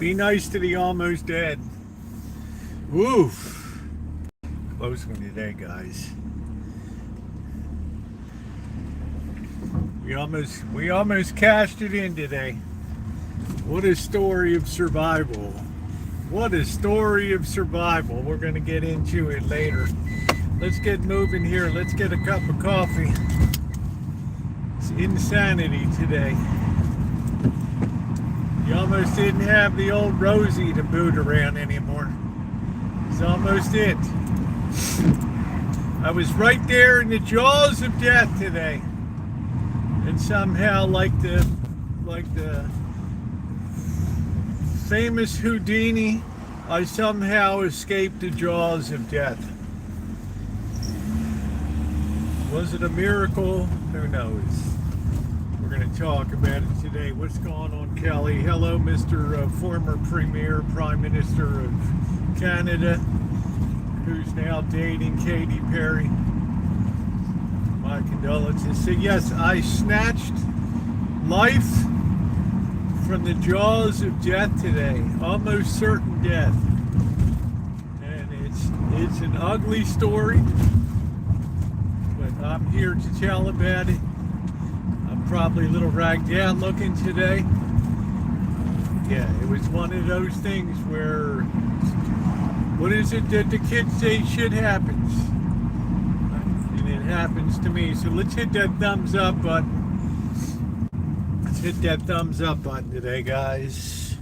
Be nice to the almost dead. Woof. Close one today, guys. We almost cashed it in today. What a story of survival. What a story of survival. We're going to get into it later. Let's get moving here. Let's get a cup of coffee. It's insanity today. You almost didn't have the old Rosie to boot around anymore. It's almost it. I was right there in the jaws of death today. And somehow, like the famous Houdini, I somehow escaped the jaws of death. Was it a miracle? Who knows? We're going to talk about it today. What's going on, Kelly? Hello, Mr. Former Premier, Prime Minister of Canada, who's now dating Katy Perry. My condolences. So yes, I snatched life from the jaws of death today. Almost certain death. And it's an ugly story, but I'm here to tell about it. I'm probably a little ragged out looking today. Yeah, it was one of those things where, what is it that the kids say shit happens? And it happens to me. So let's hit that thumbs up button. Let's hit that thumbs up button today, guys.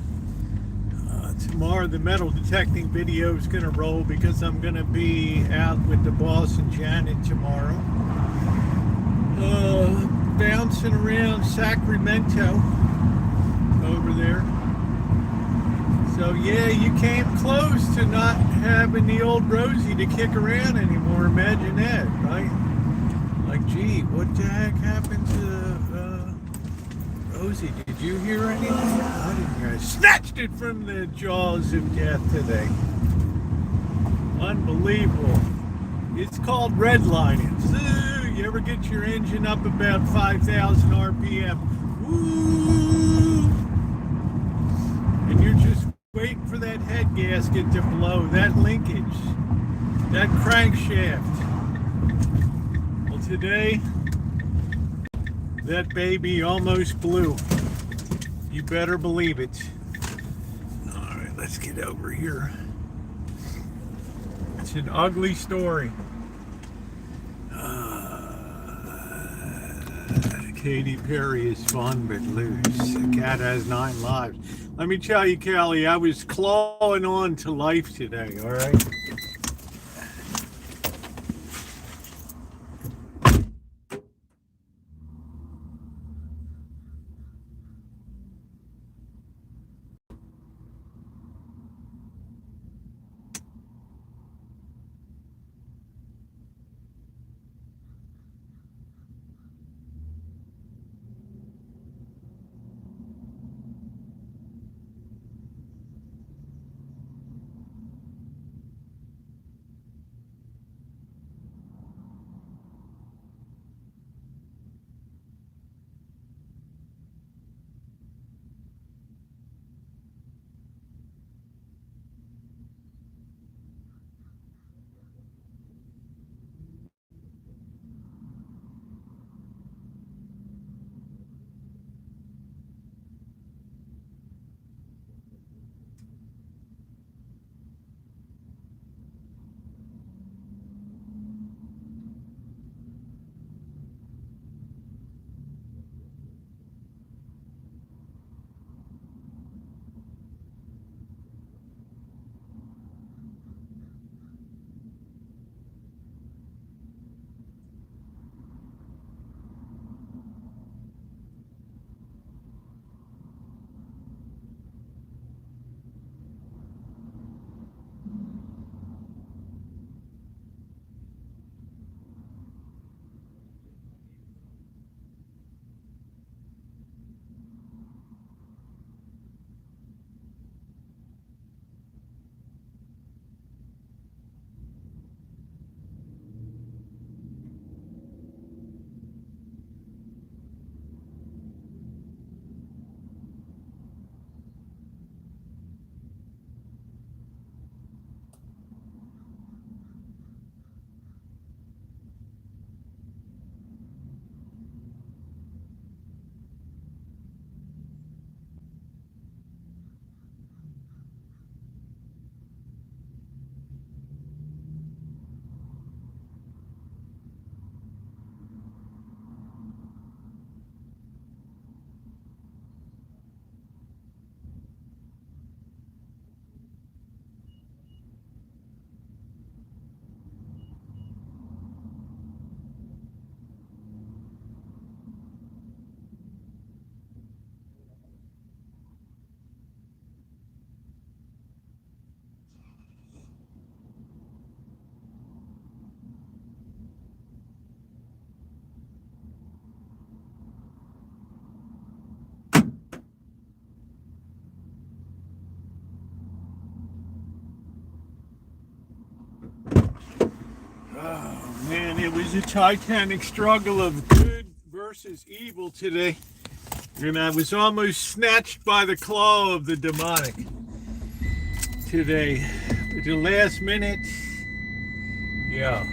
Tomorrow the metal detecting video is going to roll because I'm going to be out with the boss and Janet tomorrow. Bouncing around Sacramento over there. So yeah, you came close to not having the old Rosie to kick around anymore. Imagine that, right? Like, gee, what the heck happened to Rosie? Did you hear anything? I didn't hear. I snatched it from the jaws of death today. Unbelievable. It's called redlining. You ever get your engine up about 5,000 RPM? Woo! And you're just waiting for that head gasket to blow, that linkage, that crankshaft. Well, today, that baby almost blew. You better believe it. All right, let's get over here. It's an ugly story. Katy Perry is fun but loose. A cat has 9 lives. Let me tell you, Kelly, I was clawing on to life today, all right? Oh man, it was a titanic struggle of good versus evil today. And I was almost snatched by the claw of the demonic today. At the last minute, yeah.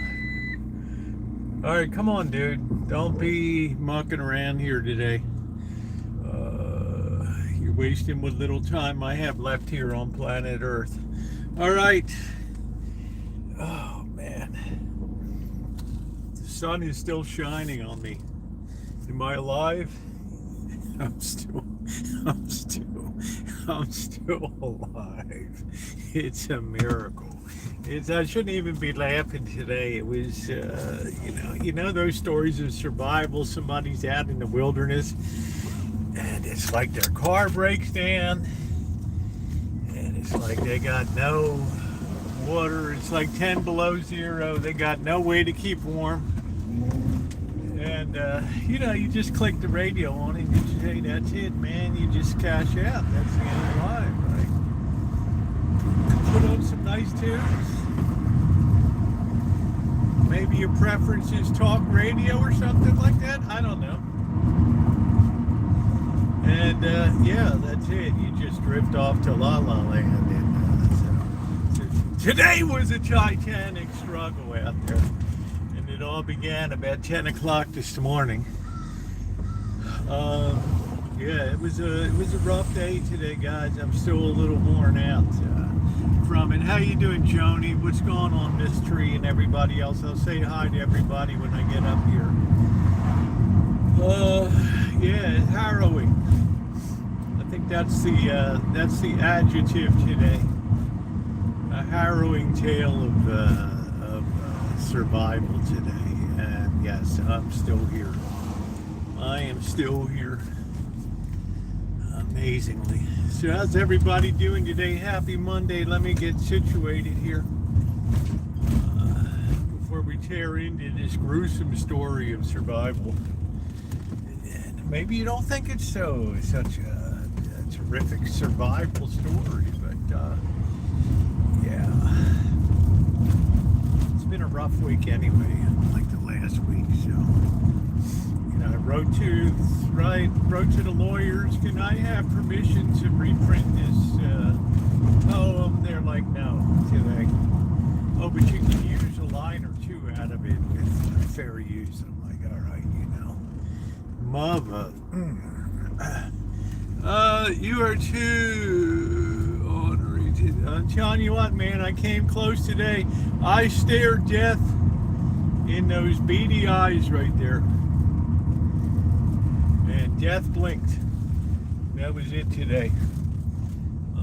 All right, come on, dude. Don't be mucking around here today. You're wasting what little time I have left here on planet Earth. All right. Oh, man. The sun is still shining on me. Am I alive? I'm still alive. It's a miracle. I shouldn't even be laughing today. It was, you know those stories of survival. Somebody's out in the wilderness, and it's like their car breaks down, and it's like they got no water. It's like 10 below zero. They got no way to keep warm. And, you just click the radio on and you say, that's it, man. You just cash out. That's the end of life, right? Put on some nice tunes. Maybe your preference is talk radio or something like that. I don't know. And, yeah, that's it. You just drift off to La La Land. And, today was a titanic struggle out there. It all began about 10 o'clock this morning. Yeah, it was a rough day today, guys. I'm still a little worn out from it. How you doing, Joni? What's going on, Miss Tree and everybody else? I'll say hi to everybody when I get up here. Yeah, harrowing. I think that's the adjective today. A harrowing tale of survival today, and yes, I'm still here. I am still here, amazingly. So how's everybody doing today? Happy Monday. Let me get situated here before we tear into this gruesome story of survival. And maybe you don't think it's such a terrific survival story, but yeah. Been a rough week anyway, like the last week. So, I wrote to the lawyers. Can I have permission to reprint this poem? They're like, no, today. Oh, but you can use a line or two out of it with fair use. I'm like, all right, mother. You are too ornery. I'm telling you what, man, I came close today. I stared death in those beady eyes right there. And death blinked. That was it today.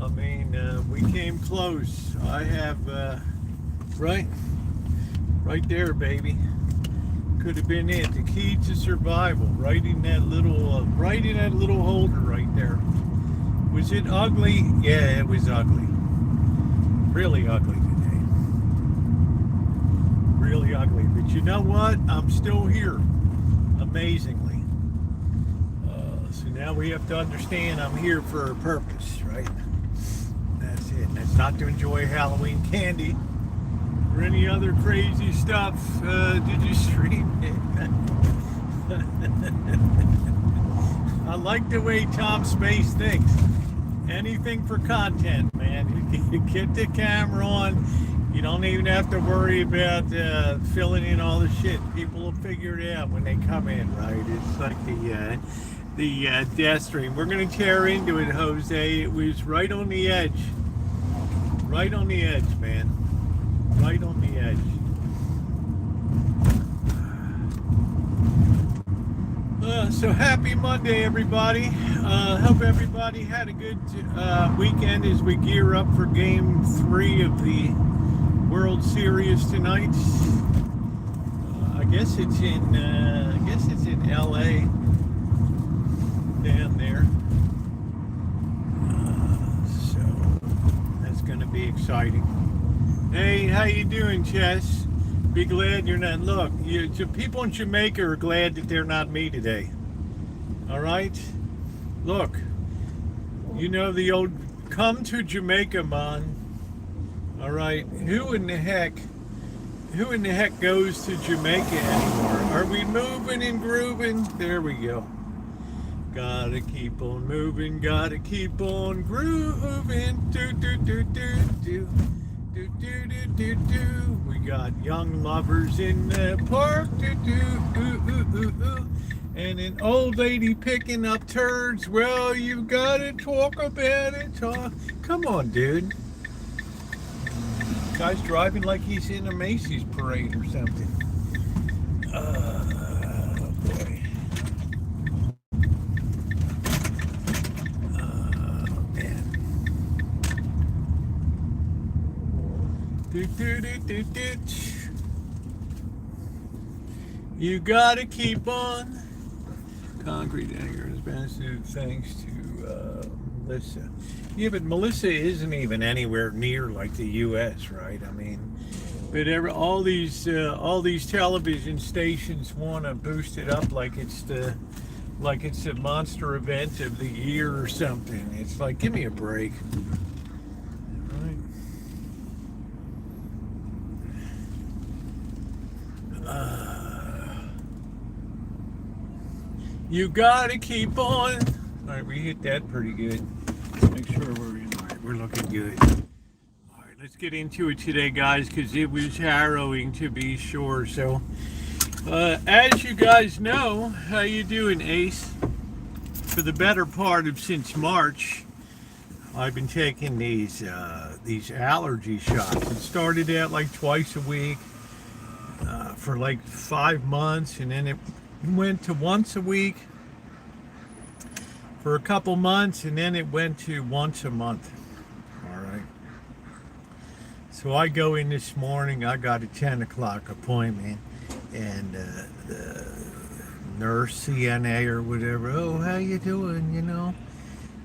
I mean, we came close. I have, right there, baby. Could have been it. The key to survival. Right in that little holder right there. Was it ugly? Yeah, it was ugly. Really ugly today. Really ugly. But you know what? I'm still here. Amazingly. So now we have to understand I'm here for a purpose, right? That's it. And that's not to enjoy Halloween candy or any other crazy stuff. Did you stream it? I like the way Tom Space thinks. Anything for content, man. You get the camera on. You don't even have to worry about filling in all the shit. People will figure it out when they come in, right? It's like the death stream. We're going to tear into it, Jose. It was right on the edge. Right on the edge, man. Right on the edge. So happy Monday, everybody. Hope everybody had a good weekend as we gear up for Game 3 of the World Series tonight. I guess it's in LA down there. So that's going to be exciting. Hey, how you doing, Chess? Be glad you're not. Look, people in Jamaica are glad that they're not me today. All right? Look, you know the old come to Jamaica, man. All right? Who in the heck Who in the heck goes to Jamaica anymore? Are we moving and grooving? There we go. Gotta keep on moving, gotta keep on grooving. Do do do do do do do do do do. We got young lovers in the park. Do do ooh ooh ooh ooh. And an old lady picking up turds. Well, you gotta talk about it. Come on, dude. Guy's driving like he's in a Macy's parade or something. Boy. Man. You gotta keep on. Concrete anger has been thanks to Melissa. Yeah, but Melissa isn't even anywhere near like the U.S., right? I mean, but all these television stations want to boost it up like it's the monster event of the year or something. It's like, give me a break. Right? You gotta keep on. All right, we hit that pretty good. Make sure we're in. All right, we're looking good. All right, let's get into it today, guys, because it was harrowing to be sure. So, as you guys know, how you doing, Ace? For the better part of since March, I've been taking these allergy shots. It started out like twice a week for like 5 months, and then it went to once a week for a couple months, and then it went to once a month. All right. So I go in this morning. I got a 10 o'clock appointment, and the nurse, CNA or whatever, oh, how you doing, you know?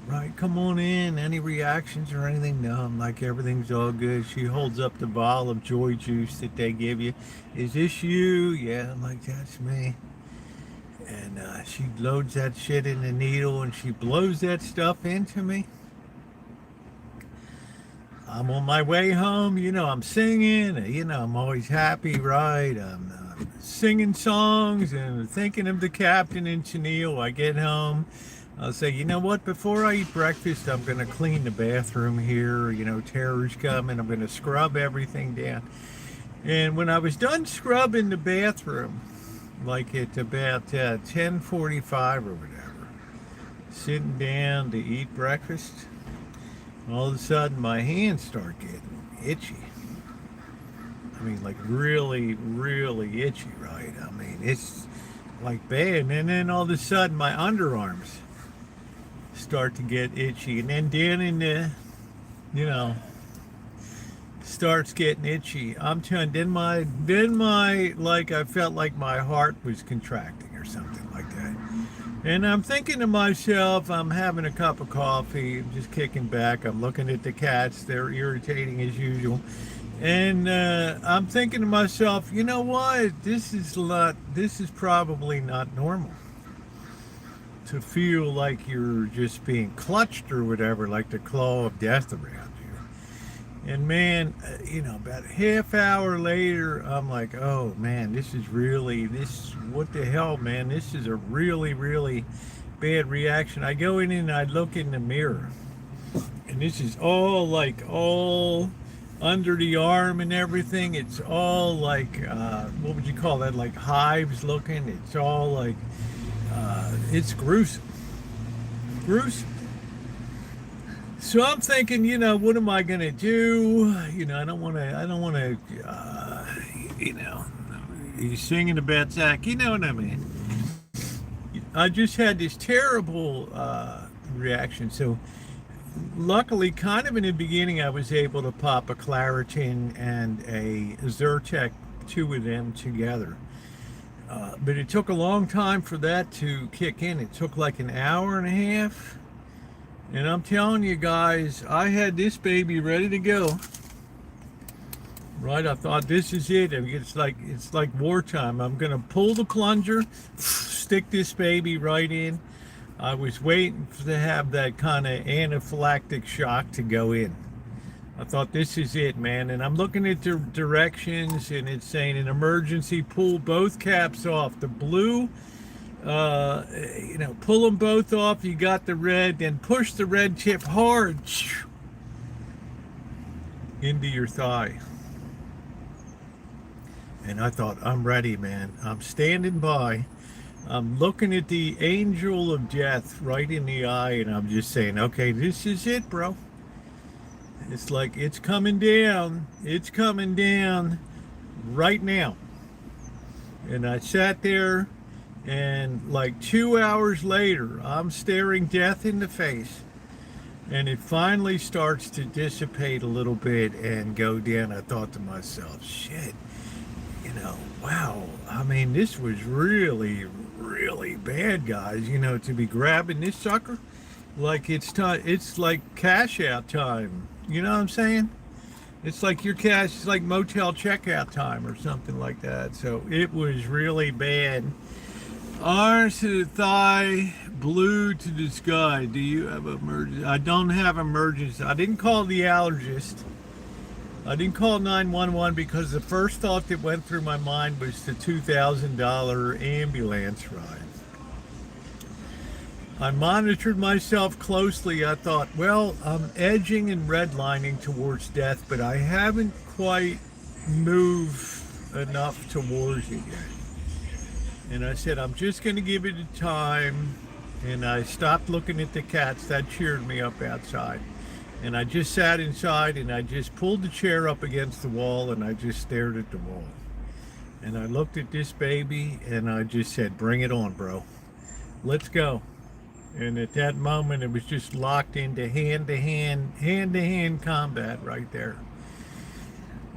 Right, come on in. Any reactions or anything? No, I'm like, everything's all good. She holds up the bottle of joy juice that they give you. Is this you? Yeah, I'm like, that's me. And she loads that shit in the needle and she blows that stuff into me. I'm on my way home, you know, I'm singing, you know, I'm always happy, right? I'm singing songs and thinking of the captain in Chenille. I get home, I'll say, you know what, before I eat breakfast, I'm going to clean the bathroom here, you know, terror's coming, I'm going to scrub everything down. And when I was done scrubbing the bathroom, like at about 10:45 or whatever, sitting down to eat breakfast, all of a sudden my hands start getting itchy. I mean, like really, really itchy, right? I mean, it's like bad. And then all of a sudden my underarms start to get itchy. And then down in the, you know, starts getting itchy. I'm telling you, then my like I felt like my heart was contracting or something like that. And I'm thinking to myself, I'm having a cup of coffee, I'm just kicking back, I'm looking at the cats, they're irritating as usual. And I'm thinking to myself, you know what? This is probably not normal. To feel like you're just being clutched or whatever, like the claw of death around you. And man, you know, about a half hour later, I'm like, oh man, what the hell, man? This is a really, really bad reaction. I go in and I look in the mirror, and this is all under the arm and everything. It's all like, what would you call that? Like hives looking. It's all like, it's gruesome. Gruesome. So I'm thinking, you know, what am I going to do? You know, I don't want to, you know, he's singing about Zach, you know what I mean? I just had this terrible reaction. So luckily, kind of in the beginning, I was able to pop a Claritin and a Zyrtec, 2 of them together. But it took a long time for that to kick in. It took like an hour and a half. And I'm telling you guys, I had this baby ready to go. Right, I thought this is it. It's like wartime. I'm gonna pull the plunger, stick this baby right in. I was waiting to have that kind of anaphylactic shock to go in. I thought, this is it, man. And I'm looking at the directions, and it's saying an emergency, pull both caps off. The blue, pull them both off. You got the red, then push the red tip hard into your thigh. And I thought, I'm ready, man. I'm standing by. I'm looking at the angel of death right in the eye, and I'm just saying, okay, this is it, bro. It's like, it's coming down. It's coming down right now. And I sat there, and like 2 hours later, I'm staring death in the face. And it finally starts to dissipate a little bit and go down. I thought to myself, shit, wow. I mean, this was really, really bad, guys, to be grabbing this sucker. Like it's like cash out time. You know what I'm saying? It's like your cash, it's like motel checkout time or something like that. So it was really bad. Arms to the thigh, blue to the sky. Do you have emergency? I don't have emergency. I didn't call the allergist. I didn't call 911 because the first thought that went through my mind was the $2,000 ambulance ride. I monitored myself closely. I thought, well, I'm edging and redlining towards death, but I haven't quite moved enough towards it yet. And I said, I'm just going to give it a time. And I stopped looking at the cats. That cheered me up outside. And I just sat inside, and I just pulled the chair up against the wall, and I just stared at the wall. And I looked at this baby, and I just said, bring it on, bro. Let's go. And at that moment, it was just locked into hand-to-hand combat right there.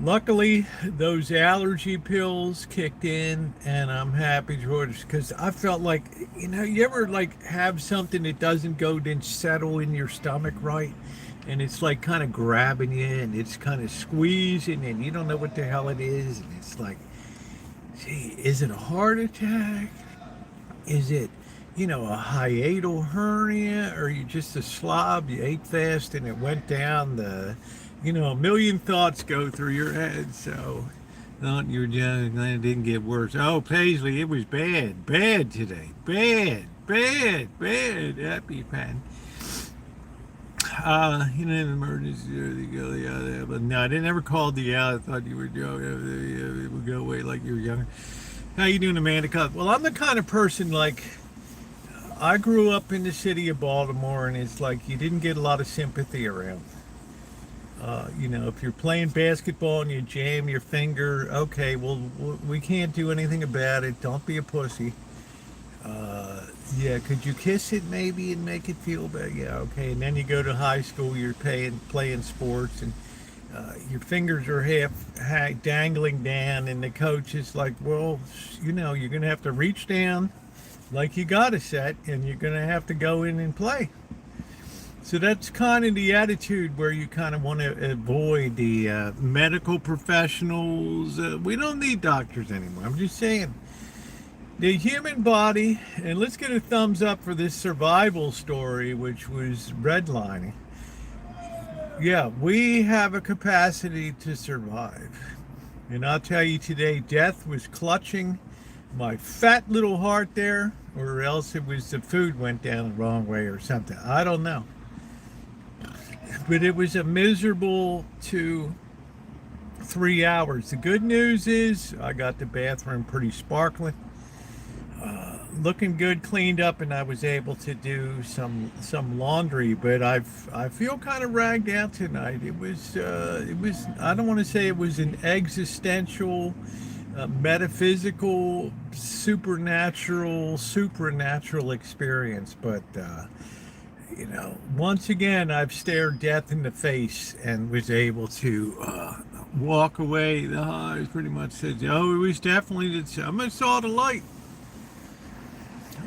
Luckily, those allergy pills kicked in, and I'm happy because I felt like, you ever like have something that doesn't go, then settle in your stomach right? And it's like kind of grabbing you, and it's kind of squeezing, and you don't know what the hell it is. And it's like, gee, is it a heart attack? Is it, a hiatal hernia? Or you just a slob? You ate fast and it went down the, a million thoughts go through your head. So, thought you were just, it didn't get worse. Oh, Paisley, it was bad today. Bad. EpiPen. Emergency, but no, I didn't ever call the I thought you were joking. It would go away like you were younger. How you doing, Amanda? Well, I'm the kind of person, like, I grew up in the city of Baltimore, and it's like you didn't get a lot of sympathy around. If you're playing basketball and you jam your finger, okay, well, we can't do anything about it. Don't be a pussy. Yeah, could you kiss it maybe and make it feel better? Yeah, okay. And then you go to high school, you're playing sports, and your fingers are half dangling down, and the coach is like, well, you're going to have to reach down like you got a set, and you're going to have to go in and play. So that's kind of the attitude where you kind of want to avoid the medical professionals. We don't need doctors anymore. I'm just saying. The human body, and let's get a thumbs up for this survival story, which was redlining. Yeah, we have a capacity to survive. And I'll tell you today, death was clutching my fat little heart there, or else it was the food went down the wrong way or something. I don't know. But it was a miserable 2-3 hours. The good news is I got the bathroom pretty sparkling. Looking good, cleaned up, and I was able to do some laundry. But I feel kind of ragged out tonight. It was I don't want to say it was an existential, metaphysical, supernatural experience. But once again, I've stared death in the face and was able to walk away. The highs pretty much said, "Oh, it was definitely I almost saw the light."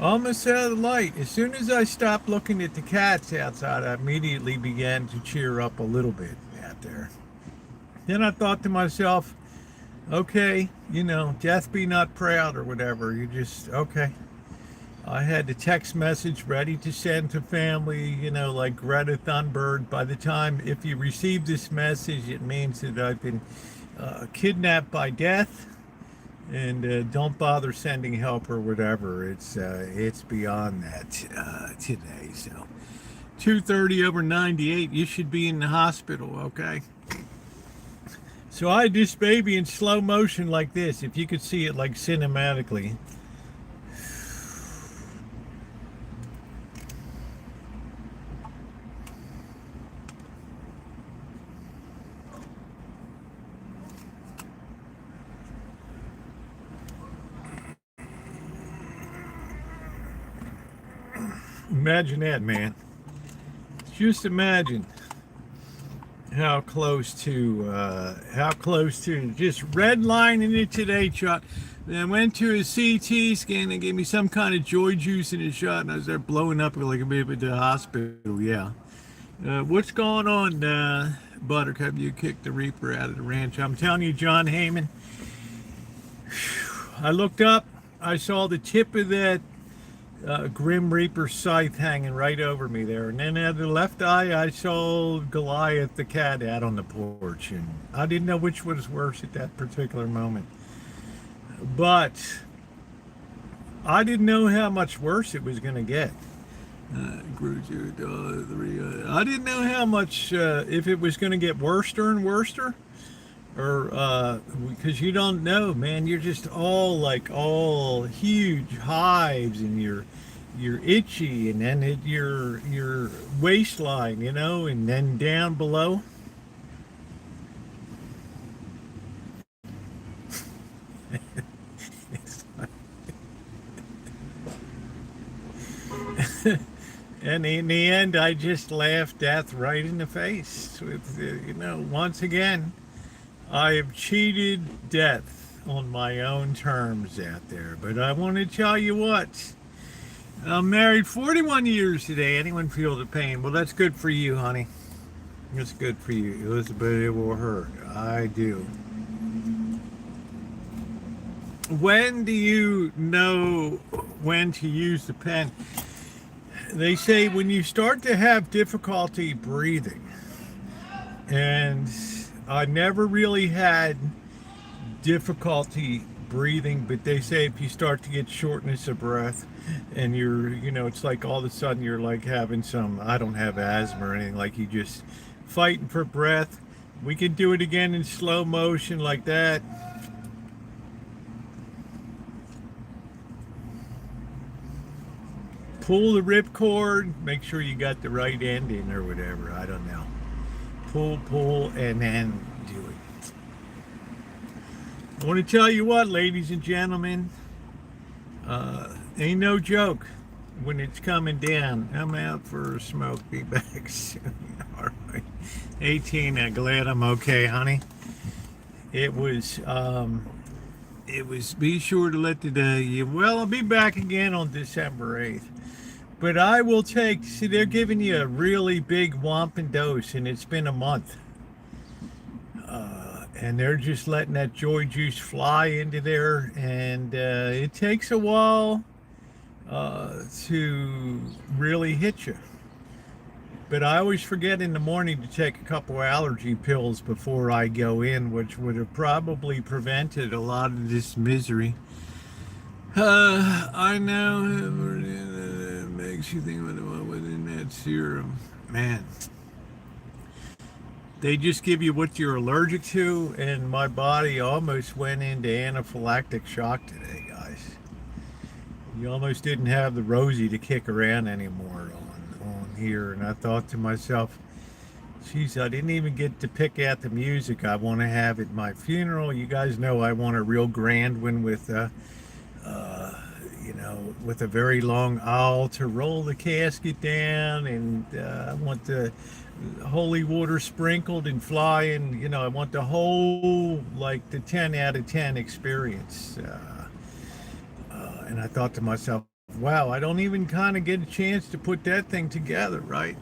Almost saw the light. As soon as I stopped looking at the cats outside, I immediately began to cheer up a little bit out there. Then I thought to myself, okay, death be not proud or whatever. You just, okay. I had the text message ready to send to family, like Greta Thunberg. By the time, if you receive this message, it means that I've been kidnapped by death, and don't bother sending help or whatever. It's beyond that today. So 2:30 over 98. You should be in the hospital, okay? So I had this baby in slow motion like this. If you could see it like cinematically. Imagine that, man. Just imagine how close to just redlining it today, Chuck. Then I went to a CT scan. They gave me some kind of joy juice in a shot, and I was there blowing up like a baby at the hospital. Yeah. What's going on, Buttercup? You kicked the Reaper out of the ranch. I'm telling you, John Heyman. I looked up. I saw the tip of that Grim Reaper scythe hanging right over me there. And then at the left eye, I saw Goliath the cat out on the porch. And I didn't know which was worse at that particular moment. But I didn't know how much worse it was going to get. I didn't know how much, if it was going to get worser and worser. Or because you don't know, man, you're just all huge hives, and you're itchy, and then your waistline, and then down below. And in the end, I just laughed death right in the face with, once again. I have cheated death on my own terms out there. But I want to tell you what. I'm married 41 years today. Anyone feel the pain? Well, that's good for you, honey. It's good for you, Elizabeth. It will hurt. I do. When do you know when to use the pen? They say when you start to have difficulty breathing. And I never really had difficulty breathing, but they say if you start to get shortness of breath and it's like all of a sudden you're like having some, I don't have asthma or anything, like you just fighting for breath. We can do it again in slow motion like that. Pull the ripcord, make sure you got the right end in or whatever, I don't know. Pull, and then do it. I want to tell you what, ladies and gentlemen, ain't no joke when it's coming down. I'm out for a smoke. Be back soon. All right. 18, I'm glad I'm okay, honey. It was, be sure to let the day, well, I'll be back again on December 8th. But I will see, they're giving you a really big whomping dose, and it's been a month. And they're just letting that joy juice fly into there, and it takes a while to really hit you. But I always forget in the morning to take a couple allergy pills before I go in, which would have probably prevented a lot of this misery. I know it makes you think about what was in that serum. Man, they just give you what you're allergic to, and my body almost went into anaphylactic shock today, guys. You almost didn't have the Rosie to kick around anymore on here, and I thought to myself, geez, I didn't even get to pick out the music I want to have at my funeral. You guys know I want a real grand one with with a very long aisle to roll the casket down, and I want the holy water sprinkled and flying. I want the whole, like the 10 out of 10 experience. And I thought to myself, wow, I don't even kind of get a chance to put that thing together, right?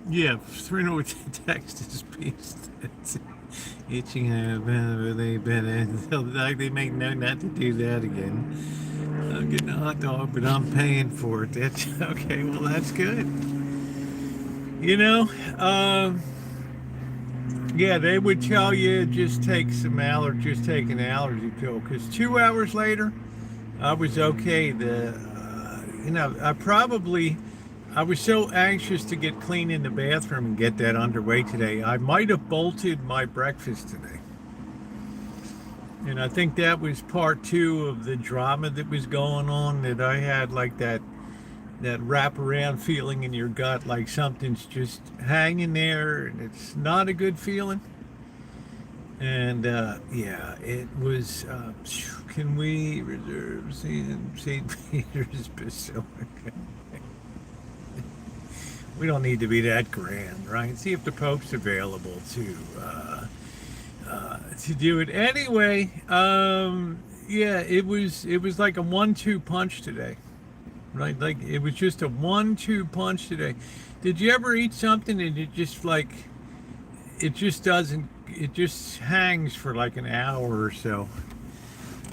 Yeah, 3 text is beast. Itching, like they make no not to do that again. I'm getting a hot dog, but I'm paying for it. That's okay. Well, that's good. You know, yeah, they would tell you just take just take an allergy pill. Because 2 hours later, I was okay. I was so anxious to get clean in the bathroom and get that underway today. I might have bolted my breakfast today. And I think that was part two of the drama that was going on, that I had like that wraparound feeling in your gut, like something's just hanging there and it's not a good feeling. And yeah, it was, can we reserve St. Peter's Basilica? We don't need to be that grand, right? See if the Pope's available to do it. Anyway, yeah, it was like a 1-2 punch today, right? Like it was just a 1-2 punch today. Did you ever eat something and it just like it just doesn't it just hangs for like an hour or so?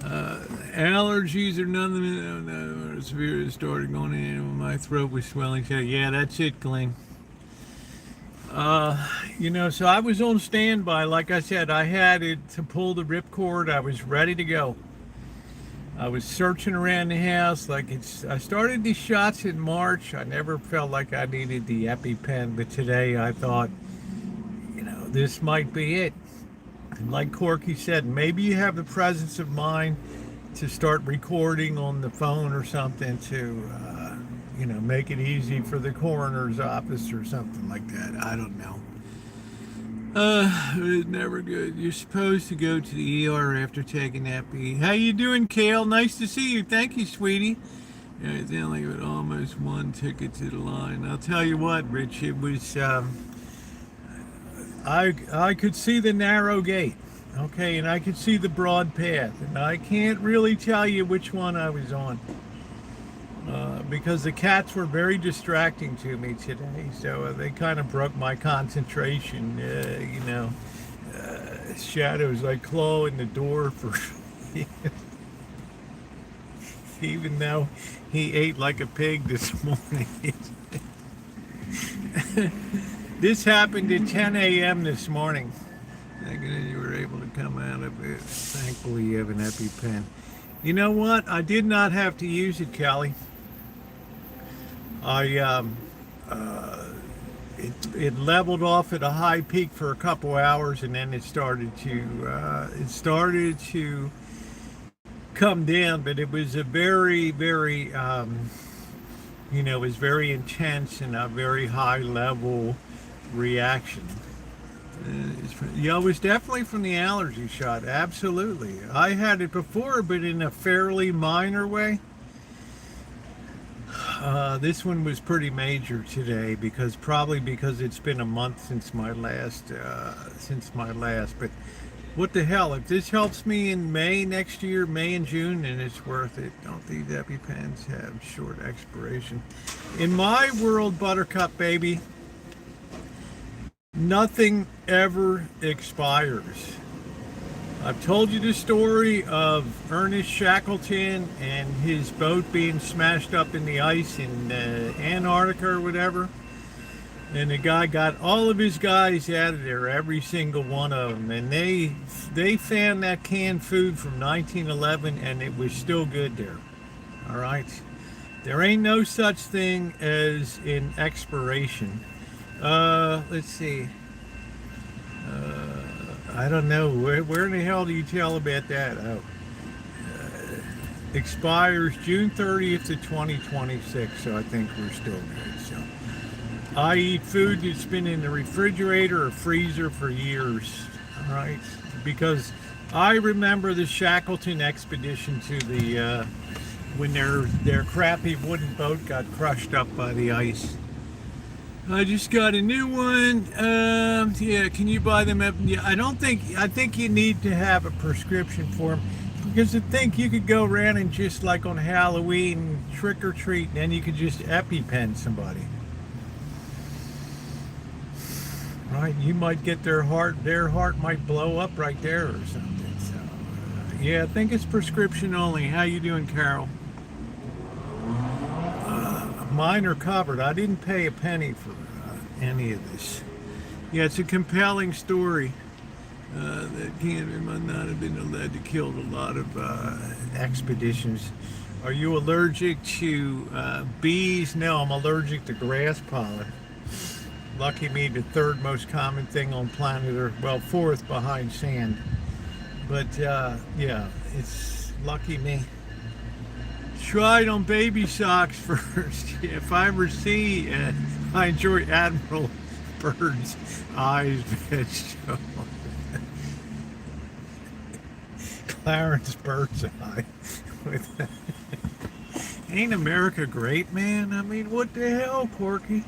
Allergies or nothing. Severe started going in. My throat was swelling. Yeah, that's it, Glenn. So I was on standby. Like I said, I had it to pull the ripcord. I was ready to go. I was searching around the house. I started these shots in March. I never felt like I needed the EpiPen, but today I thought, this might be it. And like Corky said, maybe you have the presence of mind to start recording on the phone or something to, make it easy for the coroner's office or something like that. I don't know. It's never good. You're supposed to go to the ER after taking Epi. How you doing, Kale? Nice to see you. Thank you, sweetie. Yeah, it's only with almost one ticket to the line. I'll tell you what, Rich, it was, I could see the narrow gate, okay, and I could see the broad path, and I can't really tell you which one I was on, because the cats were very distracting to me today, so they kind of broke my concentration, shadows like clawing the door for even though he ate like a pig this morning. This happened at 10 a.m. this morning. You were able to come out of it. Thankfully, you have an EpiPen. You know what? I did not have to use it, Callie. It leveled off at a high peak for a couple hours, and then it started to come down. But it was a very, very, it was very intense and a very high level reaction. Yeah, it was definitely from the allergy shot. Absolutely. I had it before, but in a fairly minor way. This one was pretty major today because it's been a month since my last. But what the hell? If this helps me in May next year, May and June, then it's worth it. Don't these EpiPens have short expiration? In my world, Buttercup baby, nothing ever expires. I've told you the story of Ernest Shackleton and his boat being smashed up in the ice in Antarctica or whatever. And the guy got all of his guys out of there, every single one of them. And they found that canned food from 1911 and it was still good there. All right. There ain't no such thing as an expiration. Let's see. I don't know. Where in the hell do you tell about that? Oh. Expires June 30th to 2026, so I think we're still good. So I eat food that's been in the refrigerator or freezer for years, all right? Because I remember the Shackleton expedition to the, when their crappy wooden boat got crushed up by the ice. I just got a new one. Yeah, can you buy them? Yeah, I think you need to have a prescription for them. Because I think you could go around and just like on Halloween, trick or treat, and then you could just EpiPen somebody. right? You might get their heart might blow up right there or something. So, yeah, I think it's prescription only. How you doing, Carol? Mine are covered. I didn't pay a penny for any of this. Yeah, it's a compelling story. That cannon might not have been allowed to kill a lot of expeditions. Are you allergic to bees? No, I'm allergic to grass pollen. Lucky me, the third most common thing on planet Earth. Well, fourth behind sand. But yeah, it's lucky me. Try it on baby socks first. If I ever see, I enjoy Admiral Bird's eyes vegetable. Clarence Bird's eye. Ain't America great, man? I mean, what the hell, Corky?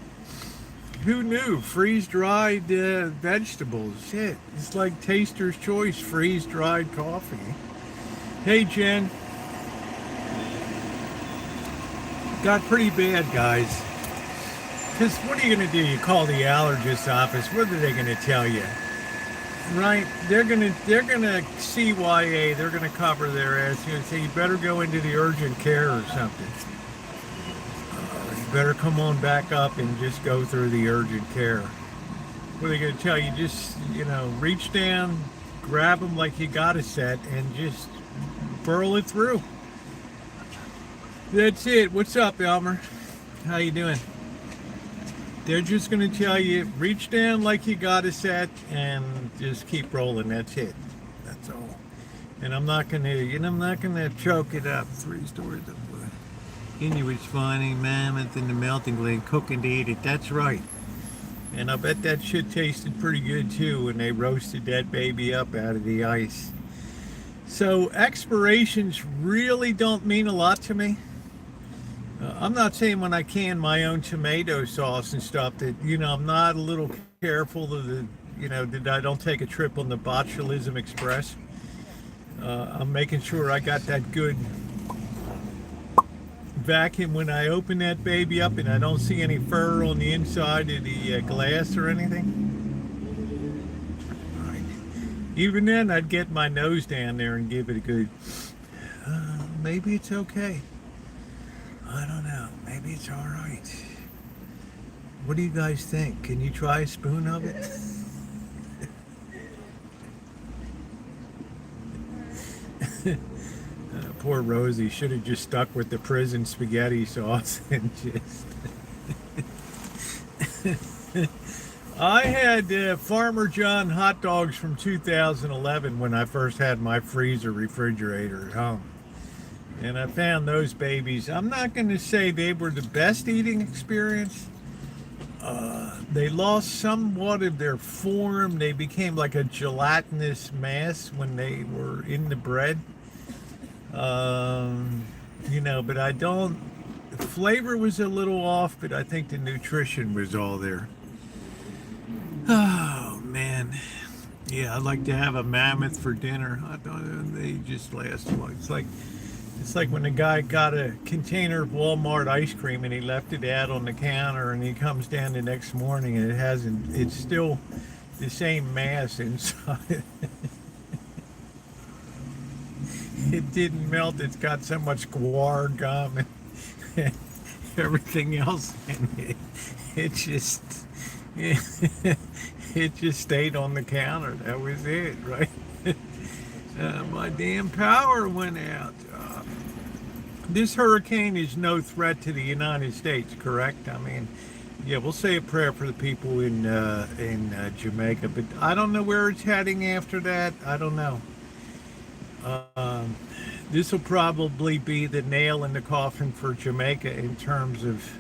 Who knew? Freeze-dried vegetables. Shit, it's like Taster's Choice freeze-dried coffee. Hey, Jen. Got pretty bad, guys. Because what are you going to do? You call the allergist's office. What are they going to tell you? Right? They're gonna CYA. They're gonna cover their ass. You're gonna say you better go into the urgent care or something. You better come on back up and just go through the urgent care. What are they gonna tell you? Just reach down, grab them like you got a set, and just burl it through. That's it. What's up, Elmer? How you doing? They're just going to tell you, reach down like you got a set and just keep rolling. That's it. That's all. And I'm not going to choke it up. 3 stories of Inuits finding mammoth in the melting glen, cooking to eat it. That's right. And I bet that shit tasted pretty good too when they roasted that baby up out of the ice. So expirations really don't mean a lot to me. I'm not saying when I can my own tomato sauce and stuff that, I'm not a little careful of that I don't take a trip on the botulism express. I'm making sure I got that good vacuum when I open that baby up and I don't see any fur on the inside of the glass or anything. Right. Even then, I'd get my nose down there and give it a good, maybe it's okay. I don't know. Maybe it's all right. What do you guys think? Can you try a spoon of it? Poor Rosie should have just stuck with the prison spaghetti sauce and just. I had Farmer John hot dogs from 2011 when I first had my freezer refrigerator at home. And I found those babies. I'm not going to say they were the best eating experience. They lost somewhat of their form. They became like a gelatinous mass when they were in the bread. But the flavor was a little off, but I think the nutrition was all there. Oh, man. Yeah, I'd like to have a mammoth for dinner. I don't know, they just last long. It's like when the guy got a container of Walmart ice cream and he left it out on the counter and he comes down the next morning and it's still the same mass inside. It didn't melt. It's got so much guar gum and everything else in it. It just stayed on the counter. That was it, right? My damn power went out. This hurricane is no threat to the United States, correct? I mean, yeah, we'll say a prayer for the people in Jamaica, but I don't know where it's heading after that. I don't know. This will probably be the nail in the coffin for Jamaica in terms of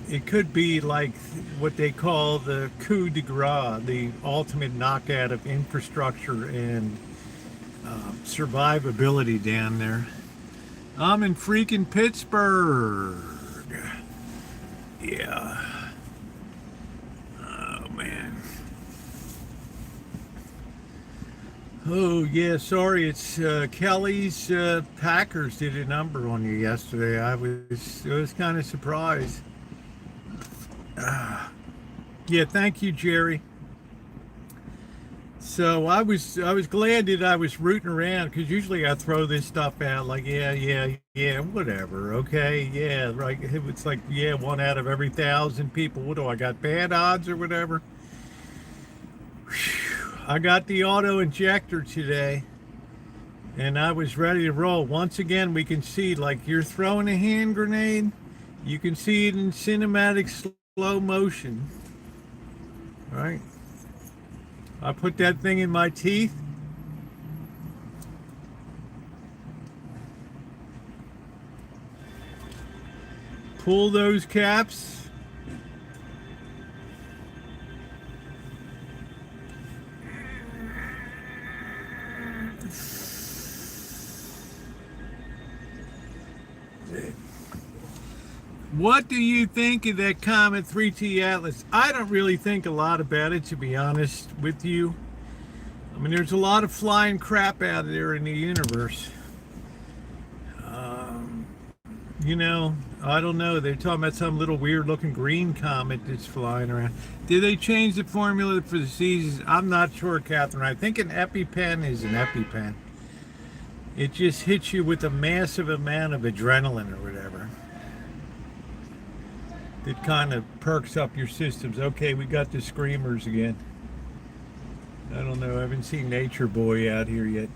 it could be like what they call the coup de grace, the ultimate knockout of infrastructure and survivability down there. I'm in freaking Pittsburgh. Yeah. Oh, man. Oh, yeah, sorry. It's Kelly's Packers did a number on you yesterday. I was kind of surprised. Yeah, thank you, Jerry. So I was glad that I was rooting around because usually I throw this stuff out like yeah whatever, okay, yeah, right. It's like, yeah, 1 out of every 1,000 people. What do I got, bad odds or whatever? I got the auto injector today and I was ready to roll. Once again, we can see like you're throwing a hand grenade. You can see it in cinematic slow motion, right? I put that thing in my teeth. Pull those caps. What do you think of that Comet 3T Atlas? I don't really think a lot about it, to be honest with you. I mean, there's a lot of flying crap out there in the universe. You know, I don't know. They're talking about some little weird looking green comet that's flying around. Did they change the formula for the seasons? I'm not sure, Catherine. I think an EpiPen is an EpiPen. It just hits you with a massive amount of adrenaline or whatever. It kind of perks up your systems. Okay, we got the screamers again. I don't know. I haven't seen Nature Boy out here yet.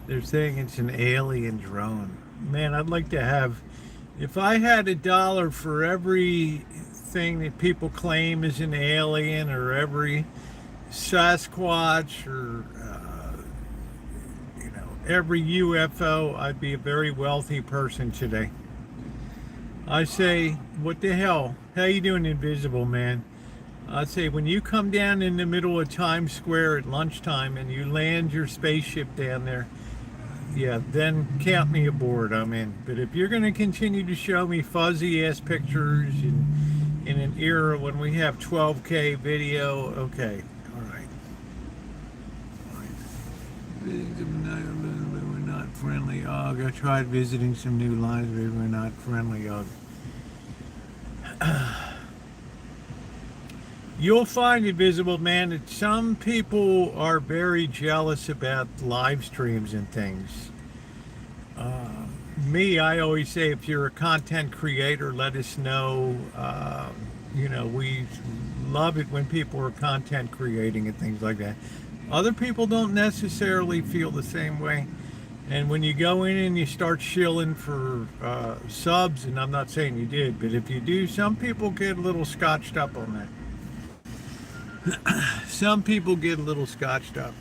They're saying it's an alien drone. Man, I'd like to have, if I had $1 for every thing that people claim is an alien, or every Sasquatch, or every UFO, I'd be a very wealthy person today. I say, what the hell? How you doing, Invisible Man? I'd say when you come down in the middle of Times Square at lunchtime and you land your spaceship down there, yeah, then count me aboard. I'm in. But if you're going to continue to show me fuzzy ass pictures in an era when we have 12K video, okay, all right. We're not friendly. Oh, I tried visiting some new lines, but we're not friendly. You'll find, Invisible Man, that some people are very jealous about live streams and things. Me, I always say, if you're a content creator, let us know. We love it when people are content creating and things like that. Other people don't necessarily feel the same way. And when you go in and you start shilling for subs, and I'm not saying you did, but if you do, some people get a little scotched up on that. Some people get a little scotched up.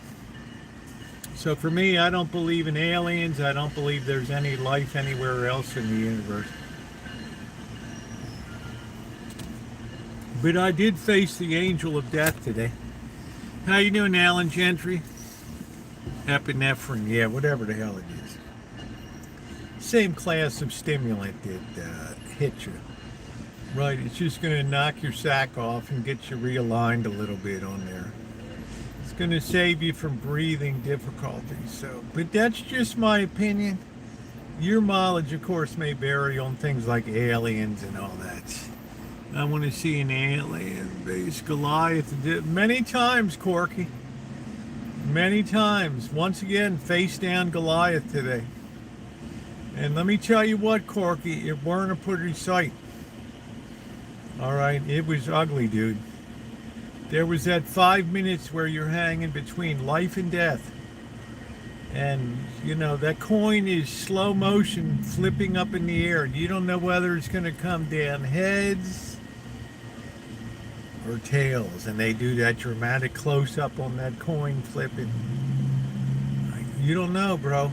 So for me, I don't believe in aliens. I don't believe there's any life anywhere else in the universe. But I did face the angel of death today. How you doing, Alan Gentry? Epinephrine, yeah, whatever the hell it is. Same class of stimulant that hit you. Right, it's just going to knock your sack off and get you realigned a little bit on there. It's going to save you from breathing difficulties. So, but that's just my opinion. Your mileage, of course, may vary on things like aliens and all that. I want to see an alien-based Goliath. Many times, Corky. Many times. Once again, face down Goliath today. And let me tell you what, Corky, it weren't a pretty sight. All right, it was ugly, dude. There was that 5 minutes where you're hanging between life and death. And, that coin is slow motion flipping up in the air. You don't know whether it's going to come down heads or tails. And they do that dramatic close-up on that coin flipping. You don't know, bro.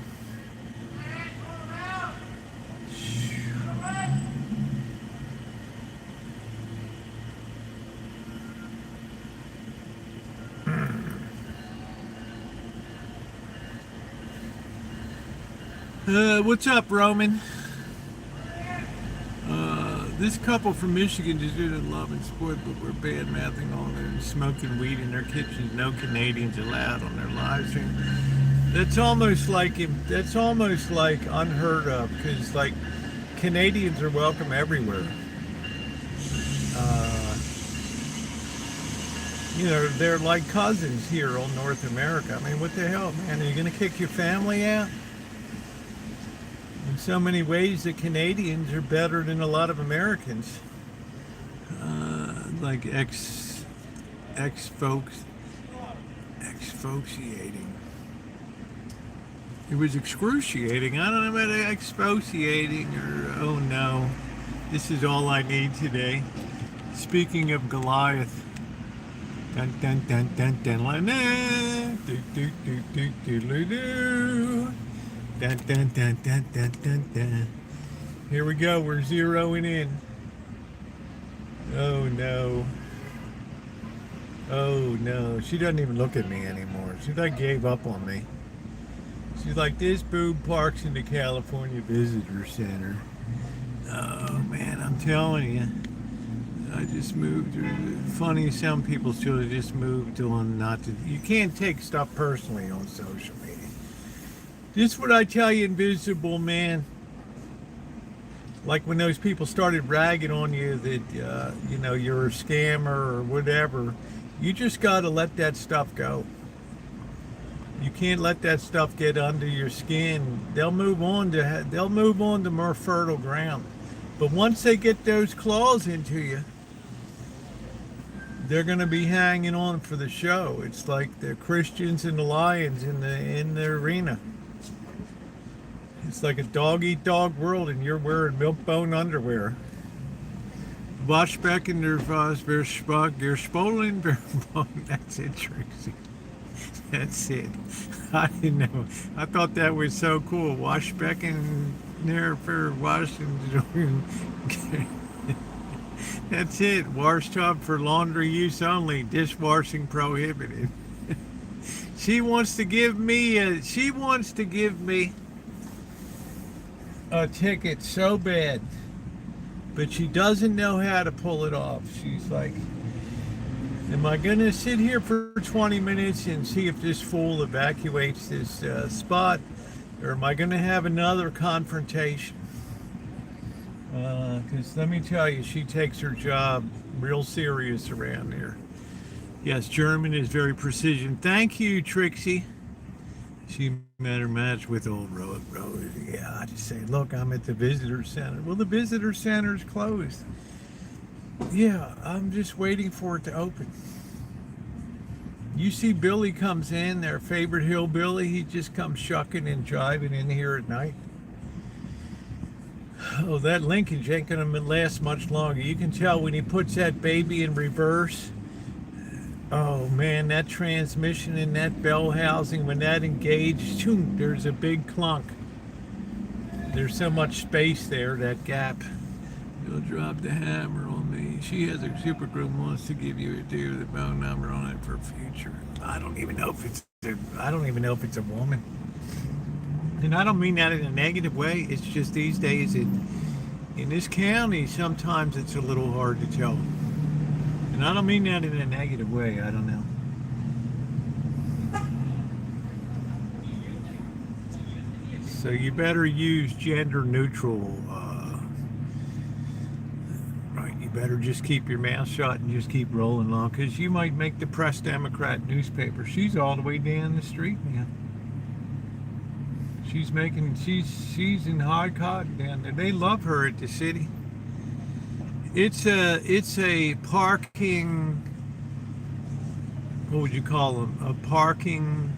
What's up, Roman? This couple from Michigan just did love and sport, but we're bad mouthing all there and smoking weed in their kitchens. No Canadians allowed on their live stream. That's almost like unheard of, because like Canadians are welcome everywhere. Uh, you know, they're like cousins here on North America. I mean, what the hell, man? Are you going to kick your family out? In so many ways, the Canadians are better than a lot of Americans. Like ex folks, exfoliating. It was excruciating. I don't know about exfoliating or oh no. This is all I need today. Speaking of Goliath. Dun dun dun dun dun dun dun dun dun dun dun dun dun dun. Here we go. We're zeroing in. Oh no. Oh no. She doesn't even look at me anymore. She like gave up on me. She's like, this boob parks in the California Visitor Center. Oh man, I'm telling you. I just moved. Funny, some people should have just moved on not to. You can't take stuff personally on social media. This is what I tell you, Invisible Man. Like when those people started ragging on you that, you know, you're a scammer or whatever, you just got to let that stuff go. You can't let that stuff get under your skin. They'll move on to more fertile ground. But once they get those claws into you, they're going to be hanging on for the show. It's like the Christians and the lions in the arena. It's like a dog-eat-dog world, and you're wearing milk-bone underwear. Waschbecken der Spolen. That's it, Tracy. That's it. I didn't know. I thought that was so cool. Waschbecken der für Washington. That's it. Wash tub for laundry use only. Dishwashing prohibited. She wants to give me a ticket so bad, but she doesn't know how to pull it off. She's like, am I going to sit here for 20 minutes and see if this fool evacuates this spot, or am I going to have another confrontation? Because let me tell you, she takes her job real serious around here. Yes, German is very precision. Thank you, Trixie. She met her match with old Rosie. Yeah, I just say, look, I'm at the visitor center. Well, the visitor center's closed. Yeah, I'm just waiting for it to open. You see Billy comes in, their favorite hillbilly. He just comes shucking and jiving in here at night. Oh, that linkage ain't going to last much longer. You can tell when he puts that baby in reverse. Oh man, that transmission in that bell housing, when that engaged, there's a big clunk. There's so much space there, that gap. You'll drop the hammer on me. She has a super group wants to give you the phone number on it for future. I don't even know if it's a woman. And I don't mean that in a negative way. It's just these days in this county, sometimes it's a little hard to tell. And I don't mean that in a negative way. I don't know. So you better use gender neutral. Right. You better just keep your mouth shut and just keep rolling along, because you might make the Press Democrat newspaper. She's all the way down the street now. She's in high cotton down there. They love her at the city. It's a parking, what would you call them? A parking,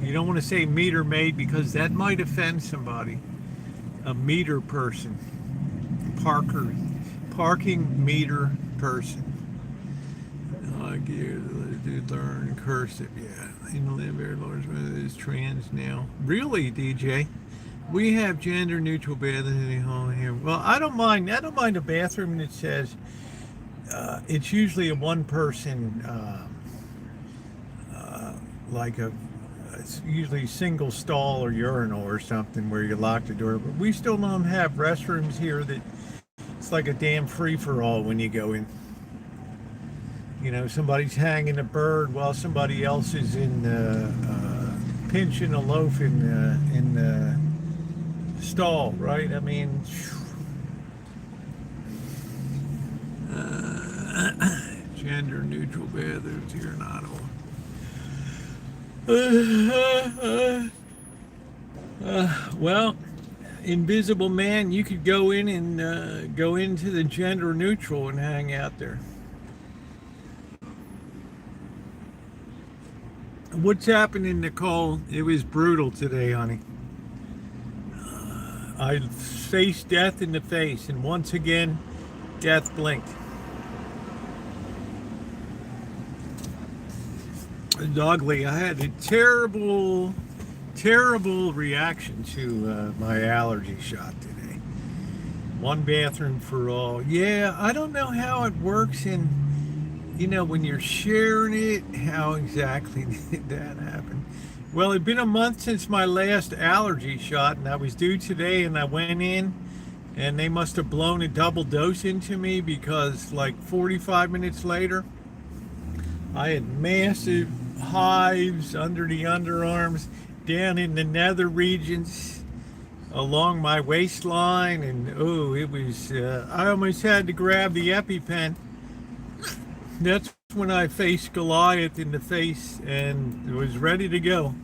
you don't want to say meter maid because that might offend somebody. A meter person. Parking meter person. I get learn cursive, yeah. In live very large is trans now. Really, DJ? We have gender neutral bathing in the home here. Well, I don't mind a bathroom that says it's usually a one person, it's usually single stall or urinal or something where you lock the door. But we still don't have restrooms here that it's like a damn free for all when you go in. You know, somebody's hanging a bird while somebody else is in pinching a loaf in the stall, right? I mean, Gender neutral bathrooms here in Ottawa. Well, Invisible Man, you could go in and go into the gender neutral and hang out there. What's happening, Nicole? It was brutal today, honey. I faced death in the face, and once again, death blinked. It's ugly. I had a terrible reaction to my allergy shot today. One bathroom for all. Yeah, I don't know how it works, and when you're sharing it, how exactly did that happen? Well, it'd been a month since my last allergy shot, and I was due today, and I went in, and they must have blown a double dose into me, because like 45 minutes later, I had massive hives under the underarms, down in the nether regions, along my waistline, and it was, I almost had to grab the EpiPen. That's when I faced Goliath in the face and was ready to go.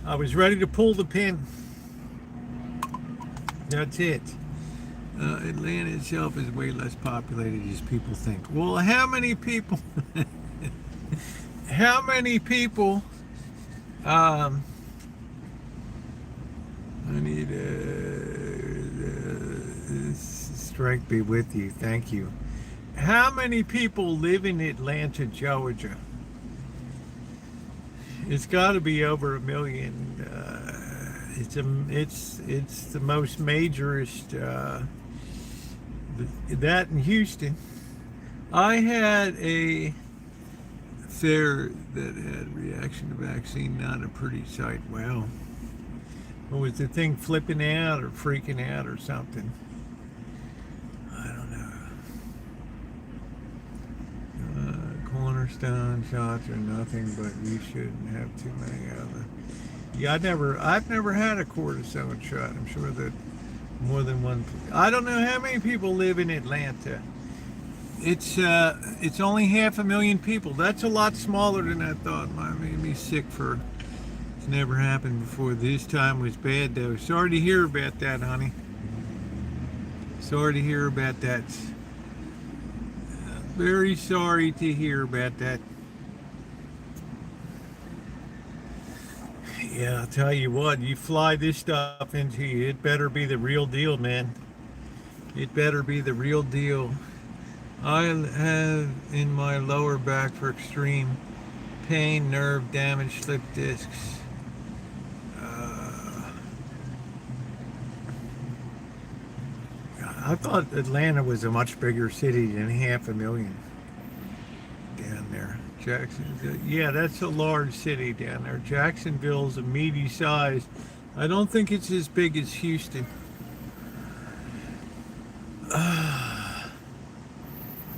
I was ready to pull the pin. That's it. Atlanta itself is way less populated as people think. Well, how many people? How many people? I need strength be with you. Thank you. How many people live in Atlanta, Georgia? It's got to be over 1 million. It's the most majorist. That in Houston. I had a fair that had reaction to vaccine. Not a pretty sight. Wow. What was the thing, flipping out or freaking out or something? I don't know. Cornerstone shots are nothing, but you shouldn't have too many of them. Yeah, I've never had a cortisone shot. I'm sure that more than one. I don't know how many people live in Atlanta. It's only 500,000 people. That's a lot smaller than I thought. It made me sick for. It's never happened before. This time was bad though. Sorry to hear about that, honey. Sorry to hear about that. Very sorry to hear about that. Yeah, I'll tell you what, you fly this stuff into you, it better be the real deal, man. It better be the real deal. I have in my lower back for extreme pain, nerve damage, slipped discs. I thought Atlanta was a much bigger city than 500,000 down there. Jacksonville, yeah, that's a large city down there. Jacksonville's a meaty size. I don't think it's as big as Houston.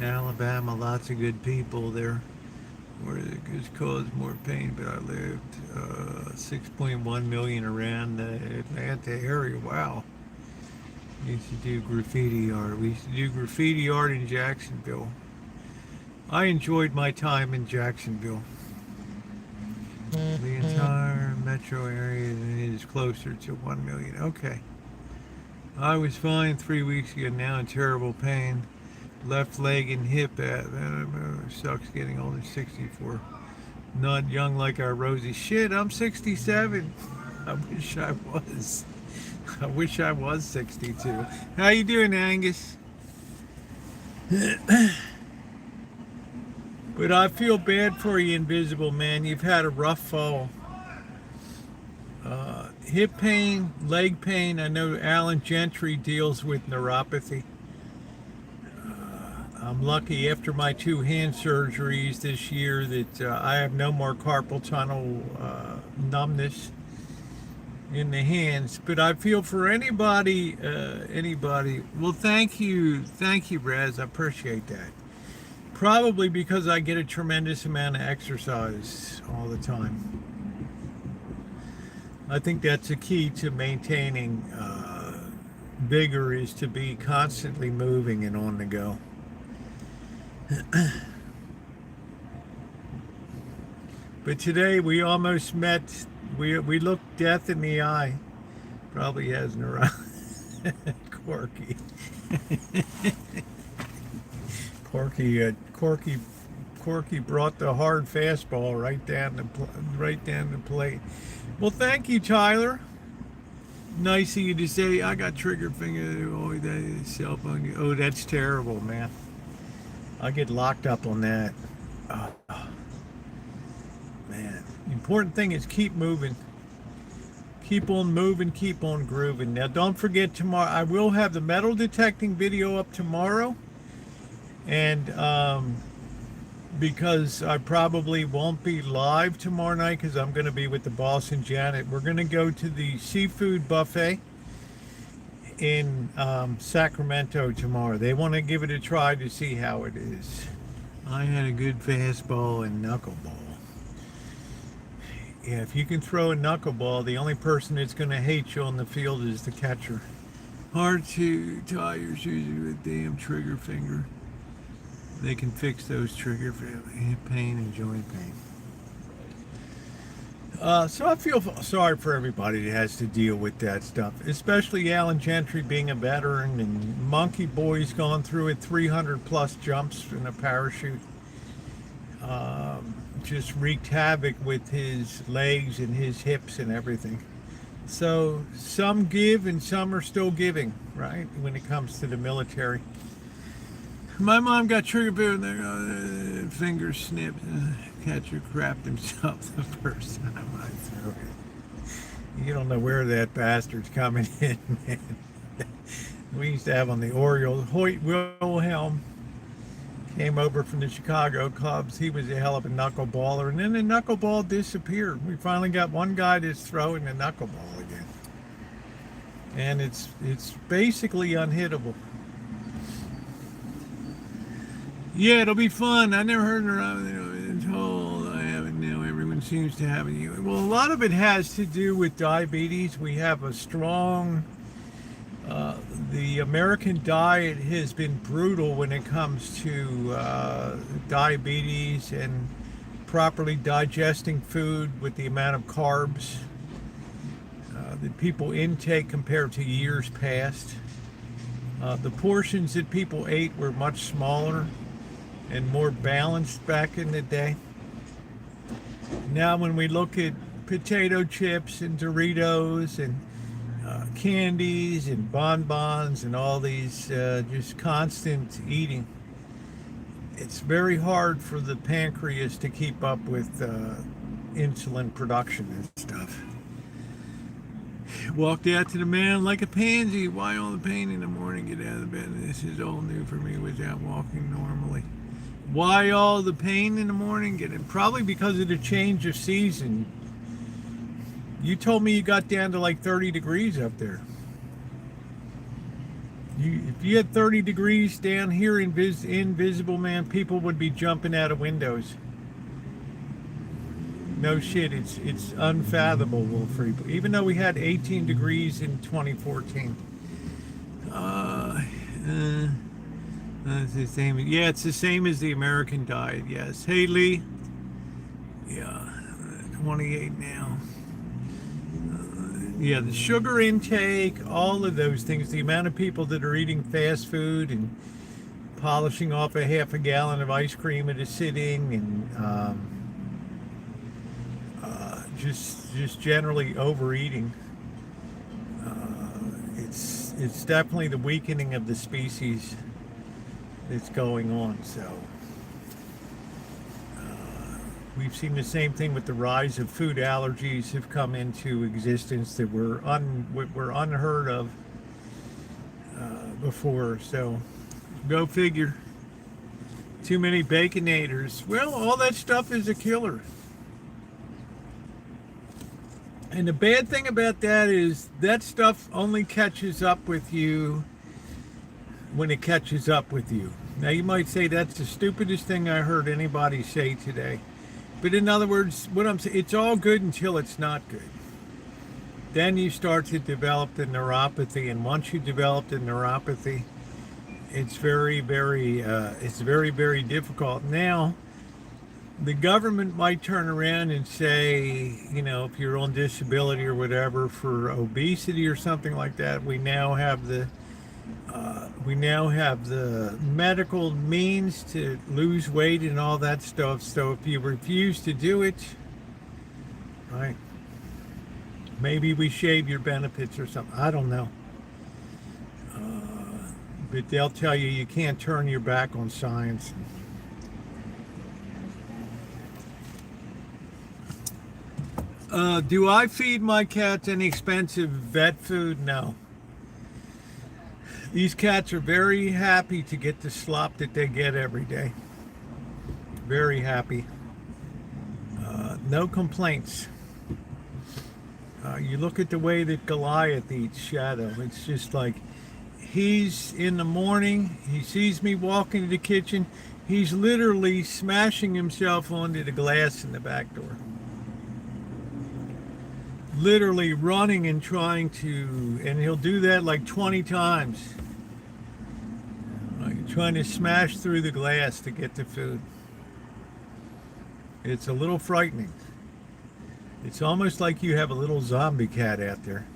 Alabama, lots of good people there. Where it could cause more pain, but I lived 6.1 million around the Atlanta area. Wow. We used to do graffiti art. We used to do graffiti art in Jacksonville. I enjoyed my time in Jacksonville. The entire metro area is closer to 1 million. Okay. I was fine 3 weeks ago, now in terrible pain. Left leg and hip sucks getting older, 64. Not young like our Rosie. Shit, I'm 67. I wish I was. I wish I was 62. How you doing, Angus? But I feel bad for you, Invisible Man. You've had a rough fall. Hip pain, leg pain. I know Alan Gentry deals with neuropathy. I'm lucky after my 2 hand surgeries this year that I have no more carpal tunnel numbness in the hands. But I feel for anybody. Well, thank you, Raz. I appreciate that. Probably because I get a tremendous amount of exercise all the time. I think that's a key to maintaining vigor, is to be constantly moving and on the go. But today we almost met. We looked death in the eye. Probably hasn't arrived. Corky. Corky brought the hard fastball right down the plate. Well, thank you, Tyler. Nice of you to say. I got trigger finger. Oh, that is cell phone. Oh, that's terrible, man. I get locked up on that. Oh, man. The important thing is keep moving. Keep on moving, keep on grooving. Now, don't forget tomorrow. I will have the metal detecting video up tomorrow. And because I probably won't be live tomorrow night because I'm going to be with the boss and Janet. We're going to go to the seafood buffet in Sacramento tomorrow. They want to give it a try to see how it is. I had a good fastball and knuckleball. Yeah, if you can throw a knuckleball, the only person that's going to hate you on the field is the catcher. Hard to tie your shoes with a damn trigger finger. They can fix those trigger pain and joint pain. So I feel sorry for everybody that has to deal with that stuff, especially Alan Gentry being a veteran, and Monkey Boy's gone through it, 300 plus jumps in a parachute. Just wreaked havoc with his legs and his hips and everything. So some give and some are still giving, right, when it comes to the military. My mom got trigger finger snipped. Catcher crapped himself the first time I threw it. You don't know where that bastard's coming in, man. We used to have on the Orioles, Hoyt Wilhelm came over from the Chicago Cubs. He was a hell of a knuckleballer, and then the knuckleball disappeared. We finally got one guy that's throwing the knuckleball again, and it's basically unhittable. Yeah, it'll be fun. I never heard it told. I haven't now. Everyone seems to have it. Well, a lot of it has to do with diabetes. We have a strong. The American diet has been brutal when it comes to diabetes and properly digesting food with the amount of carbs that people intake compared to years past. The portions that people ate were much smaller and more balanced back in the day. Now when we look at potato chips and Doritos and candies and bonbons and all these just constant eating, it's very hard for the pancreas to keep up with insulin production and stuff. Walked out to the man like a pansy. Why all the pain in the morning? Get out of bed. This is all new for me without walking normally. Why all the pain in the morning? Probably because of the change of season. You told me you got down to like 30 degrees up there. If you had 30 degrees down here in Invisible, man, people would be jumping out of windows. No shit, it's unfathomable for people. Even though we had 18 degrees in 2014. It's the same. Yeah, it's the same as the American diet. Yes. Hey, Lee. Yeah, 28 now. Yeah, the sugar intake, all of those things, the amount of people that are eating fast food and polishing off a half a gallon of ice cream at a sitting, and just generally overeating. It's definitely the weakening of the species that's going on. So we've seen the same thing with the rise of food allergies have come into existence that were unheard of before. So go figure. Too many baconators. Well, all that stuff is a killer. And the bad thing about that is that stuff only catches up with you when it catches up with you. Now you might say that's the stupidest thing I heard anybody say today. But in other words, what I'm saying, it's all good until it's not good. Then you start to develop the neuropathy, and once you develop the neuropathy, it's very, very difficult. Now, the government might turn around and say, if you're on disability or whatever for obesity or something like that, we now have the medical means to lose weight and all that stuff. So if you refuse to do it, right, maybe we shave your benefits or something. I don't know. But they'll tell you you can't turn your back on science. Do I feed my cats any expensive vet food? No. These cats are very happy to get the slop that they get every day. Very happy. No complaints. You look at the way that Goliath eats Shadow. It's just like he's in the morning, he sees me walk into the kitchen, he's literally smashing himself onto the glass in the back door. Literally running and trying to, and he'll do that like 20 times. Like trying to smash through the glass to get the food. It's a little frightening. It's almost like you have a little zombie cat out there.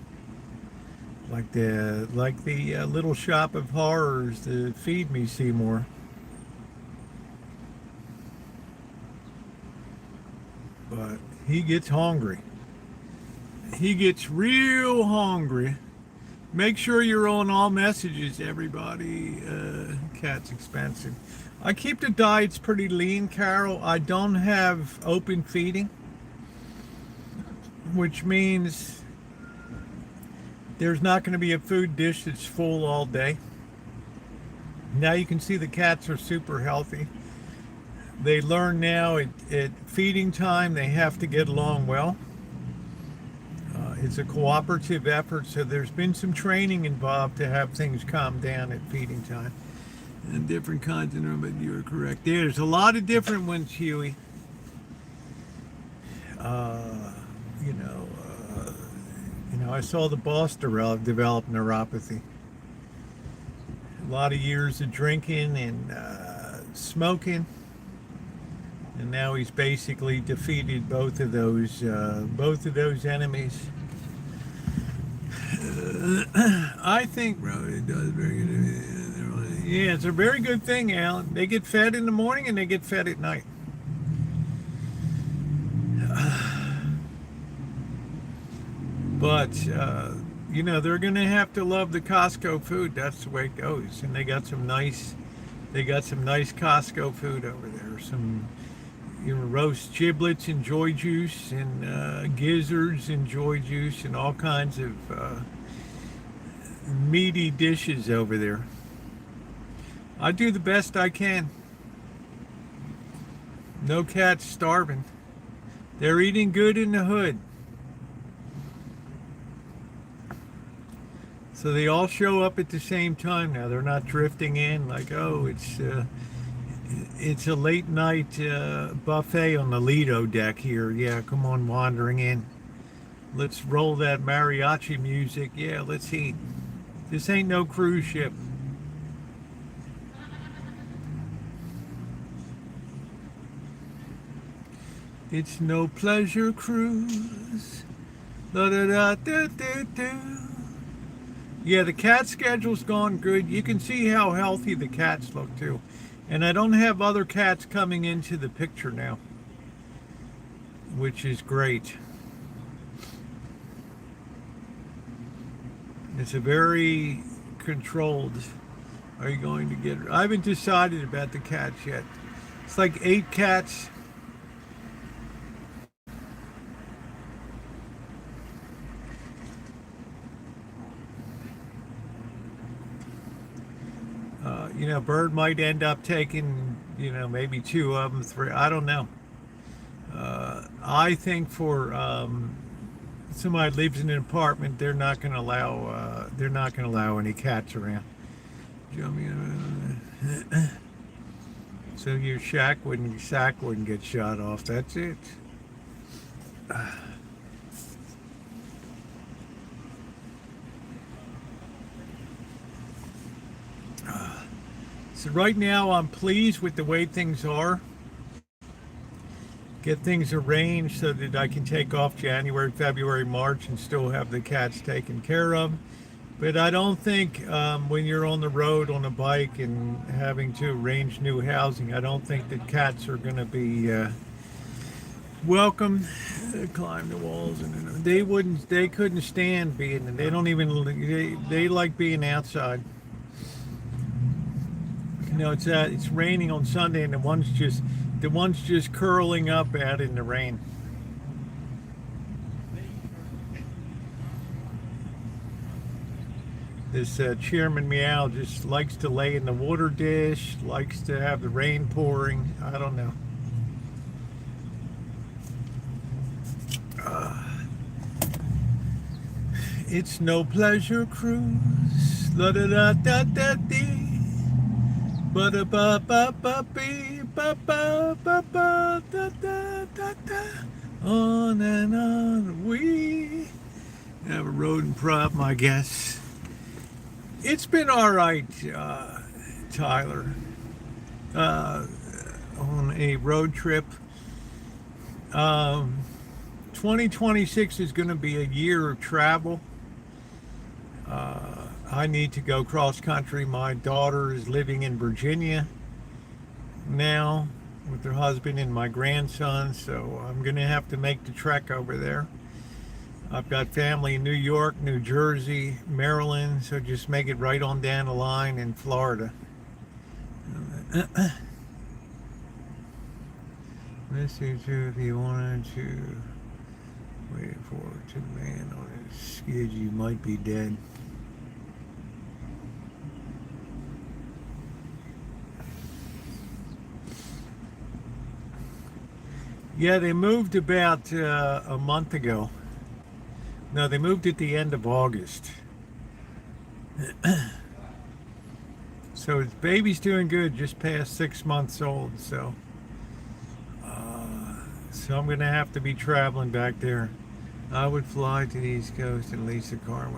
Like the Little Shop of Horrors, the Feed Me Seymour. But he gets hungry. He gets real hungry. Make sure you're on all messages, everybody. Cat's expensive. I keep the diets pretty lean, Carol. I don't have open feeding, which means there's not going to be a food dish that's full all day. Now you can see the cats are super healthy. They learn now at feeding time they have to get along well. It's a cooperative effort, so there's been some training involved to have things calm down at feeding time. And different kinds of them, but you're correct. There's a lot of different ones, Huey. I saw the boss develop neuropathy. A lot of years of drinking and smoking, and now he's basically defeated both of those enemies. I think Rosie does very good. Yeah, it's a very good thing, Alan. They get fed in the morning and they get fed at night. But they're going to have to love the Costco food. That's the way it goes. And they got some nice Costco food over there. Some roast giblets and joy juice, and gizzards and joy juice, and all kinds of meaty dishes over there. I do the best I can. No cats starving. They're eating good in the hood. So they all show up at the same time now. They're not drifting in like, oh, it's a late night buffet on the Lido deck here. Yeah, come on, wandering in. Let's roll that mariachi music. Yeah, let's eat. This ain't no cruise ship. It's no pleasure cruise. Da da da da da da. Yeah, the cat schedule's gone good. You can see how healthy the cats look too. And I don't have other cats coming into the picture now, which is great. It's a very controlled. Are you going to get? I haven't decided about the cats yet. It's like 8 cats. Bird might end up taking, maybe 2 of them, 3. I don't know. I think for somebody lives in an apartment, they're not going to allow any cats around. So your sack wouldn't get shot off. That's it. So right now I'm pleased with the way things are. Get things arranged so that I can take off January, February, March and still have the cats taken care of. But I don't think when you're on the road on a bike and having to arrange new housing, I don't think that cats are going to be welcome. Climb the walls, and they couldn't stand being. They don't even. They like being outside. You know, it's raining on Sunday, and the one's just curling up out in the rain. This Chairman Meow just likes to lay in the water dish, likes to have the rain pouring. I don't know. It's no pleasure cruise. La da da da da dee. Ba da ba ba ba bee. Ba ba ba ba da da da da. On and on we have a rodent problem, I guess. It's been all right, Tyler. On a road trip. 2026 is going to be a year of travel. I need to go cross country. My daughter is living in Virginia now with her husband and my grandson, so I'm going to have to make the trek over there. I've got family in New York, New Jersey, Maryland, so just make it right on down the line in Florida. Message if you wanted to wait for it to land on his skid, you might be dead. Yeah, they moved about a month ago. No, they moved at the end of August. So his baby's doing good, just past 6 months old. So I'm going to have to be traveling back there. I would fly to the East Coast and lease a car.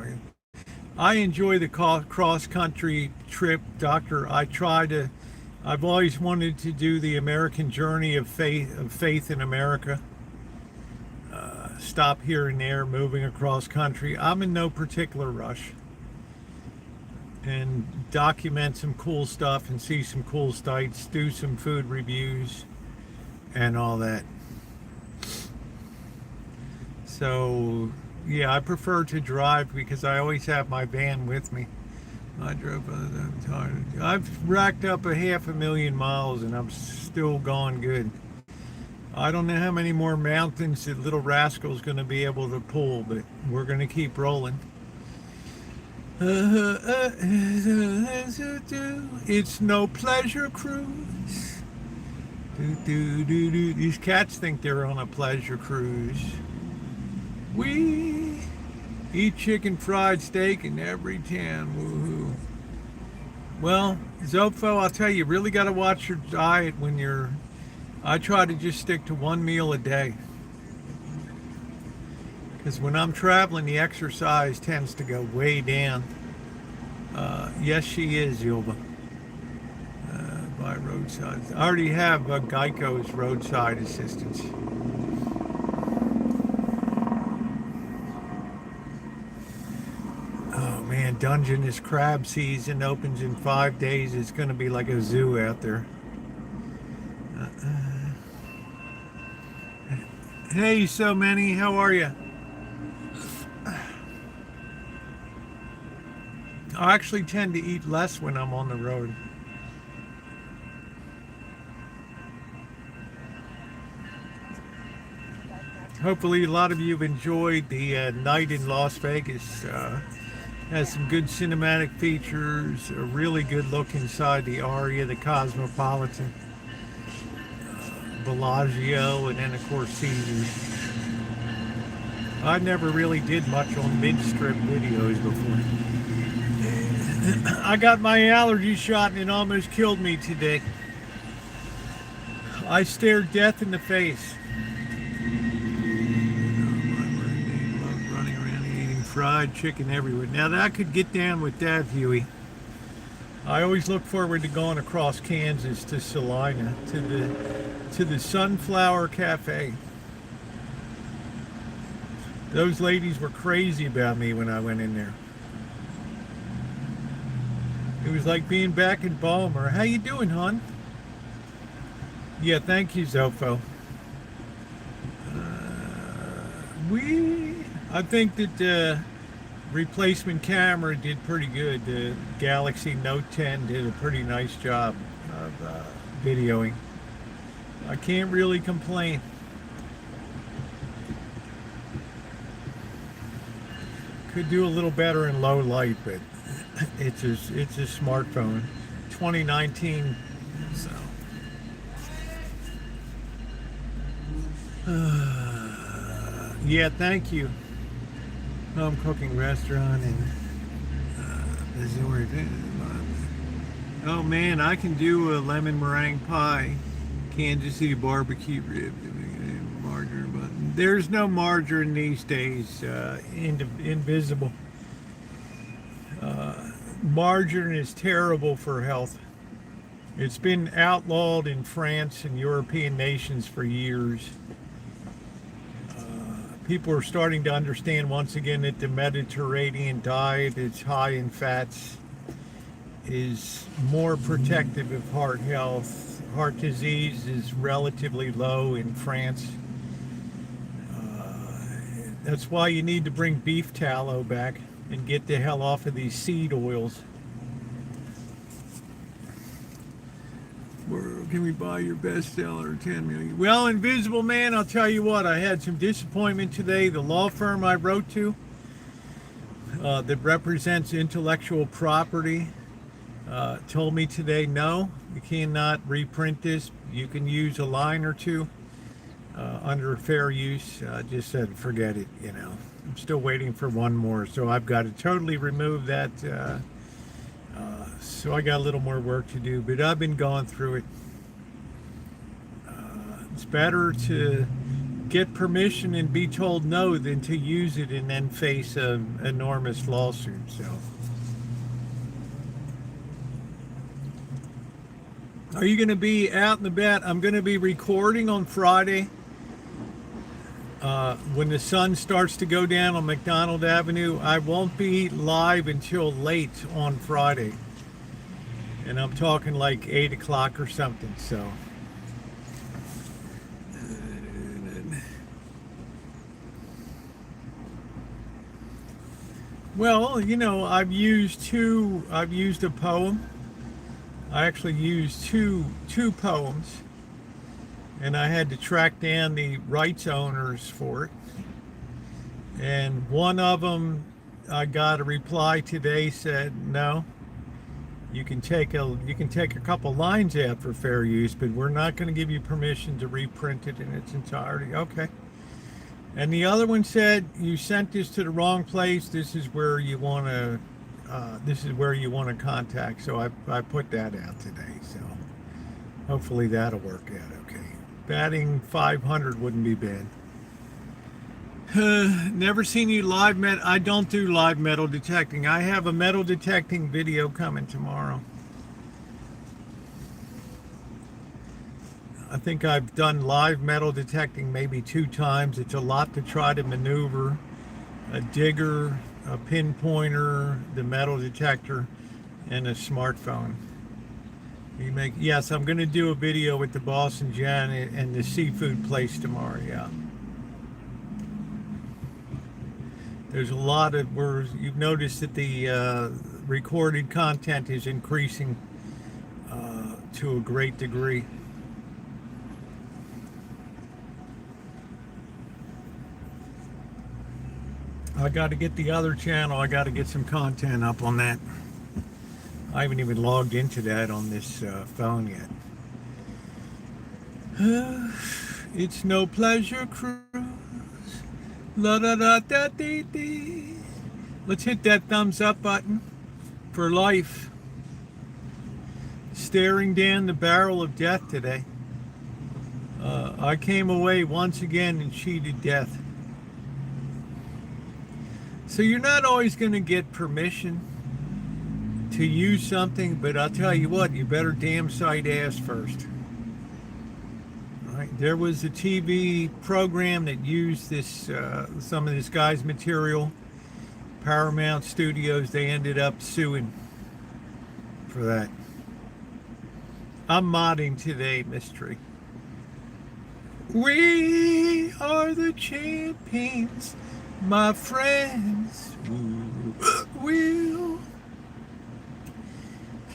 I enjoy the cross-country trip, Doctor. I've always wanted to do the American journey of faith in America. Stop here and there, moving across country. I'm in no particular rush. And document some cool stuff and see some cool sights, do some food reviews and all that. So, yeah, I prefer to drive because I always have my van with me. I drove, I'm tired. I've racked up 500,000 miles and I'm still going good. I don't know how many more mountains that Little Rascal's going to be able to pull, but we're going to keep rolling. It's no pleasure cruise. These cats think they're on a pleasure cruise. We eat chicken fried steak in every town. Woohoo. Well, Zopho, I'll tell you, you really got to watch your diet when you're... I try to just stick to one meal a day. Because when I'm traveling, the exercise tends to go way down. Yes, she is, Yulba. By roadside. I already have Geico's roadside assistance. Oh man, Dungeness crab season opens in 5 days. It's going to be like a zoo out there. Hey, so many. How are you? I actually tend to eat less when I'm on the road. Hopefully a lot of you have enjoyed the night in Las Vegas. Has some good cinematic features, a really good look inside the Aria, the Cosmopolitan, Bellagio, and then of course Caesars. I never really did much on mid-strip videos before. I got my allergy shot and it almost killed me today. I stared death in the face. Running around eating fried chicken everywhere. Now that I could get down with that, Huey. I always look forward to going across Kansas to Salina, to the Sunflower Cafe. Those ladies were crazy about me when I went in there. It was like being back in Baltimore. How you doing, hon? Yeah, thank you, Zofo. I think that the replacement camera did pretty good. The Galaxy Note 10 did a pretty nice job of videoing. I can't really complain. Could do a little better in low light, but it's a smartphone, 2019. So, yeah, thank you. I'm cooking restaurant and oh man, I can do a lemon meringue pie, Kansas City barbecue rib, margarine button. There's no margarine these days, invisible. Margarine is terrible for health. It's been outlawed in France and European nations for years. People are starting to understand once again that the Mediterranean diet is high in fats, is more protective of heart health. Heart disease is relatively low in France. That's why you need to bring beef tallow back and get the hell off of these seed oils. Where can we buy your bestseller, 10 million? Well, Invisible Man, I'll tell you what, I had some disappointment today. The law firm I wrote to that represents intellectual property told me today, no, you cannot reprint this. You can use a line or two under fair use. Just said, forget it, you know. I'm still waiting for one more, so I've got to totally remove that. So I got a little more work to do, but I've been going through it. It's better to get permission and be told no than to use it and then face an enormous lawsuit. So, are you going to be out and about? I'm going to be recording on Friday. When the sun starts to go down on McDonald Avenue, I won't be live until late on Friday. And I'm talking like 8 o'clock or something, so. Well, you know, I've used a poem. I actually used two poems. And I had to track down the rights owners for it. And one of them, I got a reply today, said, no, you can take a couple lines out for fair use, but we're not going to give you permission to reprint it in its entirety. Okay. And the other one said, you sent this to the wrong place. This is where you want to contact. So I put that out today. So hopefully that'll work out okay. Batting 500 wouldn't be bad. Never seen you live I don't do live metal detecting. I have a metal detecting video coming tomorrow. I think I've done live metal detecting maybe 2 times. It's a lot to try to maneuver. A digger, a pinpointer, the metal detector, and a smartphone. Yes, I'm going to do a video with the boss and Jan and the seafood place tomorrow, yeah. There's a lot of words. You've noticed that the recorded content is increasing to a great degree. I got to get the other channel. I got to get some content up on that. I haven't even logged into that on this phone yet. It's no pleasure cruise. La da da da dee dee. Let's hit that thumbs up button for life. Staring down the barrel of death today. I came away once again in cheated death. So you're not always going to get permission to use something, but I'll tell you what, you better damn sight ask first. All right, there was a TV program that used this, some of this guy's material. Paramount Studios, they ended up suing for that. I'm modding today, mystery. We are the champions, my friends. We'll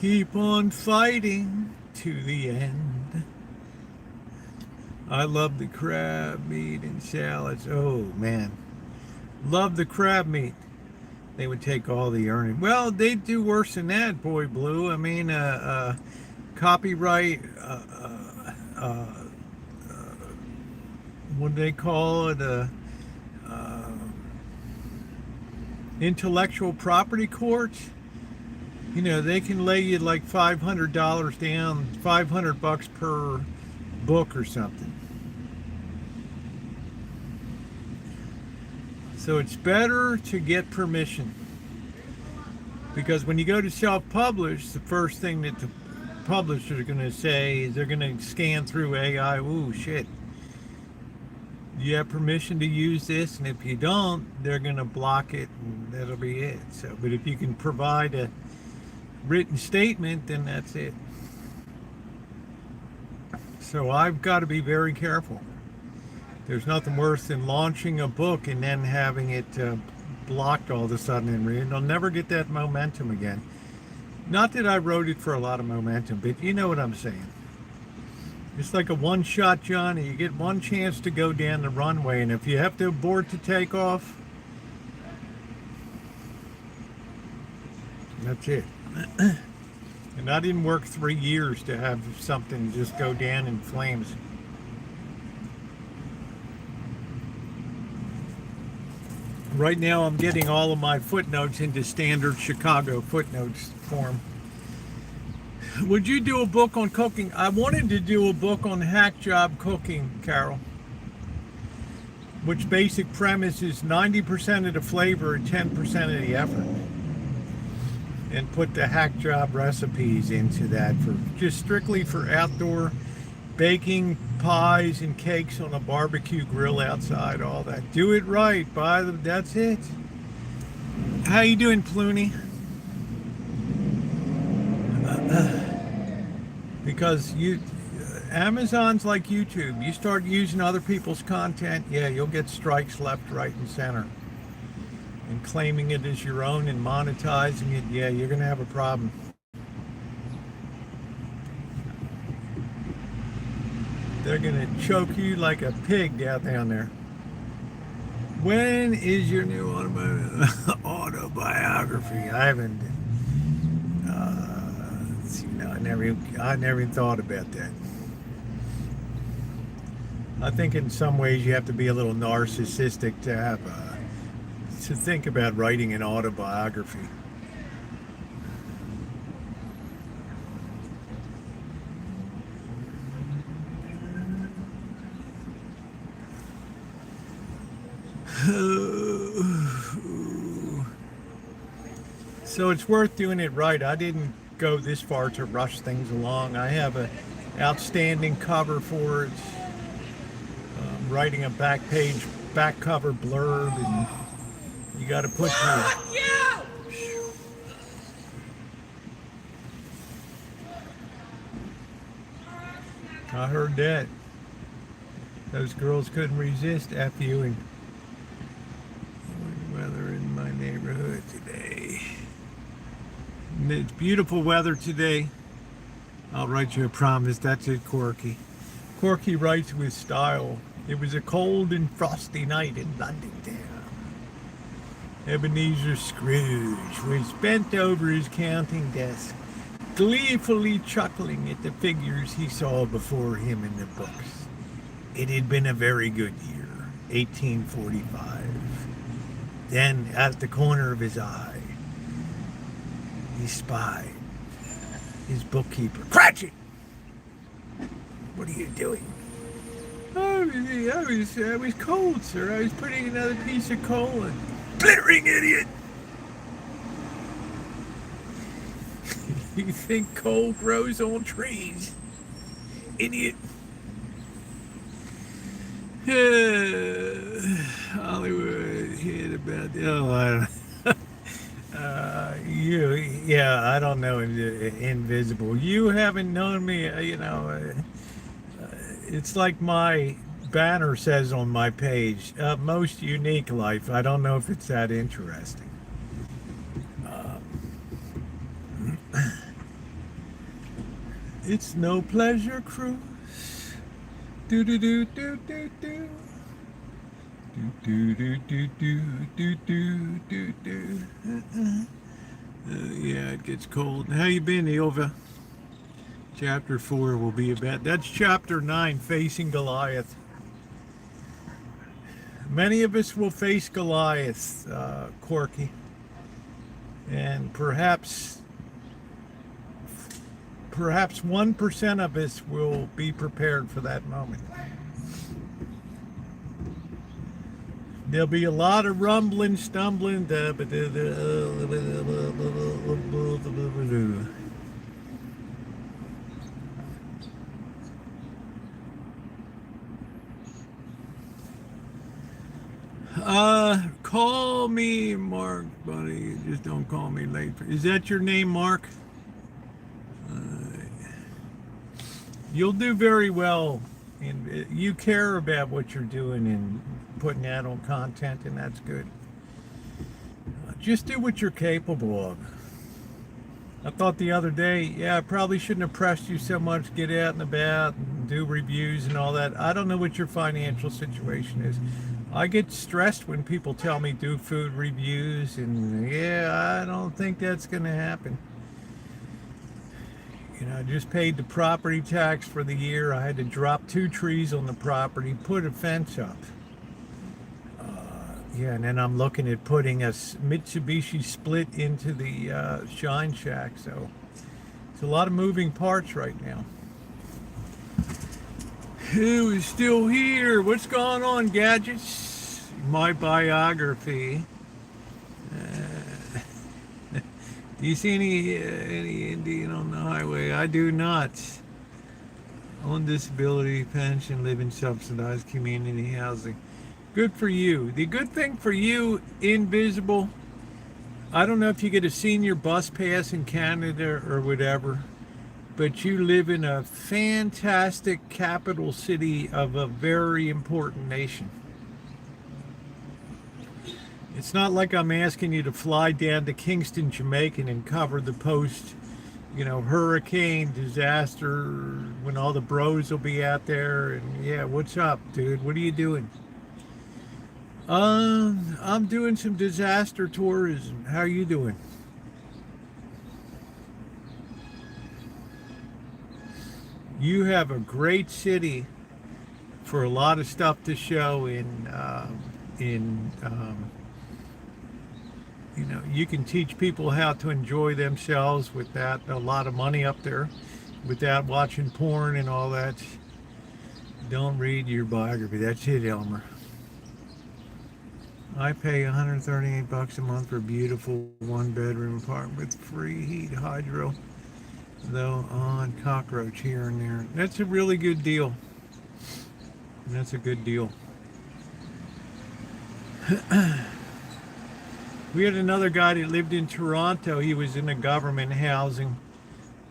keep on fighting to the end. I love the crab meat and salads. Oh man, love the crab meat. They would take all the earnings. Well, they'd do worse than that, Boy Blue. I mean, copyright, what do they call it? Intellectual property courts. You know, they can lay you like $500 down, $500 per book or something. So it's better to get permission, because when you go to self-publish, the first thing that the publisher is going to say is they're going to scan through AI. Ooh, shit. You have permission to use this, and if you don't, they're going to block it, and that'll be it. So, but if you can provide a written statement, then that's it. So I've got to be very careful. There's nothing worse than launching a book and then having it blocked all of a sudden and read. I'll never get that momentum again. Not that I wrote it for a lot of momentum, but you know what I'm saying. It's like a one-shot Johnny. You get one chance to go down the runway, and if you have to abort to take off, that's it. And I didn't work 3 years to have something just go down in flames. Right now I'm getting all of my footnotes into standard Chicago footnotes form. Would you do a book on cooking? I wanted to do a book on hack job cooking, Carol, which basic premise is 90% of the flavor and 10% of the effort, and put the hack job recipes into that for just strictly for outdoor baking, pies and cakes on a barbecue grill outside, all that. Do it right, that's it. How you doing, Plooney? Because Amazon's like YouTube. You start using other people's content, yeah, you'll get strikes left, right, and center. And claiming it as your own and monetizing it, yeah, you're gonna have a problem. They're gonna choke you like a pig down there. When is your new autobiography? I haven't. I never even thought about that. I think in some ways you have to be a little narcissistic to have to think about writing an autobiography. So it's worth doing it right. I didn't go this far to rush things along. I have an outstanding cover for it. Writing a back cover blurb, and you got to put I heard that. Those girls couldn't resist F you and weather in my neighborhood today. It's beautiful weather today. I'll write you a promise. That's it, Corky. Corky writes with style. It was a cold and frosty night in London town. Ebenezer Scrooge was bent over his counting desk, gleefully chuckling at the figures he saw before him in the books. It had been a very good year, 1845. Then, at the corner of his eye, he spied his bookkeeper. Cratchit! What are you doing? I was cold, sir. I was putting another piece of coal in. Glittering idiot! You think coal grows on trees? Idiot. Hollywood hit about I don't know, invisible. You haven't known me, it's like my banner says on my page, most unique life. I don't know if it's that interesting. It's no pleasure cruise. Do do do do do do. Do do do do do do do do. Yeah, it gets cold. How you been, Ilva? Chapter 4 will be about. That's chapter 9, facing Goliath. Many of us will face Goliath, Corky, and perhaps 1% of us will be prepared for that moment. There'll be a lot of rumbling, stumbling. Call me Mark, buddy. Just don't call me late. Is that your name, Mark? You'll do very well, and you care about what you're doing and putting out on content, and that's good. Just do what you're capable of. I thought the other day, I probably shouldn't have pressed you so much. Get out and about and do reviews and all that. I don't know what your financial situation is. I get stressed when people tell me do food reviews, and I don't think that's going to happen. I just paid the property tax for the year. I had to drop 2 trees on the property, put a fence up. And then I'm looking at putting a Mitsubishi split into the Shine Shack. So it's a lot of moving parts right now. Who is still here? What's going on, Gadgets? My biography. Do you see any Indian on the highway? I do not. On disability, pension, live in subsidized community housing. Good for you. The good thing for you, Invisible, I don't know if you get a senior bus pass in Canada or whatever, but you live in a fantastic capital city of a very important nation. It's not like I'm asking you to fly down to Kingston, Jamaica and cover the post, hurricane disaster when all the bros will be out there. And what's up, dude? What are you doing? I'm doing some disaster tourism. How are you doing? You have a great city for a lot of stuff to show you can teach people how to enjoy themselves without a lot of money up there, without watching porn and all that. Don't read your biography. That's it, Elmer. I pay $138 a month for a beautiful 1-bedroom apartment with free heat, hydro, though odd cockroach here and there. That's a really good deal. That's a good deal. We had another guy that lived in Toronto. He was in a government housing,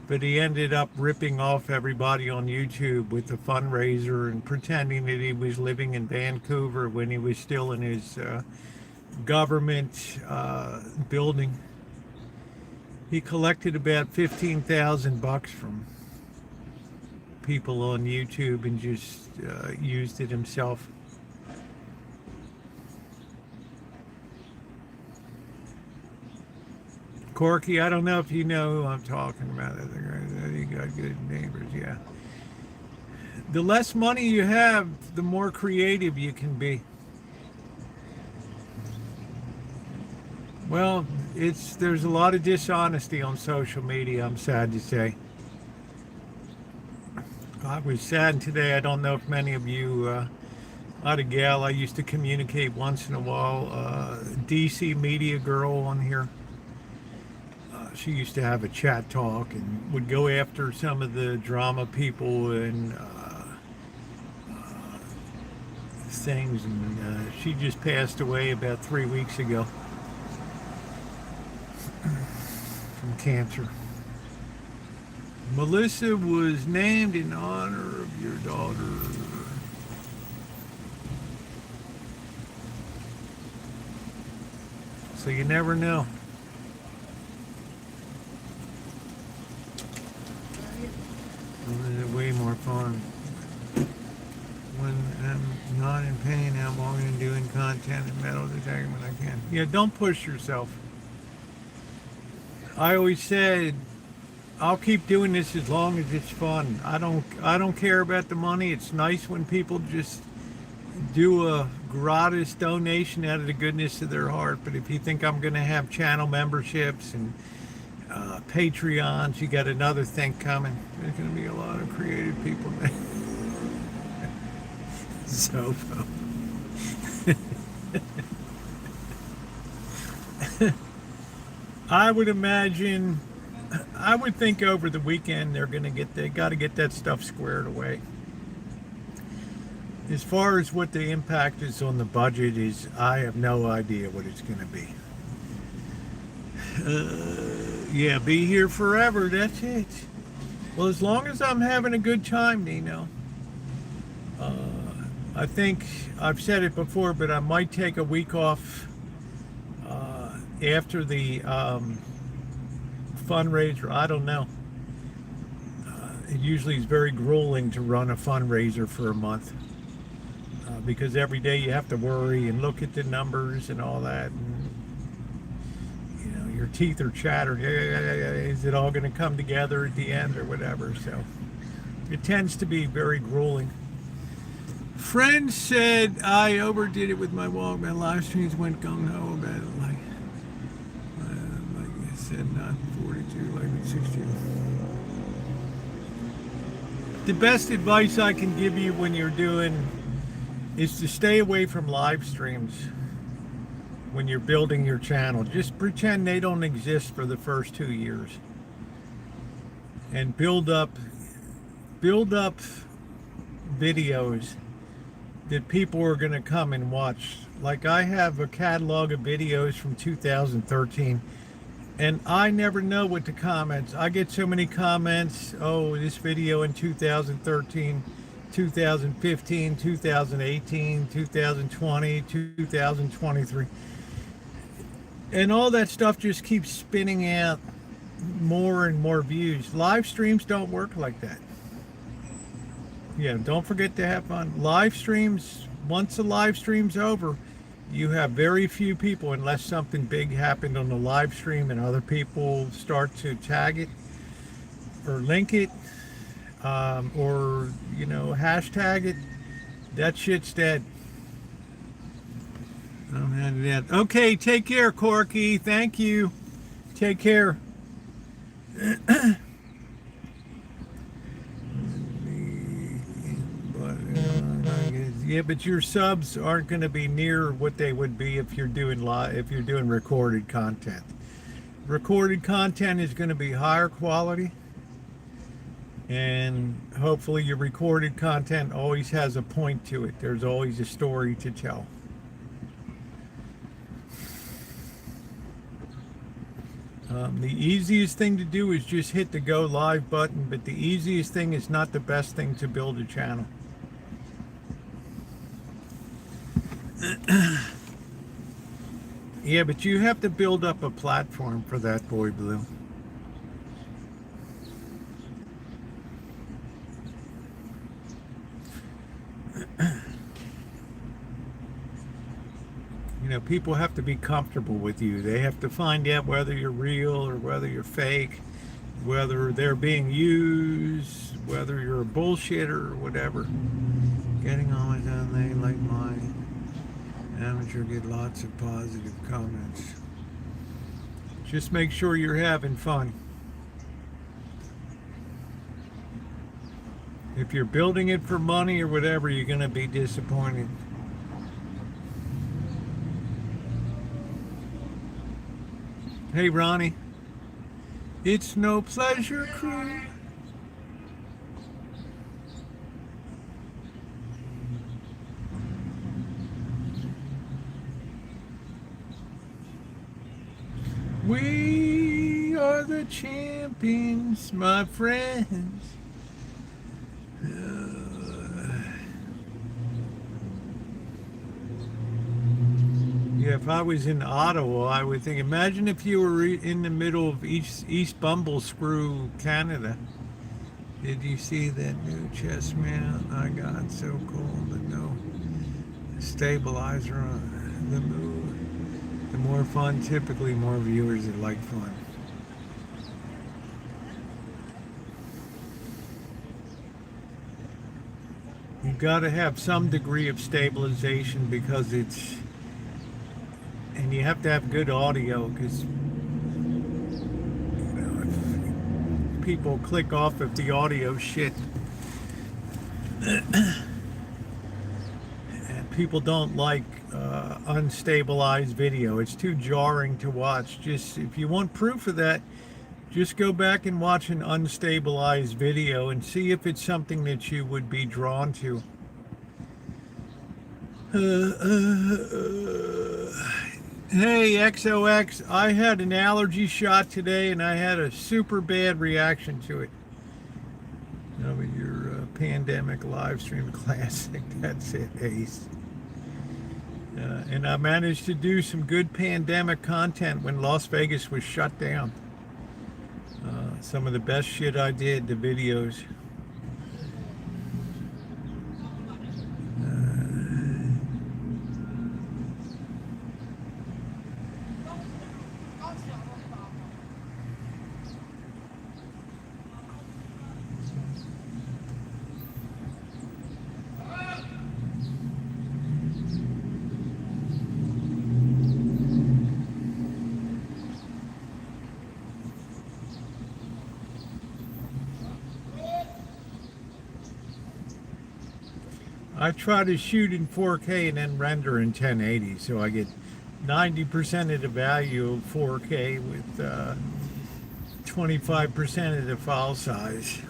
but he ended up ripping off everybody on YouTube with a fundraiser and pretending that he was living in Vancouver when he was still in his government building. He collected about $15,000 from people on YouTube and just used it himself. Corky, I don't know if you know who I'm talking about. You got good neighbors, yeah. The less money you have, the more creative you can be. Well, there's a lot of dishonesty on social media, I'm sad to say. I was saddened today. I don't know if many of you, I had a gal I used to communicate once in a while, DC media girl on here. she used to have a chat talk and would go after some of the drama people and things. And she just passed away about 3 weeks ago from cancer. Melissa was named in honor of your daughter. So you never know. Way more fun. When I'm not in pain, I'm only doing content and metal detecting when I can. Yeah, don't push yourself. I always said I'll keep doing this as long as it's fun. I don't care about the money. It's nice when people just do a gratis donation out of the goodness of their heart. But if you think I'm going to have channel memberships and Patreons, you got another thing coming. There's going to be a lot of creative people. So I would imagine, I would think over the weekend they got to get that stuff squared away. As far as what the impact is on the budget is, I have no idea what it's going to be. Yeah, be here forever, that's it. Well, as long as I'm having a good time, Nino. I think I've said it before, but I might take a week off after the fundraiser. I don't know. It usually is very grueling to run a fundraiser for a month because every day you have to worry and look at the numbers and all that. And, you know, your teeth are chattered. Is it all going to come together at the end or whatever? So it tends to be very grueling. Friend said I overdid it with my walk. My live streams went gung-ho about it. Like I said, not 42, like 60. The best advice I can give you when you're doing is to stay away from live streams when you're building your channel. Just pretend they don't exist for the first 2 years. And build up videos that people are going to come and watch. Like I have a catalog of videos from 2013 and I never know what the comments. I get so many comments. Oh, this video in 2013, 2015, 2018, 2020, 2023. And all that stuff just keeps spinning out more and more views. Live streams don't work like that. Yeah, don't forget to have fun. Live streams, once the live stream's over, you have very few people, unless something big happened on the live stream and other people start to tag it or link it or, you know, hashtag it. That shit's dead. Okay, take care, Corky. Thank you. Take care. Yeah, but your subs aren't going to be near what they would be if you're doing recorded content. Recorded content is going to be higher quality, and hopefully your recorded content always has a point to it. There's always a story to tell. The easiest thing to do is just hit the go live button, but the easiest thing is not the best thing to build a channel. Yeah, but you have to build up a platform for that, Boy Blue. You know, people have to be comfortable with you. They have to find out whether you're real or whether you're fake, whether they're being used, whether you're a bullshitter or whatever. Getting on with that, they like mine. Amateur get lots of positive comments. Just make sure you're having fun. If you're building it for money or whatever, you're going to be disappointed. Hey, Ronnie. It's no pleasure cruise. We are the champions, my friends. Yeah, if I was in Ottawa, I would think, imagine if you were in the middle of East Bumble Screw, Canada. Did you see that new chest mount I got? So cool, but no stabilizer on the move. The more fun, typically more viewers that like fun. You've got to have some degree of stabilization because it's, and you have to have good audio because if people click off if the audio shit. And people don't like unstabilized video. It's too jarring to watch. Just if you want proof of that, just go back and watch an unstabilized video and see if it's something that you would be drawn to. Hey XOX, I had an allergy shot today and I had a super bad reaction to it. Your pandemic live stream classic, that's it, Ace. And I managed to do some good pandemic content when Las Vegas was shut down. Some of the best shit I did, the videos. I try to shoot in 4K and then render in 1080, so I get 90% of the value of 4K with 25% of the file size.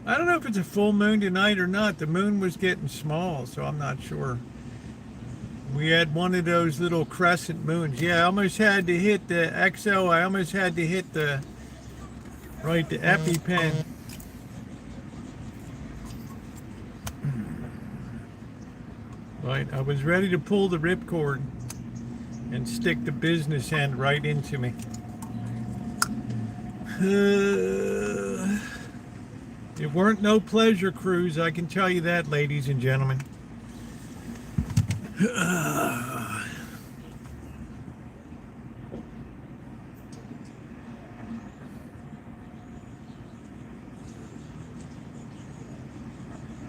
I don't know if it's a full moon tonight or not. The moon was getting small, so I'm not sure. We had one of those little crescent moons. Yeah, I almost had to hit the XO. I almost had to hit the EpiPen. Right, I was ready to pull the ripcord and stick the business end right into me. It weren't no pleasure cruise, I can tell you that, ladies and gentlemen.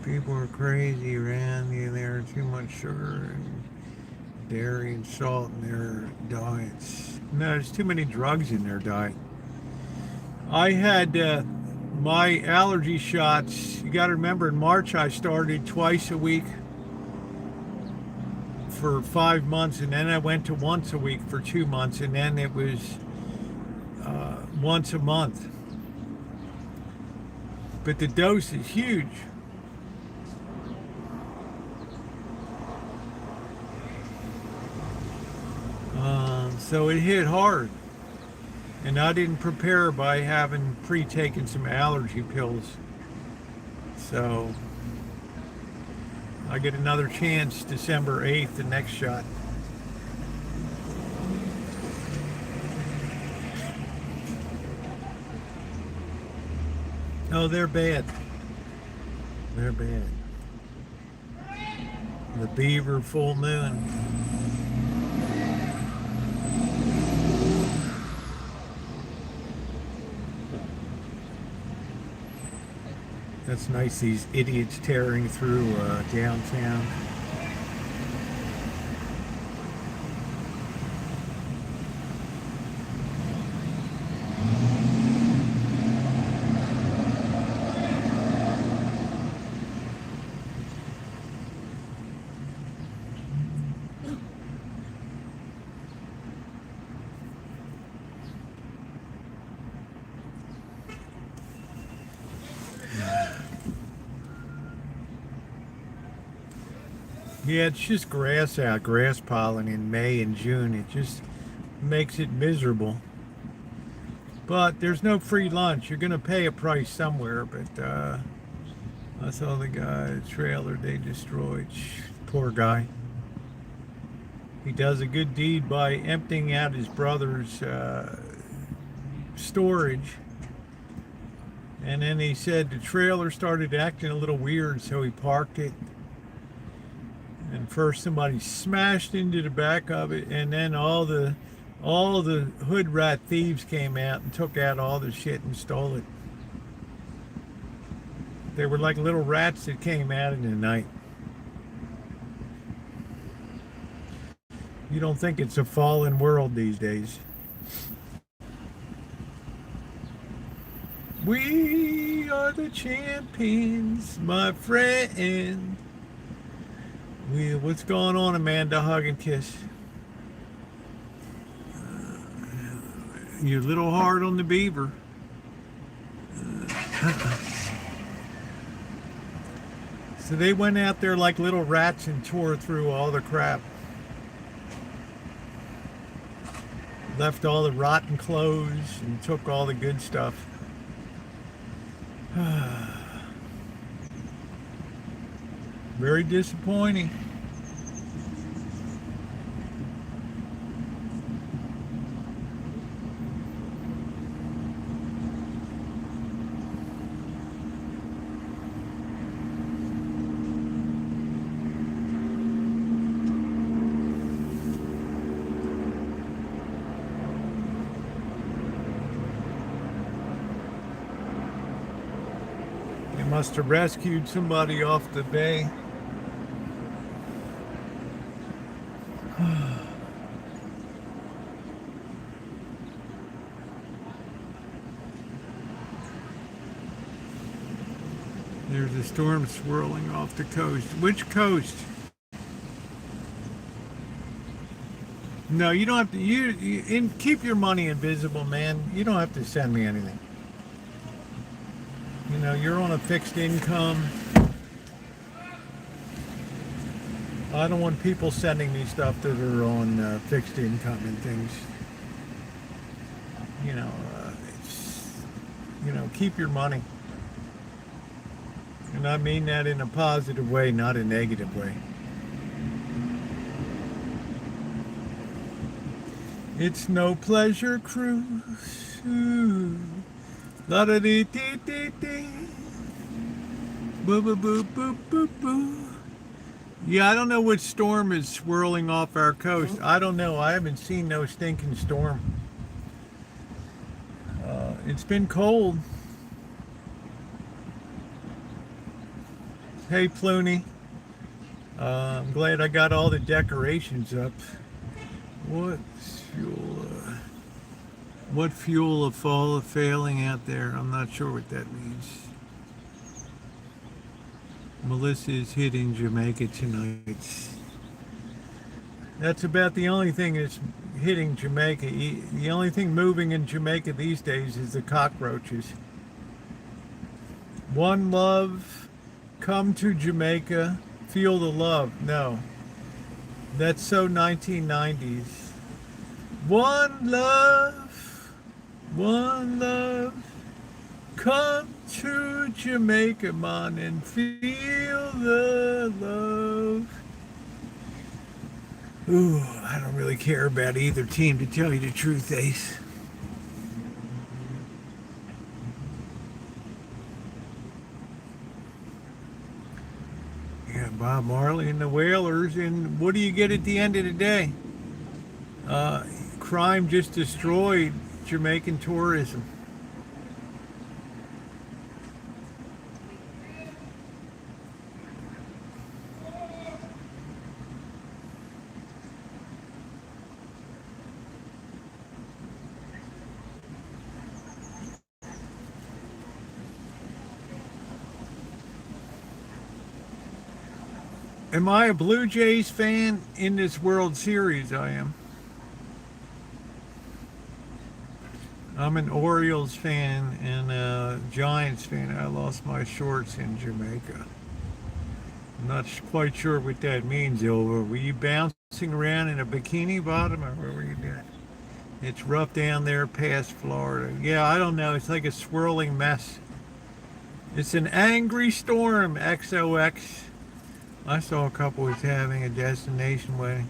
People are crazy around you. There's too much sugar and dairy and salt in their diets. No, there's too many drugs in their diet. I had my allergy shots. You got to remember, in March I started twice a week for 5 months, and then I went to once a week for 2 months, and then it was once a month. But the dose is huge. So it hit hard. And I didn't prepare by having pre-taken some allergy pills. So I get another chance December 8th, the next shot. Oh, they're bad. They're bad. The beaver full moon. That's nice, these idiots tearing through downtown. Yeah, it's just grass out, grass pollen in May and June. It just makes it miserable. But there's no free lunch. You're going to pay a price somewhere. But I saw the guy, trailer they destroyed. Poor guy. He does a good deed by emptying out his brother's storage. And then he said the trailer started acting a little weird, so he parked it. And first somebody smashed into the back of it, and then all the hood rat thieves came out and took out all the shit and stole it. They were like little rats that came out in the night. You don't think it's a fallen world these days. We are the champions, my friend. What's going on, Amanda? Hug and kiss. You're a little hard on the beaver. So they went out there like little rats and tore through all the crap. Left all the rotten clothes and took all the good stuff. Very disappointing. They must have rescued somebody off the bay. There's a storm swirling off the coast. Which coast? No, you don't have to. Keep your money invisible, man. You don't have to send me anything. You know, you're on a fixed income. I don't want people sending me stuff that are on fixed income and things. You know, keep your money. And I mean that in a positive way, not a negative way. It's no pleasure cruise. Ooh. La da dee dee dee dee. Boo boo boo boo boo boo. Yeah, I don't know which storm is swirling off our coast. I don't know. I haven't seen no stinking storm. It's been cold. Hey, Flooney. I'm glad I got all the decorations up. What's fuel? What fuel of fall of failing out there? I'm not sure what that means. Melissa is hitting Jamaica tonight. That's about the only thing that's hitting Jamaica. The only thing moving in Jamaica these days is the cockroaches. One love, come to Jamaica, feel the love. No, that's so 1990s. One love, come to Jamaica, man, and feel the love. Ooh, I don't really care about either team, to tell you the truth, Ace. Yeah, Bob Marley and the Whalers, and what do you get at the end of the day? Crime just destroyed Jamaican tourism. Am I a Blue Jays fan in this World Series? I am. I'm an Orioles fan and a Giants fan. I lost my shorts in Jamaica. Not quite sure what that means, Ilva. Were you bouncing around in a bikini bottom, or what were you doing? It's rough down there past Florida. Yeah, I don't know. It's like a swirling mess. It's an angry storm, XOX. I saw a couple was having a destination wedding.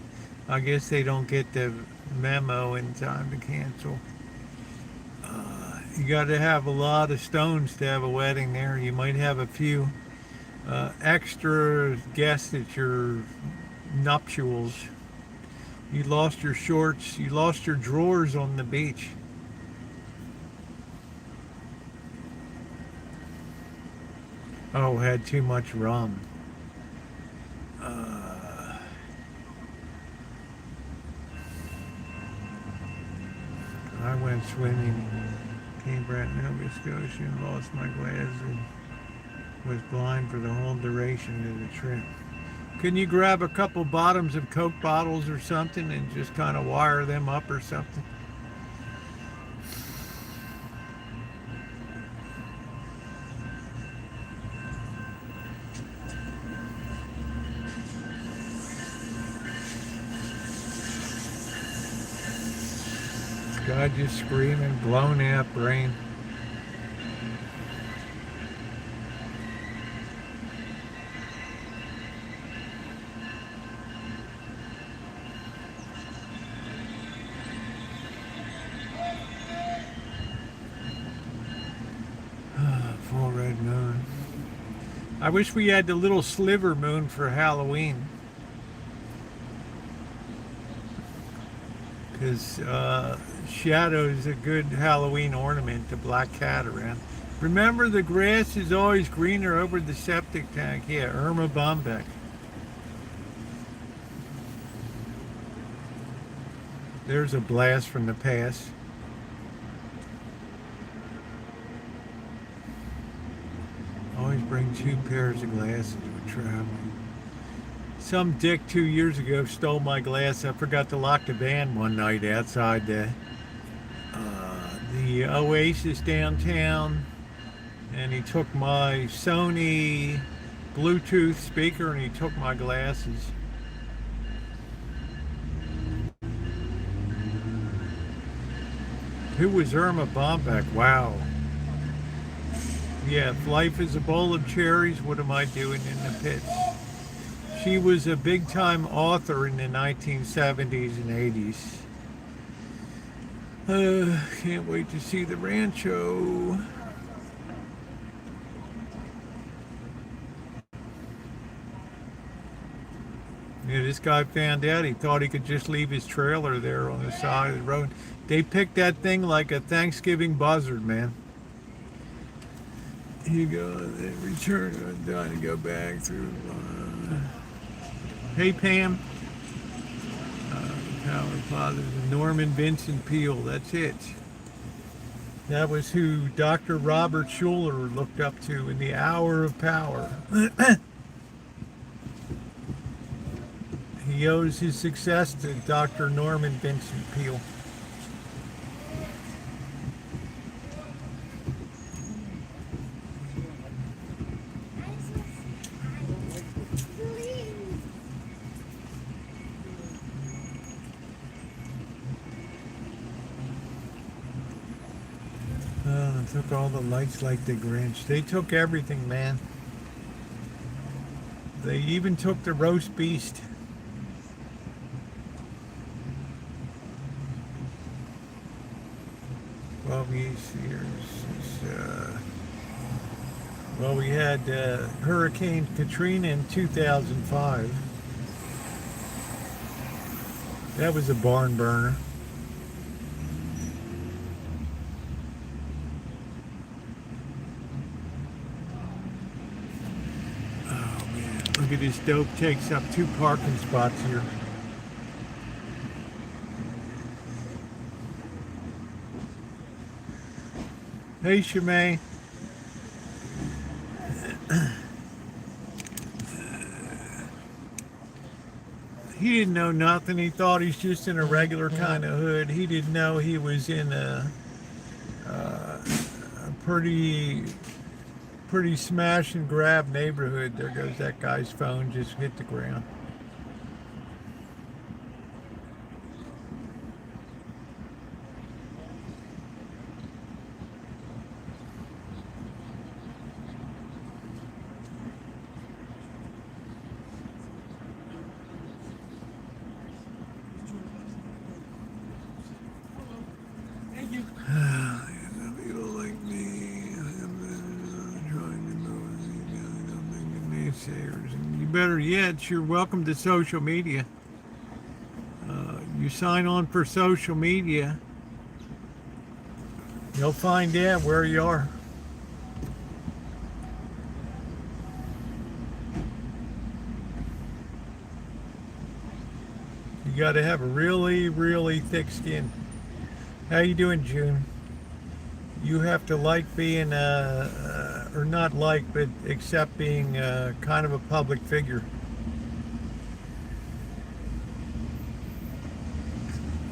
I guess they don't get the memo in time to cancel. You got to have a lot of stones to have a wedding there. You might have a few extra guests at your nuptials. You lost your shorts. You lost your drawers on the beach. Oh, had too much rum. I went swimming, came back to Nova Scotia and lost my glasses and was blind for the whole duration of the trip. Couldn't you grab a couple bottoms of Coke bottles or something and just kind of wire them up or something? God, just screaming, blown out brain. Full red moon. I wish we had the little sliver moon for Halloween. Because shadow is a good Halloween ornament, the black cat around. Remember, the grass is always greener over the septic tank. Yeah, Irma Bombeck. There's a blast from the past. Always bring 2 pairs of glasses when traveling. Some dick 2 years ago stole my glass. I forgot to lock the van one night outside the Oasis downtown, and he took my Sony Bluetooth speaker and he took my glasses. Who was Irma Bombeck? Wow. Yeah, if life is a bowl of cherries, what am I doing in the pits? She was a big-time author in the 1970s and 80s. Can't wait to see the Rancho. Yeah, this guy found out. He thought he could just leave his trailer there on the side of the road. They picked that thing like a Thanksgiving buzzard, man. You go, then return, dying to go back through. Hey, Pam. Power Fathers, Norman Vincent Peale. That's it. That was who Dr. Robert Schuller looked up to in the hour of power. He owes his success to Dr. Norman Vincent Peale. Took all the lights like the Grinch. They took everything, man. They even took the roast beast. Well, we had Hurricane Katrina in 2005. That was a barn burner. Look at this dope, takes up 2 parking spots here. Hey, Shemay. He didn't know nothing. He thought he's just in a regular kind of hood. He didn't know he was in a pretty pretty smash and grab neighborhood. There goes that guy's phone, just hit the ground. And better yet, you're welcome to social media. You sign on for social media, you'll find out where you are. You got to have a really, really thick skin. How you doing, June? You have to like being, or not like, but accept being kind of a public figure.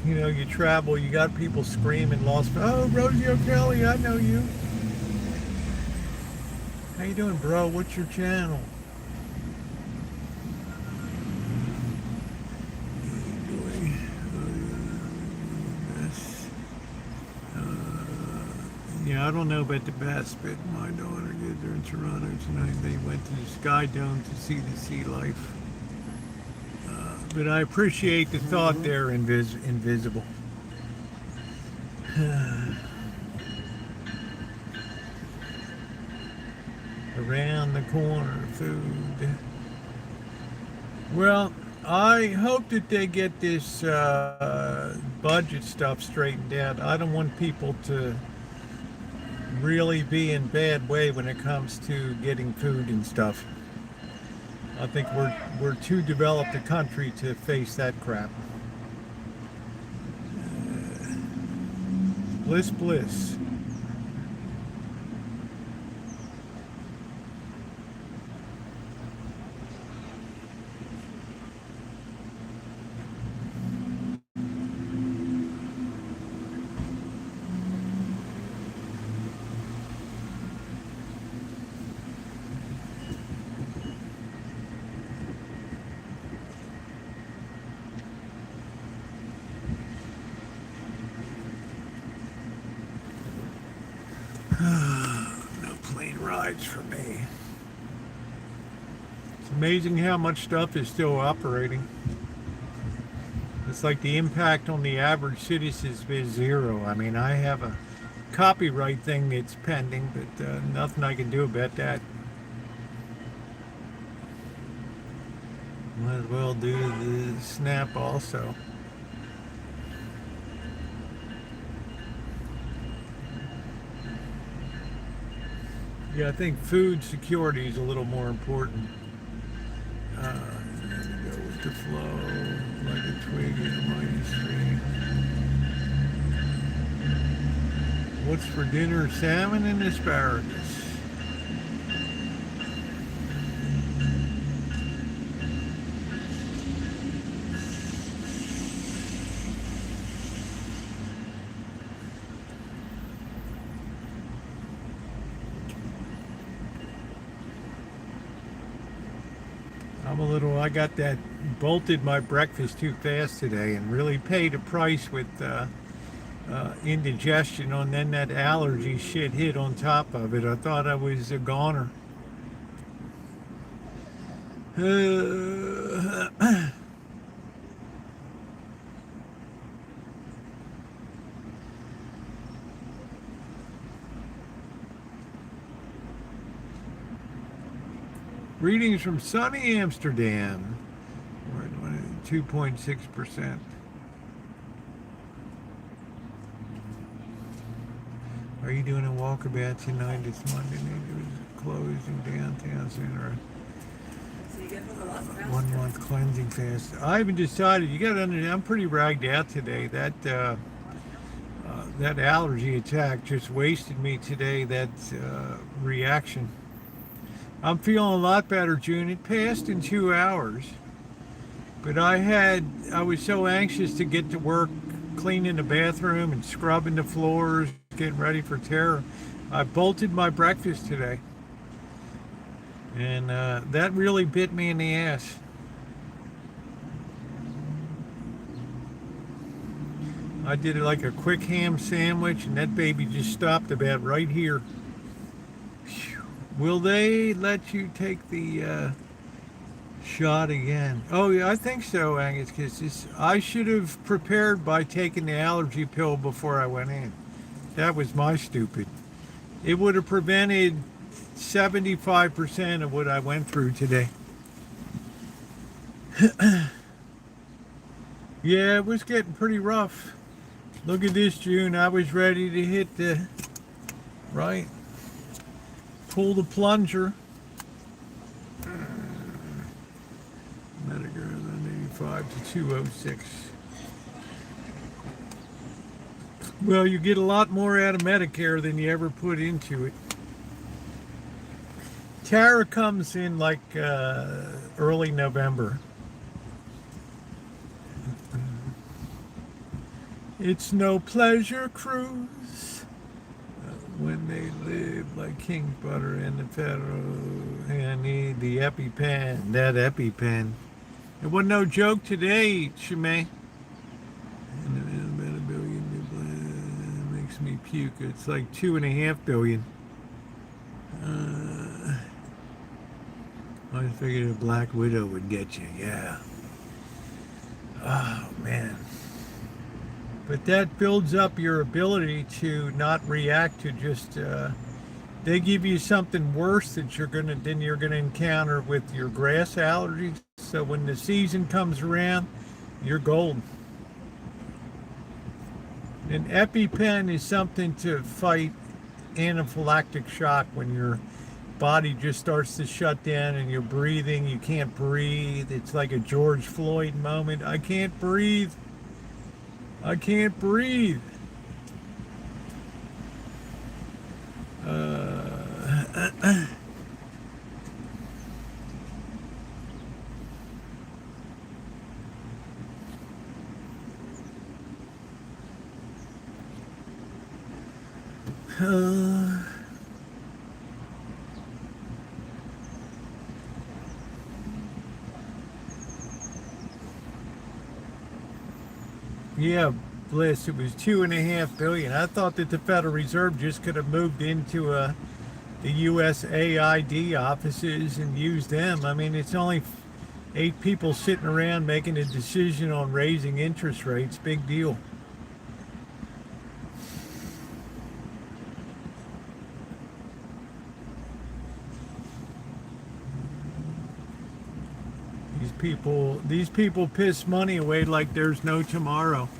You know, you travel, you got people screaming, lost. Oh, Rosieokelly, I know you. How you doing, bro? What's your channel? Yeah, I don't know about the best, but my daughter gets there in Toronto tonight. They went to the Sky Dome to see the sea life. But I appreciate the thought there, invisible. Around the corner, food. Well, I hope that they get this budget stuff straightened out. I don't want people to really be in bad way when it comes to getting food and stuff. I think we're too developed a country to face that crap. Bliss, bliss. No plane rides for me. It's amazing how much stuff is still operating. It's like the impact on the average citizen is zero. I mean, I have a copyright thing that's pending, but nothing I can do about that. Might as well do the snap also. Yeah, I think food security is a little more important. Go with the flow, like a twig in a mighty stream. What's for dinner? Salmon and asparagus. I got that bolted my breakfast too fast today and really paid a price with indigestion on, then that allergy shit hit on top of it. I thought I was a goner. Readings from sunny Amsterdam. We're at 2.6%. Are you doing a walkabout tonight? It's Monday. It was closed in downtown center. So you get a lot faster. 1 month cleansing fast. I haven't decided. You got to understand. I'm pretty ragged out today. That allergy attack just wasted me today. That reaction. I'm feeling a lot better, June. It passed in 2 hours. But I was so anxious to get to work, cleaning the bathroom and scrubbing the floors, getting ready for terror. I bolted my breakfast today. And that really bit me in the ass. I did like a quick ham sandwich, and that baby just stopped about right here. Phew. Will they let you take the shot again? Oh yeah, I think so, Angus. Because I should have prepared by taking the allergy pill before I went in. That was my stupid. It would have prevented 75% of what I went through today. Yeah, it was getting pretty rough. Look at this, June. I was ready to hit the right. Pull the plunger. Medicare 185 to 206. Well, you get a lot more out of Medicare than you ever put into it. Tara comes in like early November. It's no pleasure cruise when they live like King Butter and the Federal. I need the EpiPen. That EpiPen. It wasn't no joke today, Shemay. And about $1 billion makes me puke. It's like $2.5 billion. I figured a Black Widow would get you. Yeah. Oh man. But that builds up your ability to not react to just they give you something worse that you're gonna encounter with your grass allergies. So when the season comes around, you're golden. An EpiPen is something to fight anaphylactic shock when your body just starts to shut down and you're breathing, you can't breathe. It's like a George Floyd moment. I can't breathe. I can't breathe. Yeah, Bliss, it was $2.5 billion. I thought that the Federal Reserve just could have moved into the USAID offices and used them. I mean, it's only 8 people sitting around making a decision on raising interest rates. Big deal. These people piss money away like there's no tomorrow.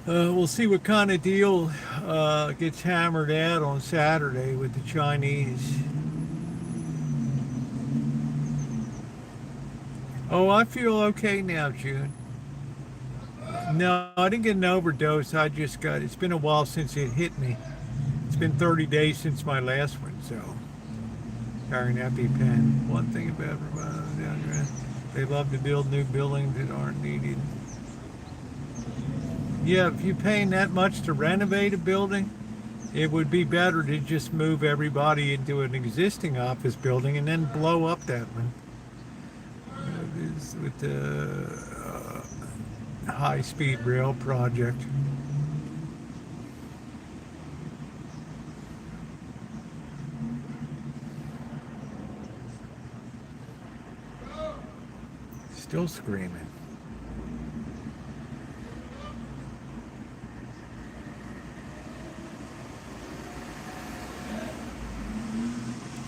We'll see what kind of deal gets hammered out on Saturday with the Chinese. Oh, I feel okay now, June. No, I didn't get an overdose. It's been a while since it hit me. It's been 30 days since my last one, so. Carrying EpiPen. One thing about they love to build new buildings that aren't needed. Yeah, if you're paying that much to renovate a building, it would be better to just move everybody into an existing office building and then blow up that one. With the high-speed rail project. Still screaming.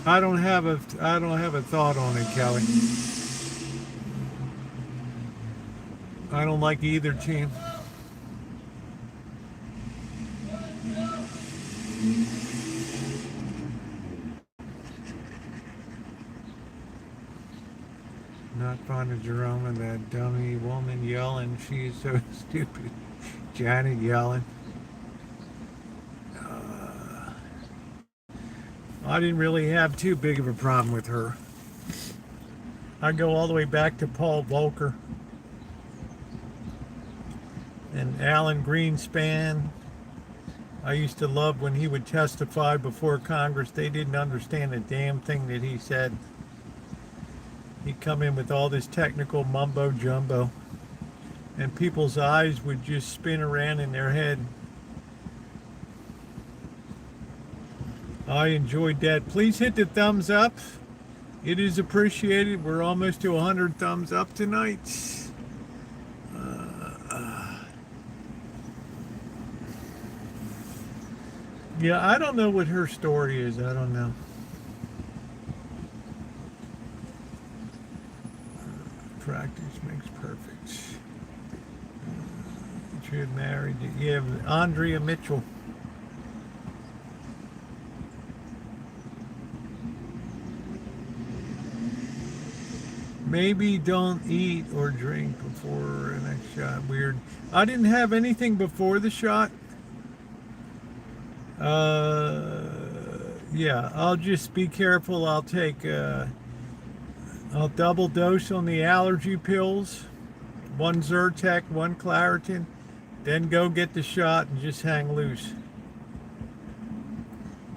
I don't have a thought on it, Kelly. I don't like either team. Not finding Jerome and that dummy woman yelling. She is so stupid. Janet yelling. I didn't really have too big of a problem with her. I go all the way back to Paul Volcker and Alan Greenspan. I used to love when he would testify before Congress. They didn't understand a damn thing that he said. He'd come in with all this technical mumbo jumbo, and people's eyes would just spin around in their head. I enjoyed that. Please hit the thumbs up. It is appreciated. We're almost to 100 thumbs up tonight. Yeah, I don't know what her story is. I don't know. Practice makes perfect. She had married. Yeah, Andrea Mitchell. Maybe don't eat or drink before the next shot. Weird. I didn't have anything before the shot. Yeah, I'll just be careful. I'll double dose on the allergy pills, one Zyrtec, one Claritin, then go get the shot and just hang loose.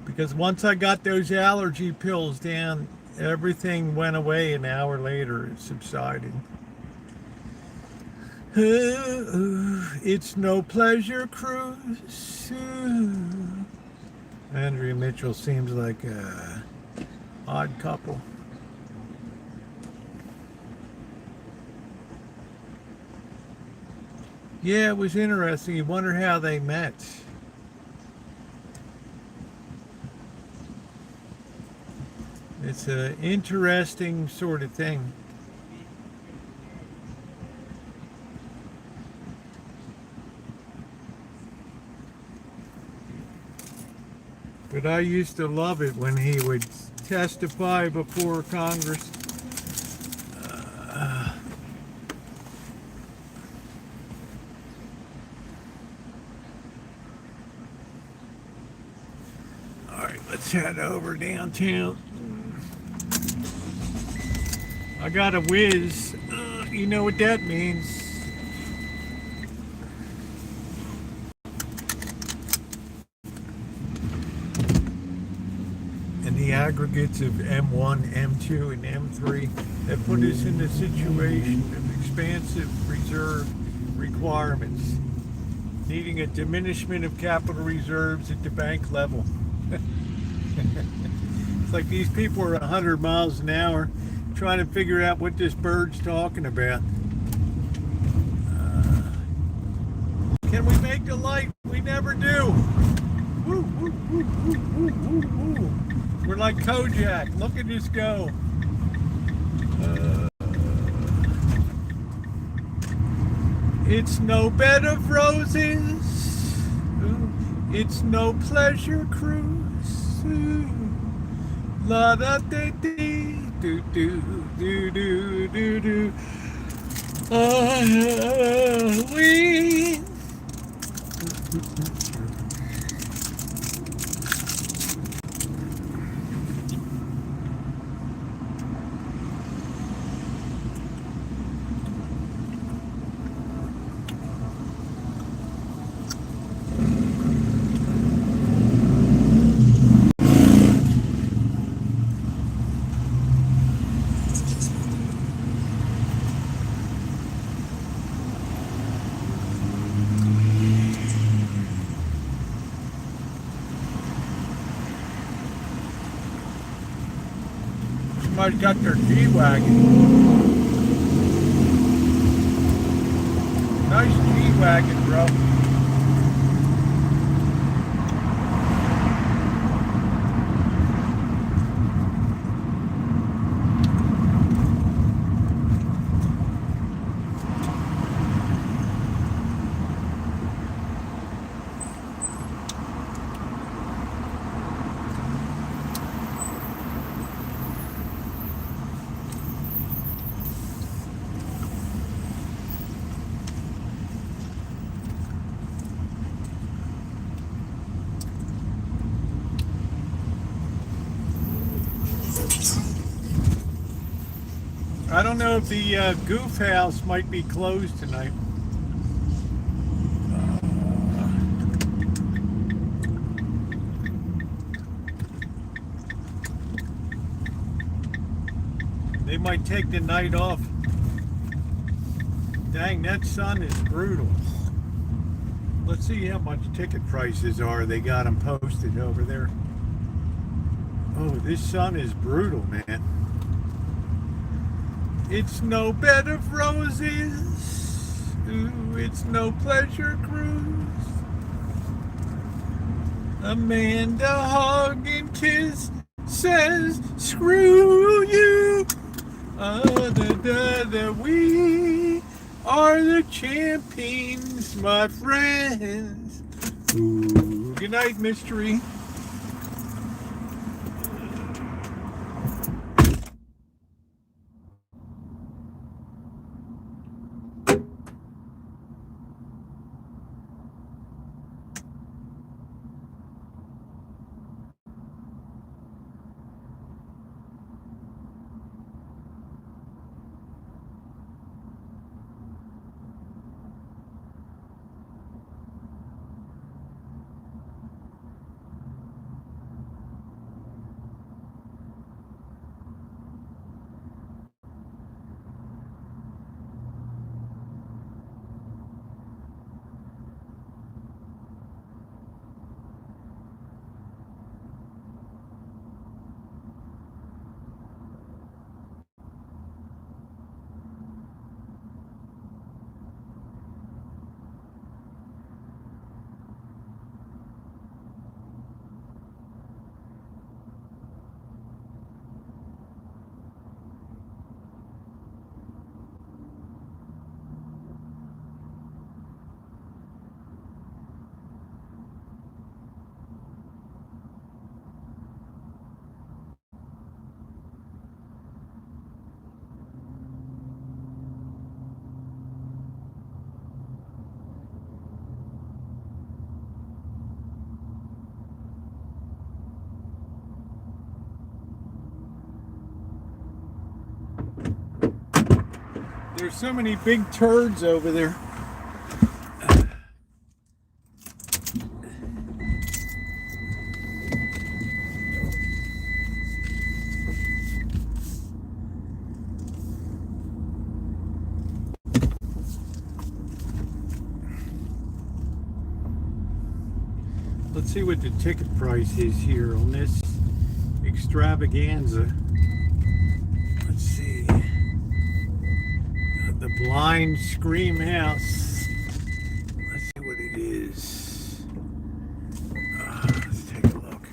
Because once I got those allergy pills down, everything went away an hour later. It subsided. It's no pleasure cruise. Andrea Mitchell seems like a odd couple. Yeah, it was interesting. You wonder how they met. It's an interesting sort of thing. But I used to love it when he would testify before Congress. All right, let's head over downtown. I got a whiz. You know what that means. The aggregates of M1, M2, and M3 that put us in a situation of expansive reserve requirements, needing a diminishment of capital reserves at the bank level. It's like these people are 100 miles an hour trying to figure out what this bird's talking about. Can we make the light? We never do. Woo, woo, woo, woo, woo, woo, woo. We're like Kojak. Look at this go. It's no bed of roses. It's no pleasure cruise. La da da dee do do do do do do. We. Somebody's got their G-Wagon. Nice G-Wagon, bro. I don't know if the Goof House might be closed tonight. might take the night off. Dang, that sun is brutal. Let's see how much ticket prices are. They got them posted over there. Oh, this sun is brutal, man. It's no bed of roses. Ooh, it's no pleasure cruise. Amanda hug and kiss says, screw you. We are the champions, my friends. Ooh, good night, mystery. There's so many big turds over there. Let's see what the ticket price is here on this extravaganza. Let's see. The Blind Scream House. Let's see what it is. Let's take a look.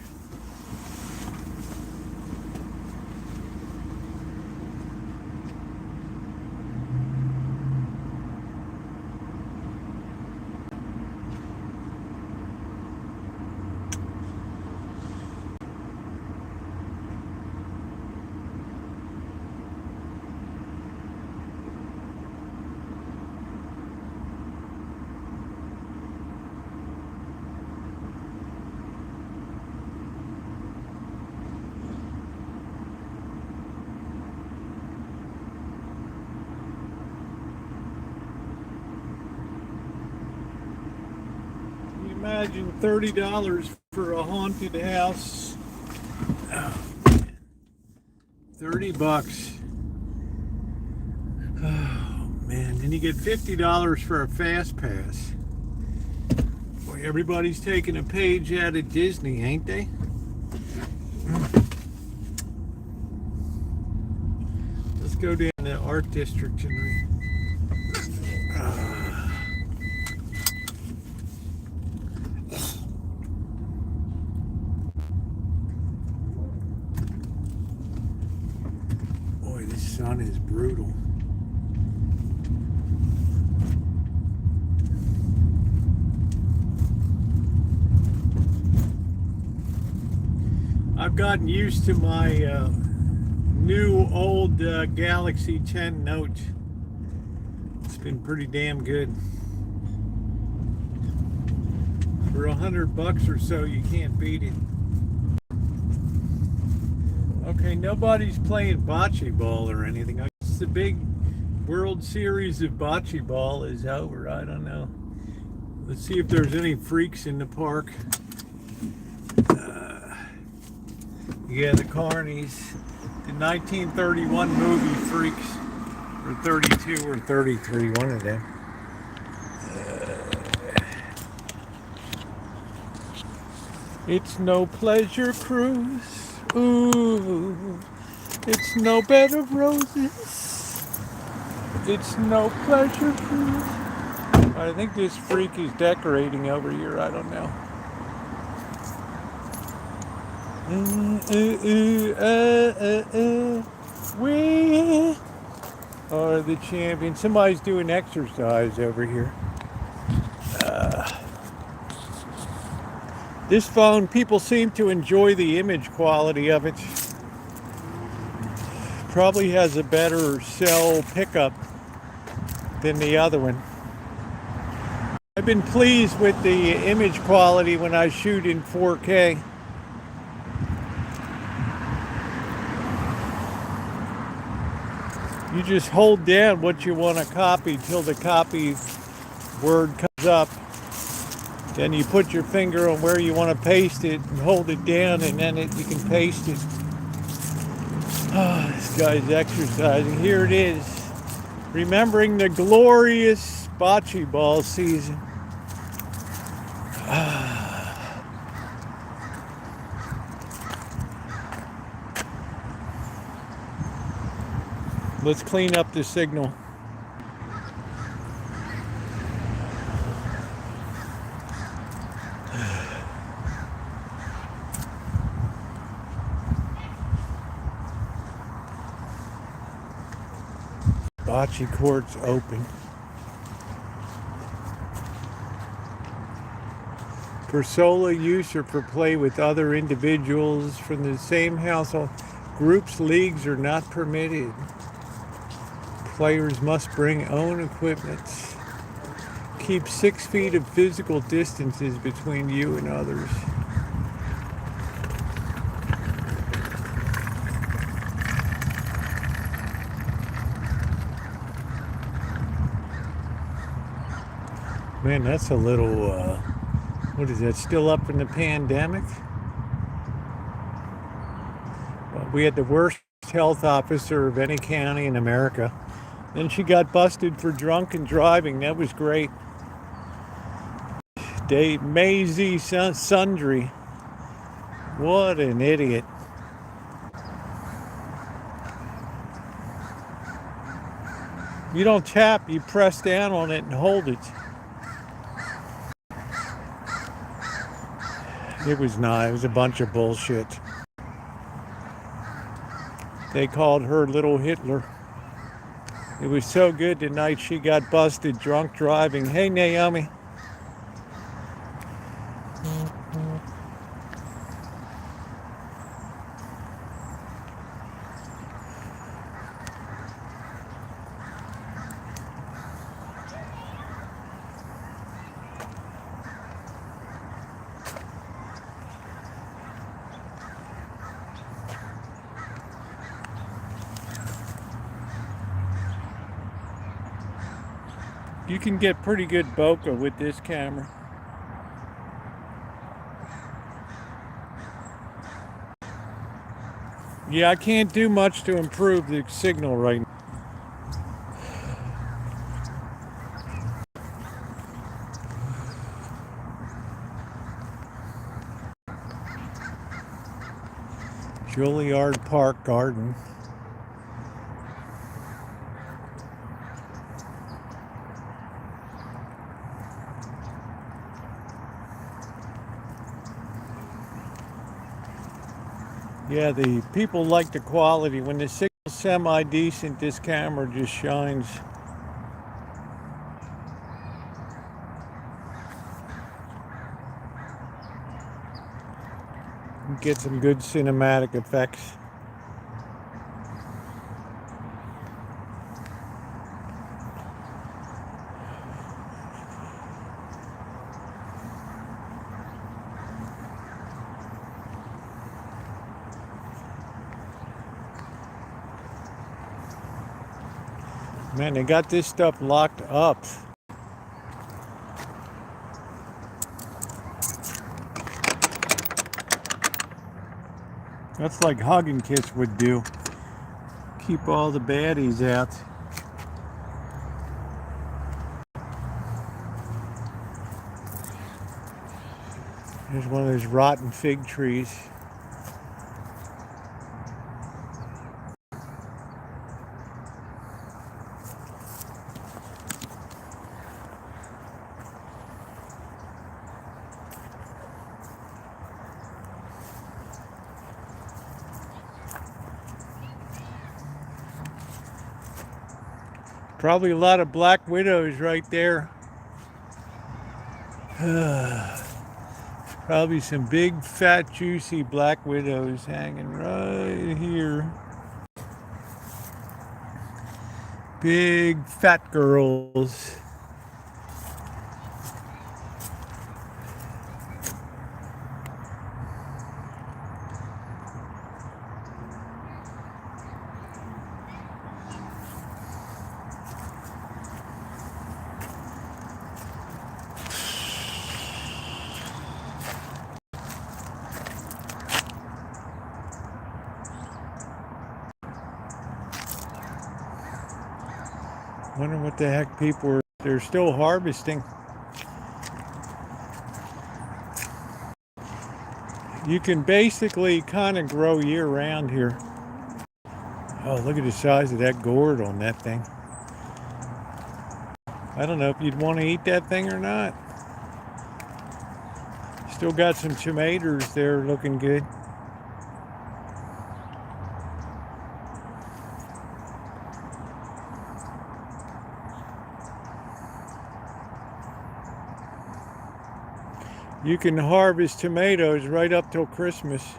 Imagine $30 for a haunted house. Oh, 30 bucks. Oh man, then you get $50 for a fast pass. Boy, everybody's taking a page out of Disney, ain't they? Let's go down to the art district tonight. Sun is brutal. I've gotten used to my new old Galaxy 10 Note. It's been pretty damn good. For $100 or so, you can't beat it. Okay, nobody's playing bocce ball or anything. I guess the big World Series of bocce ball is over. I don't know. Let's see if there's any freaks in the park. Yeah, the carnies. The 1931 movie freaks. Or 32 or 33, one of them. It's no pleasure cruise. Ooh. It's no bed of roses. It's no pleasure cruise. I think this freak is decorating over here. I don't know. We are the champions. Somebody's doing exercise over here. This phone, people seem to enjoy the image quality of it. Probably has a better cell pickup than the other one. I've been pleased with the image quality when I shoot in 4K. You just hold down what you want to copy till the copy word comes up. Then you put your finger on where you want to paste it and hold it down, and then you can paste it. Oh, this guy's exercising. Here it is. Remembering the glorious bocce ball season. Let's clean up the signal. Bocce courts open. For solo use or for play with other individuals from the same household, groups, leagues are not permitted. Players must bring own equipment. Keep 6 feet of physical distances between you and others. Man, that's a little, what is that, still up in the pandemic? We had the worst health officer of any county in America. Then she got busted for drunken driving. That was great. Maisie Sundry. What an idiot. You don't tap, you press down on it and hold it. It was not. It was a bunch of bullshit. They called her Little Hitler. It was so good tonight she got busted drunk driving. Hey, Naomi. You can get pretty good bokeh with this camera. Yeah, I can't do much to improve the signal right now. Juilliard Park Garden. Yeah, the people like the quality. When the signal's semi-decent, this camera just shines. You get some good cinematic effects. Man, they got this stuff locked up. That's like Hug and Kiss would do. Keep all the baddies out. There's one of those rotten fig trees. Probably a lot of black widows right there. Probably some big, fat, juicy black widows hanging right here. Big, fat girls. Wonder what the heck people are, they're still harvesting. You can basically kind of grow year round here. Oh, look at the size of that gourd on that thing. I don't know if you'd want to eat that thing or not. Still got some tomatoes there looking good. You can harvest tomatoes right up till Christmas.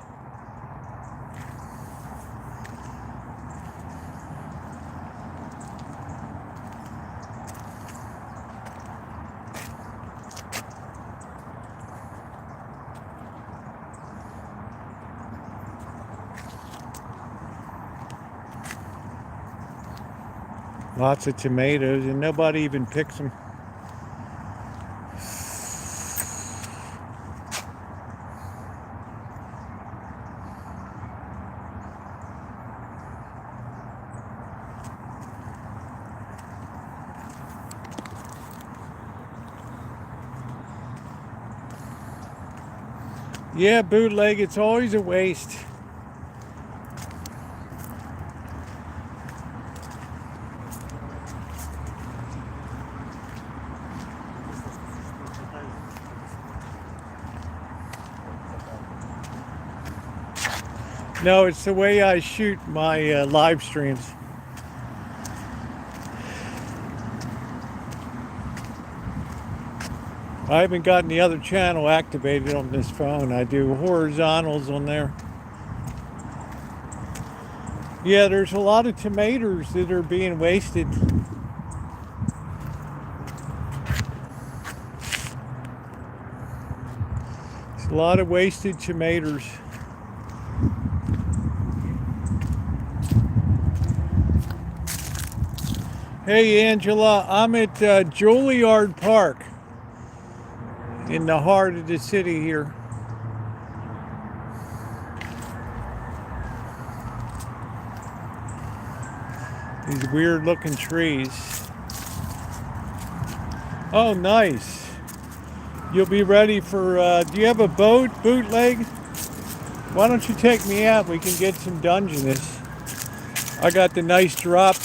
Lots of tomatoes, and nobody even picks them. Yeah, bootleg, it's always a waste. No, it's the way I shoot my live streams. I haven't gotten the other channel activated on this phone. I do horizontals on there. Yeah, there's a lot of tomatoes that are being wasted. There's a lot of wasted tomatoes. Hey Angela, I'm at Juilliard Park in the heart of the city here. These weird looking trees. Oh, nice. You'll be ready for, do you have a boat, bootleg? Why don't you take me out? We can get some Dungeness. I got the nice drop.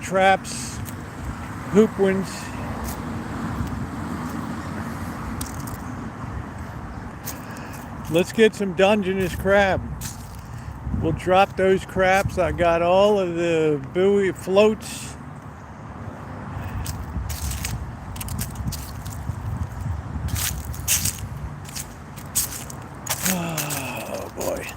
Traps, hoop ones. Let's get some Dungeness crab. We'll drop those craps. I got all of the buoy floats. Oh boy.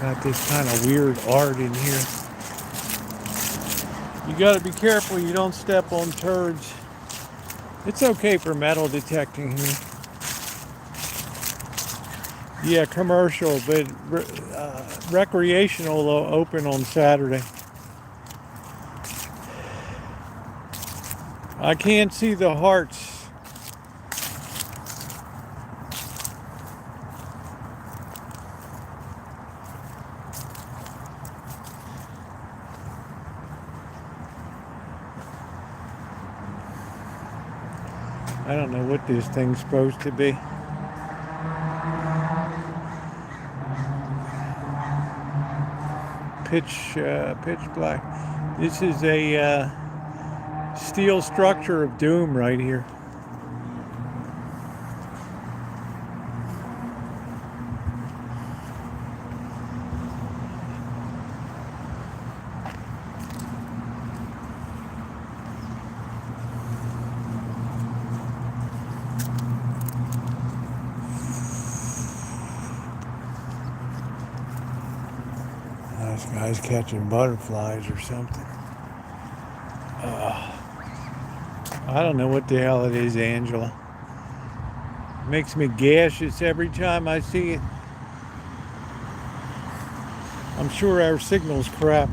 Got this kind of weird art in here. You got to be careful you don't step on turds. It's okay for metal detecting here. Yeah, commercial, but recreational will open on Saturday. I can't see the hearts. I don't know what this thing's supposed to be. Pitch black. This is a steel structure of doom right here. This guy's catching butterflies or something. I don't know what the hell it is, Angela. It makes me gaseous every time I see it. I'm sure our signal's crap.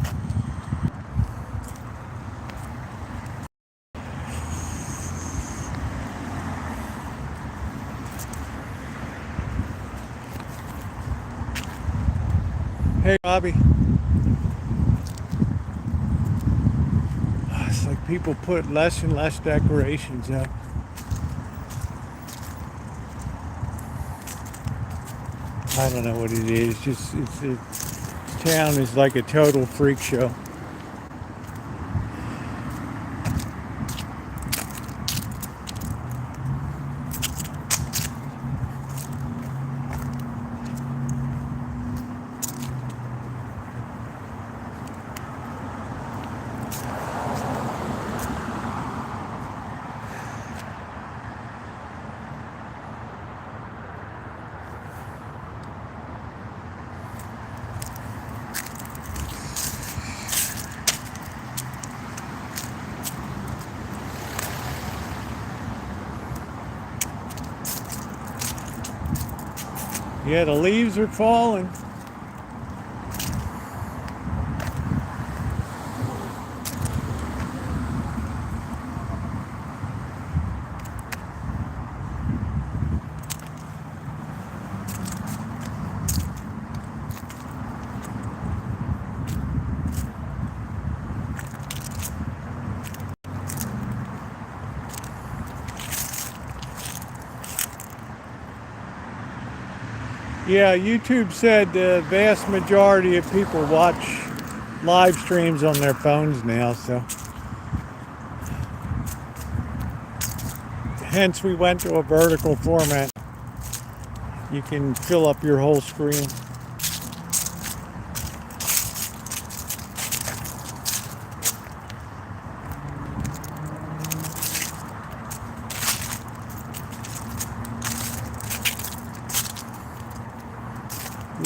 Hey, Bobby. It's like people put less and less decorations up. I don't know what it is. Just this town is like a total freak show. Yeah, the leaves are falling. Yeah, YouTube said the vast majority of people watch live streams on their phones now, so hence we went to a vertical format. You can fill up your whole screen.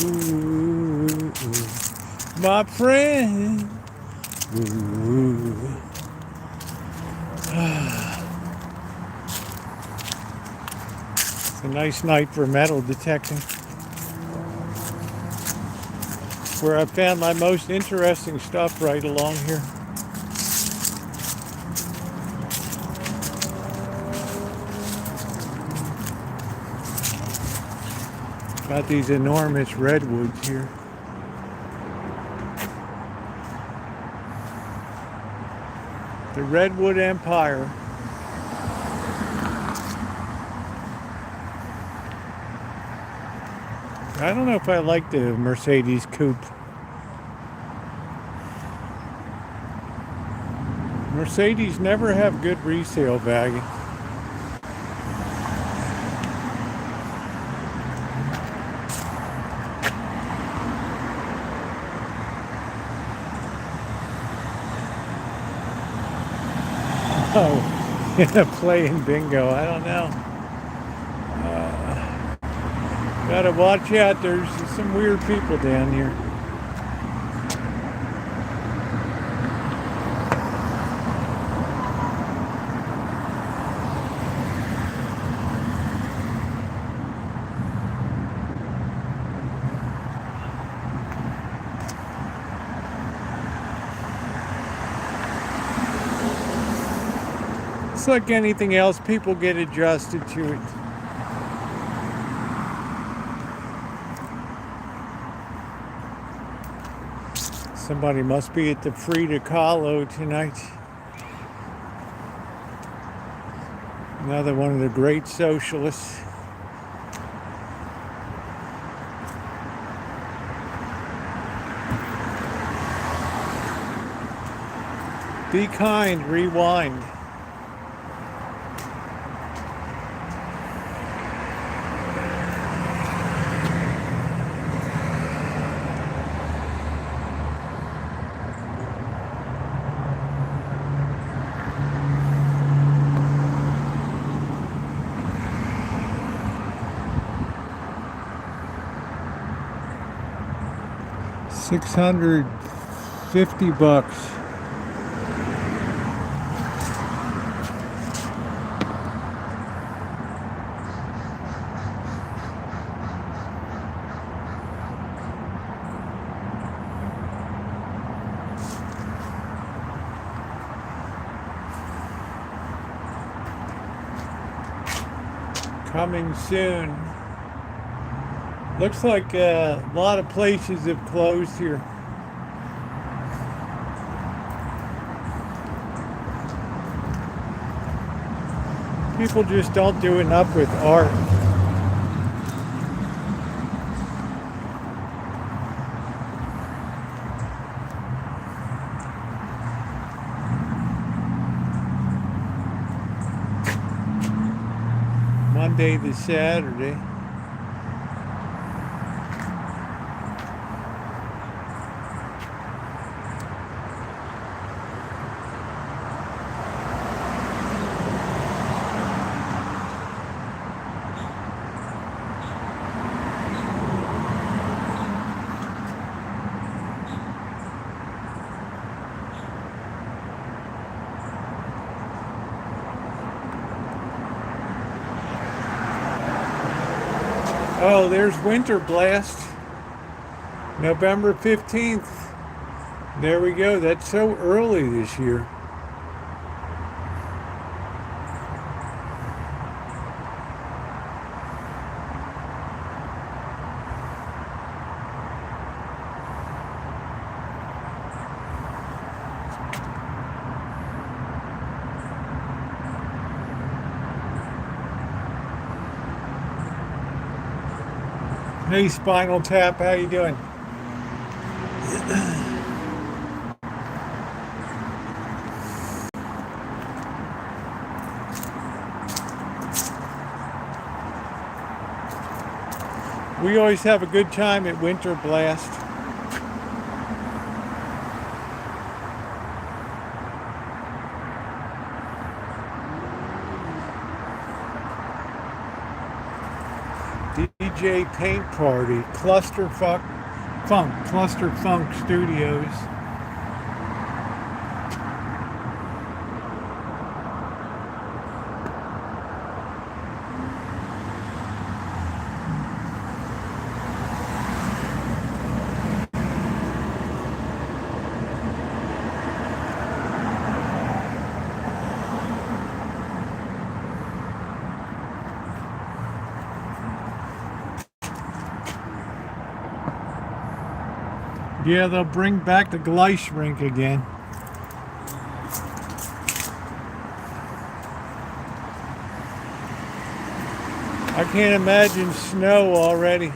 Ooh, my friend. Ooh. It's a nice night for metal detecting. Where I found my most interesting stuff right along here. Got these enormous redwoods here. The Redwood Empire. I don't know if I like the Mercedes coupe. Mercedes never have good resale value. Oh, yeah, playing bingo. I don't know. Gotta watch out. There's some weird people down here. It's like anything else, people get adjusted to it. Somebody must be at the Frida Kahlo tonight. Another one of the great socialists. Be kind, rewind. $650. Coming soon. Looks like a lot of places have closed here. People just don't do enough with art. Monday to Saturday. Oh, there's Winter Blast, November 15th. There we go. That's so early this year. Hey, Spinal Tap, how you doing? We always have a good time at Winter Blast. DJ Paint Party, Cluster Funk Studios. Yeah, they'll bring back the Gleich rink again. I can't imagine snow already.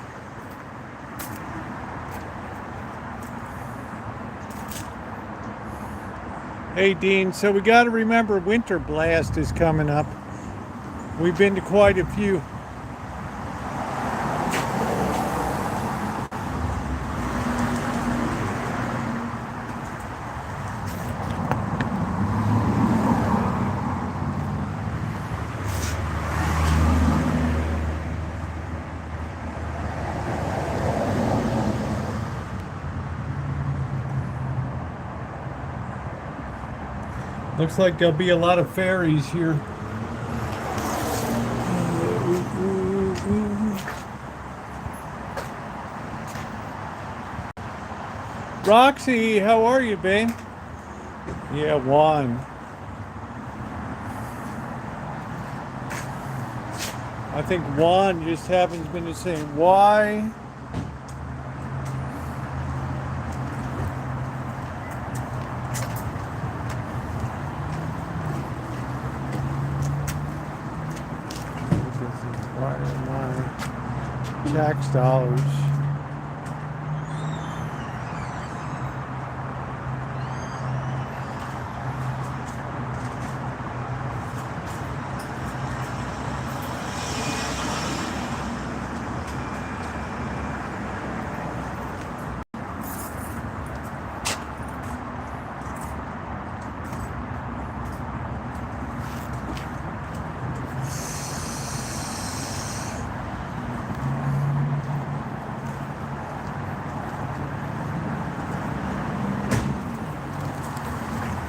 Hey Dean, so we got to remember Winter Blast is coming up. We've been to quite a few. Looks like there'll be a lot of ferries here. Roxy, how are you, babe? Yeah, Juan. I think Juan just happens been to say why. tax dollars.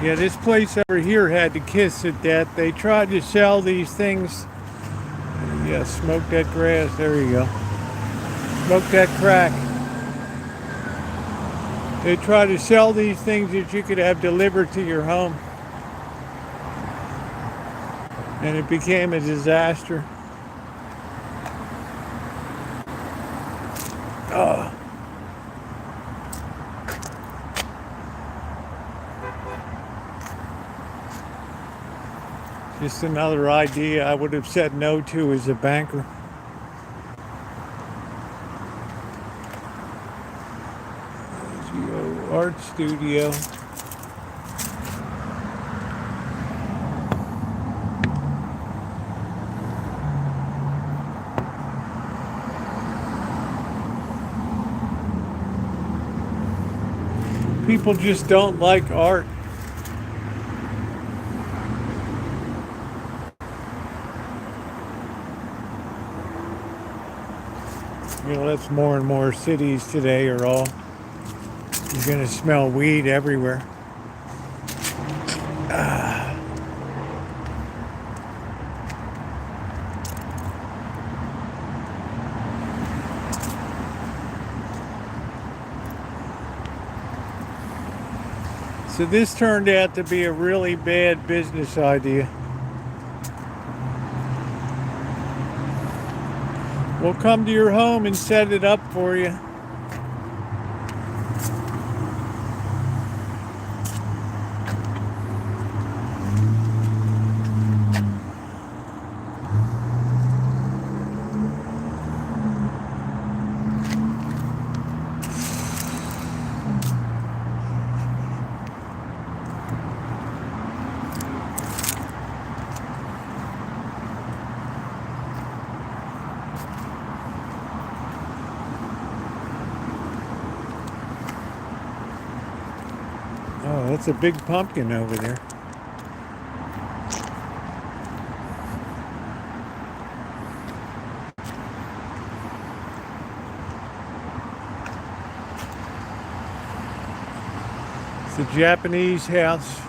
Yeah, this place over here had the kiss of death. They tried to sell these things. Yeah, smoke that grass. There you go. Smoke that crack. They tried to sell these things that you could have delivered to your home. And it became a disaster. Oh. Just another idea I would have said no to as a banker. Art studio. People just don't like art. You know, that's more and more cities today are all, you're gonna smell weed everywhere. So this turned out to be a really bad business idea. We'll come to your home and set it up for you. Oh, that's a big pumpkin over there. It's a Japanese house.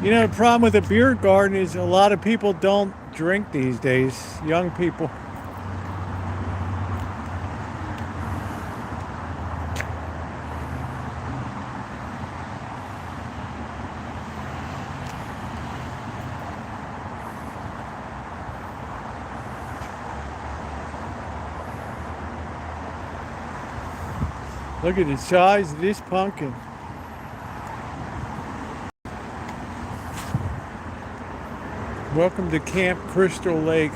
You know, the problem with a beer garden is a lot of people don't drink these days, young people. Look at the size of this pumpkin. Welcome to Camp Crystal Lake.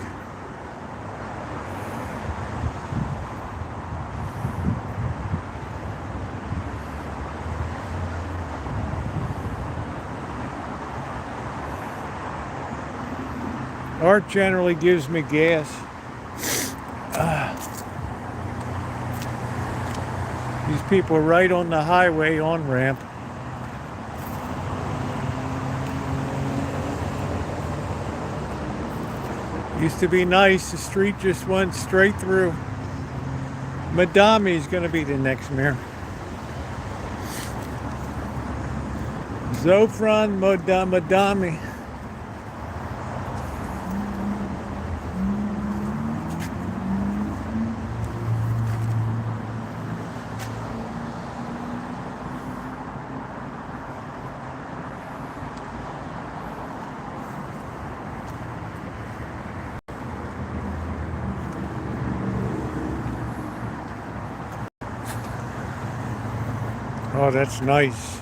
Art generally gives me gas. These people are right on the highway on ramp. Used to be nice, the street just went straight through. Madami's gonna be the next mayor. Zofran Madami. Oh, that's nice.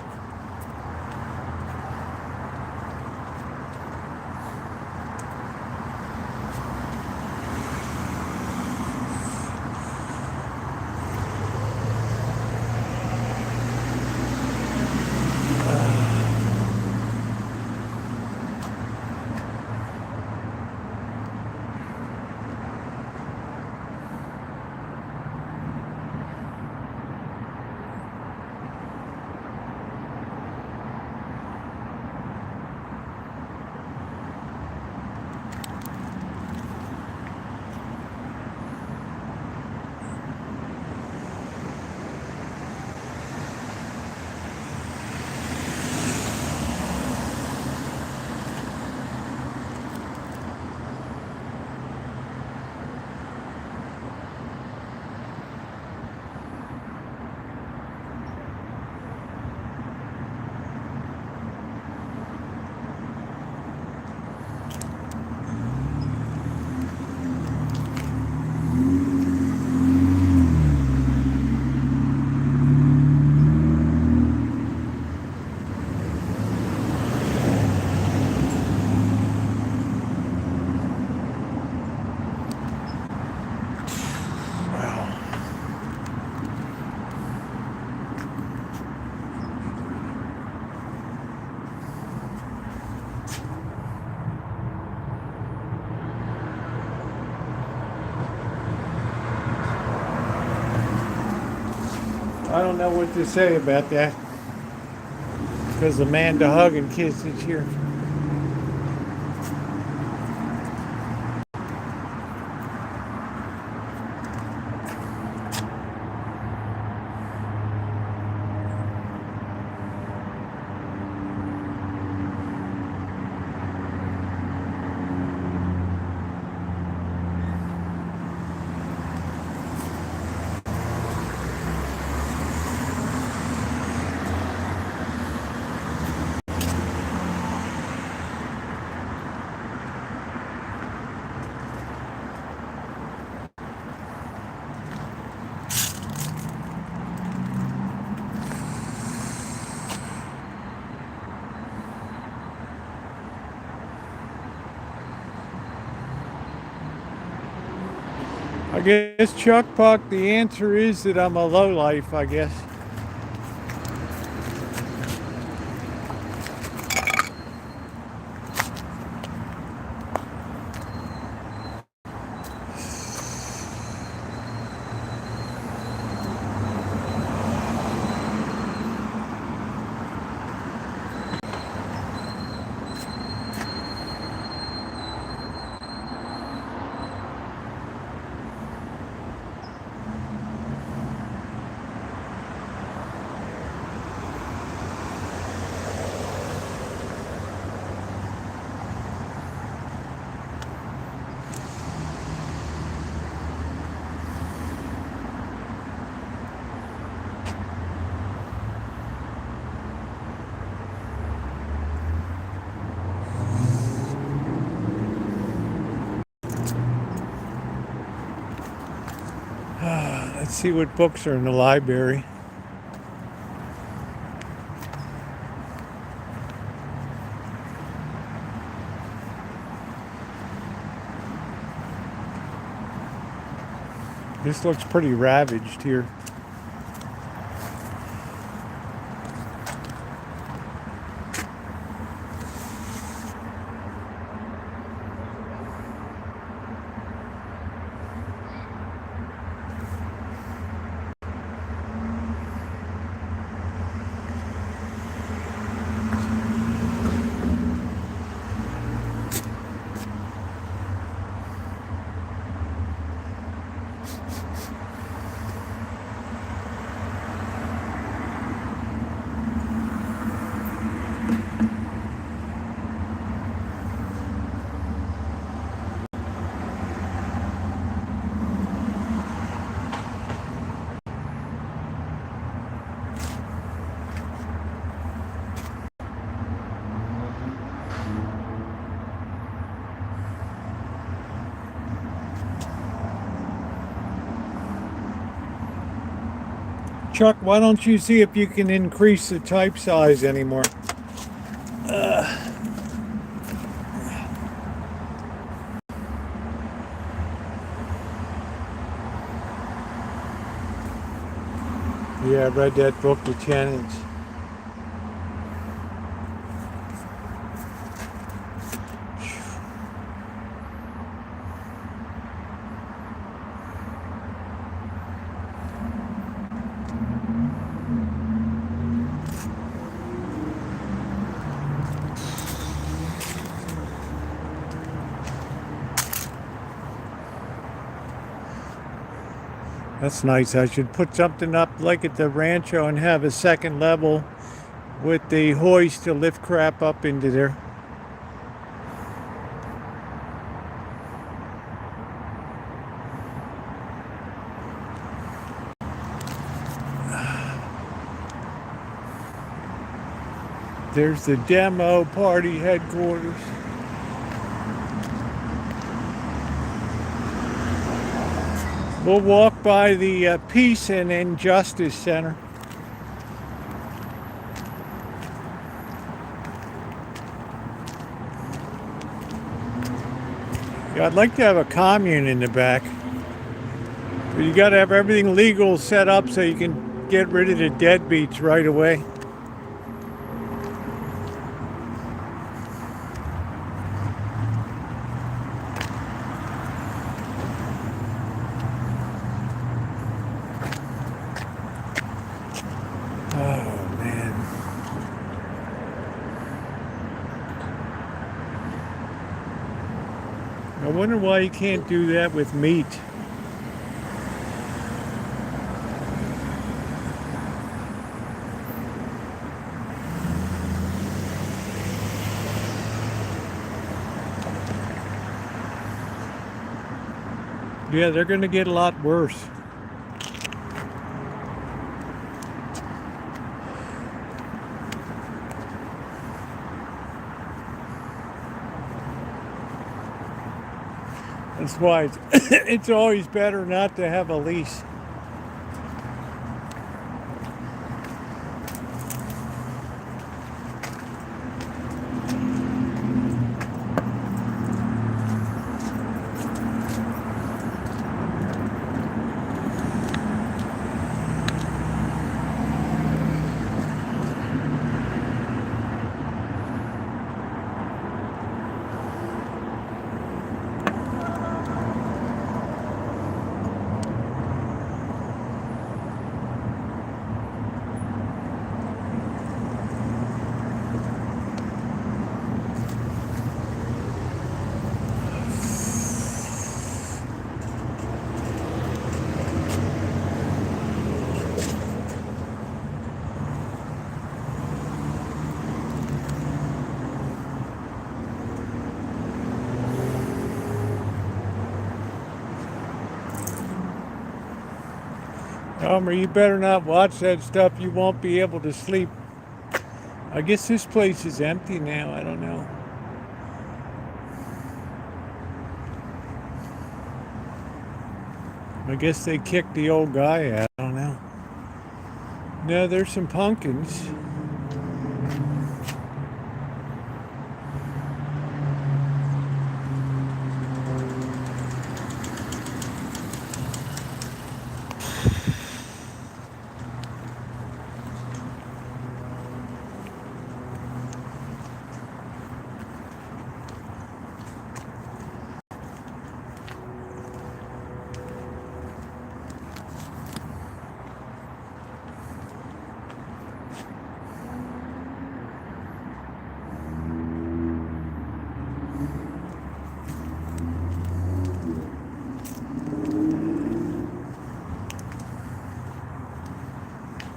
I don't know what to say about that. Because the man to hug and kiss is here. I guess Chuck Puck, the answer is that I'm a lowlife, I guess. Let's see what books are in the library. This looks pretty ravaged here. Chuck, why don't you see if you can increase the type size anymore? Yeah, I read that book, The Tenants. That's nice. I should put something up like at the Rancho and have a second level with the hoist to lift crap up into there. There's the demo party headquarters. We'll walk by the Peace and Injustice Center. Yeah, I'd like to have a commune in the back. But you got to have everything legal set up so you can get rid of the deadbeats right away. I wonder why you can't do that with meat. Yeah, they're going to get a lot worse. That's why it's always better not to have a lease. Elmer, you better not watch that stuff. You won't be able to sleep. I guess this place is empty now. I don't know. I guess they kicked the old guy out. I don't know. No, there's some pumpkins.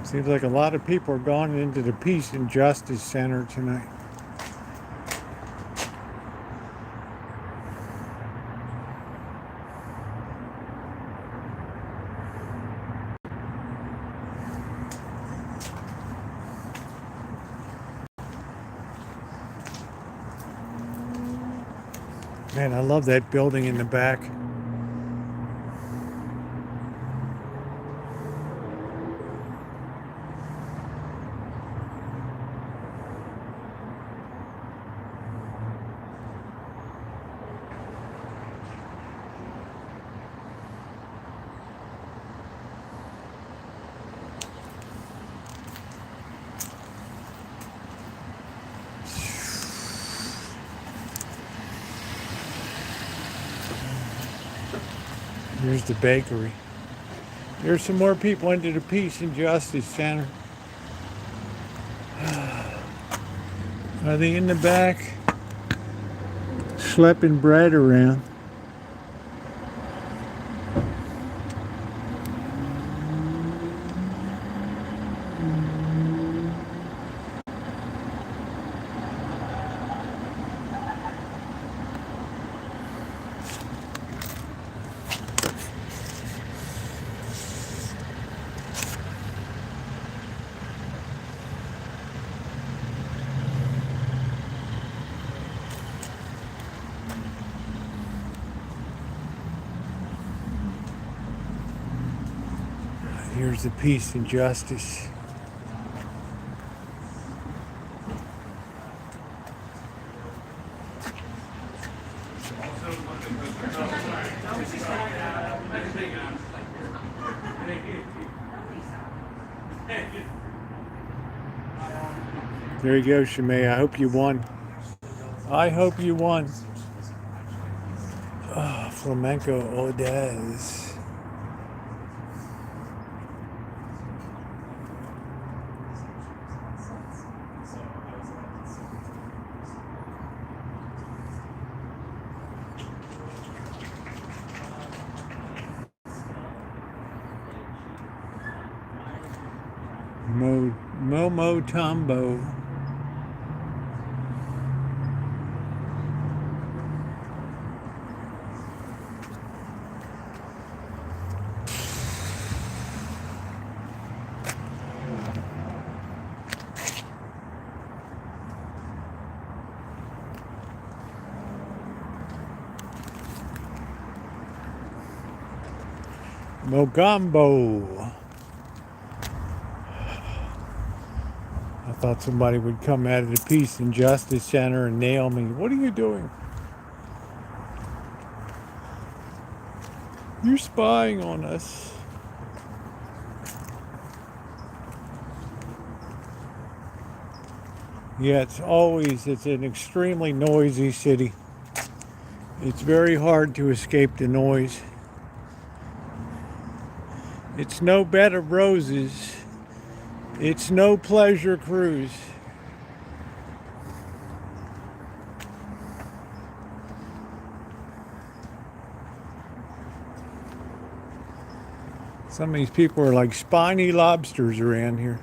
Seems like a lot of people are going into the Peace and Justice Center tonight. Man, I love that building in the back. Here's the bakery. There's some more people into the Peace and Justice Center. Are they in the back? Schlepping bread around. Here's the Peace and Justice. There you go, Shimei. I hope you won. I hope you won. Oh, flamenco Odez. Momo Tombo. Mogambo. I thought somebody would come out of the Peace and Justice Center and nail me. What are you doing? You're spying on us. Yeah, it's an extremely noisy city. It's very hard to escape the noise. It's no bed of roses. It's no pleasure cruise. Some of these people are like spiny lobsters around here.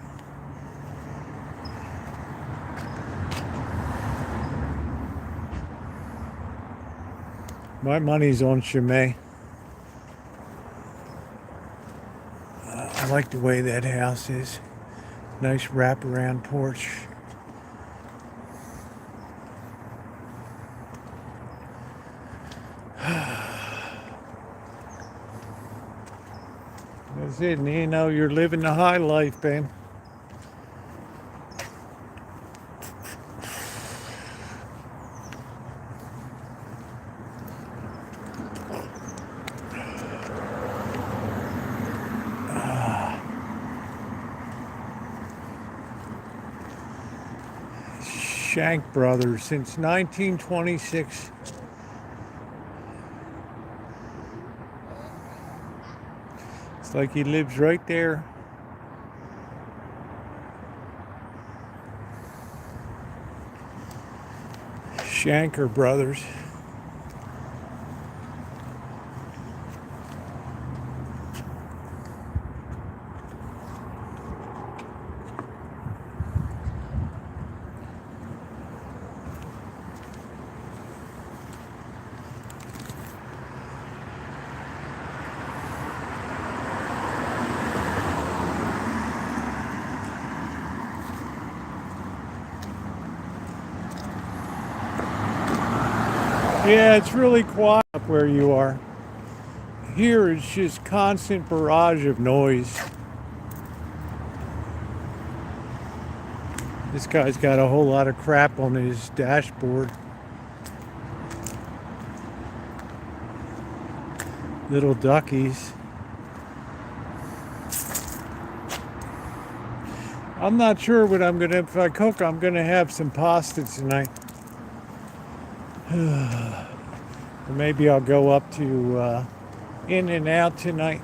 My money's on Chimay. I like the way that house is. Nice wraparound porch. That's it. And you know, you're living the high life, babe. Shank Brothers since 1926. It's like he lives right there. Shanker Brothers. Yeah, it's really quiet up where you are. Here it's just constant barrage of noise. This guy's got a whole lot of crap on his dashboard. Little duckies. I'm not sure what I'm gonna, if I cook, I'm gonna have some pasta tonight. Or maybe I'll go up to in and out tonight.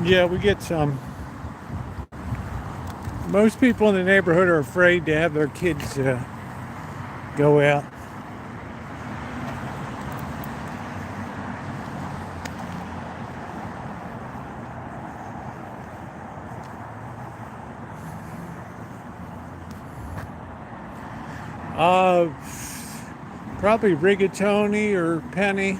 Yeah, we get some. Most people in the neighborhood are afraid to have their kids go out. Probably rigatoni or penny.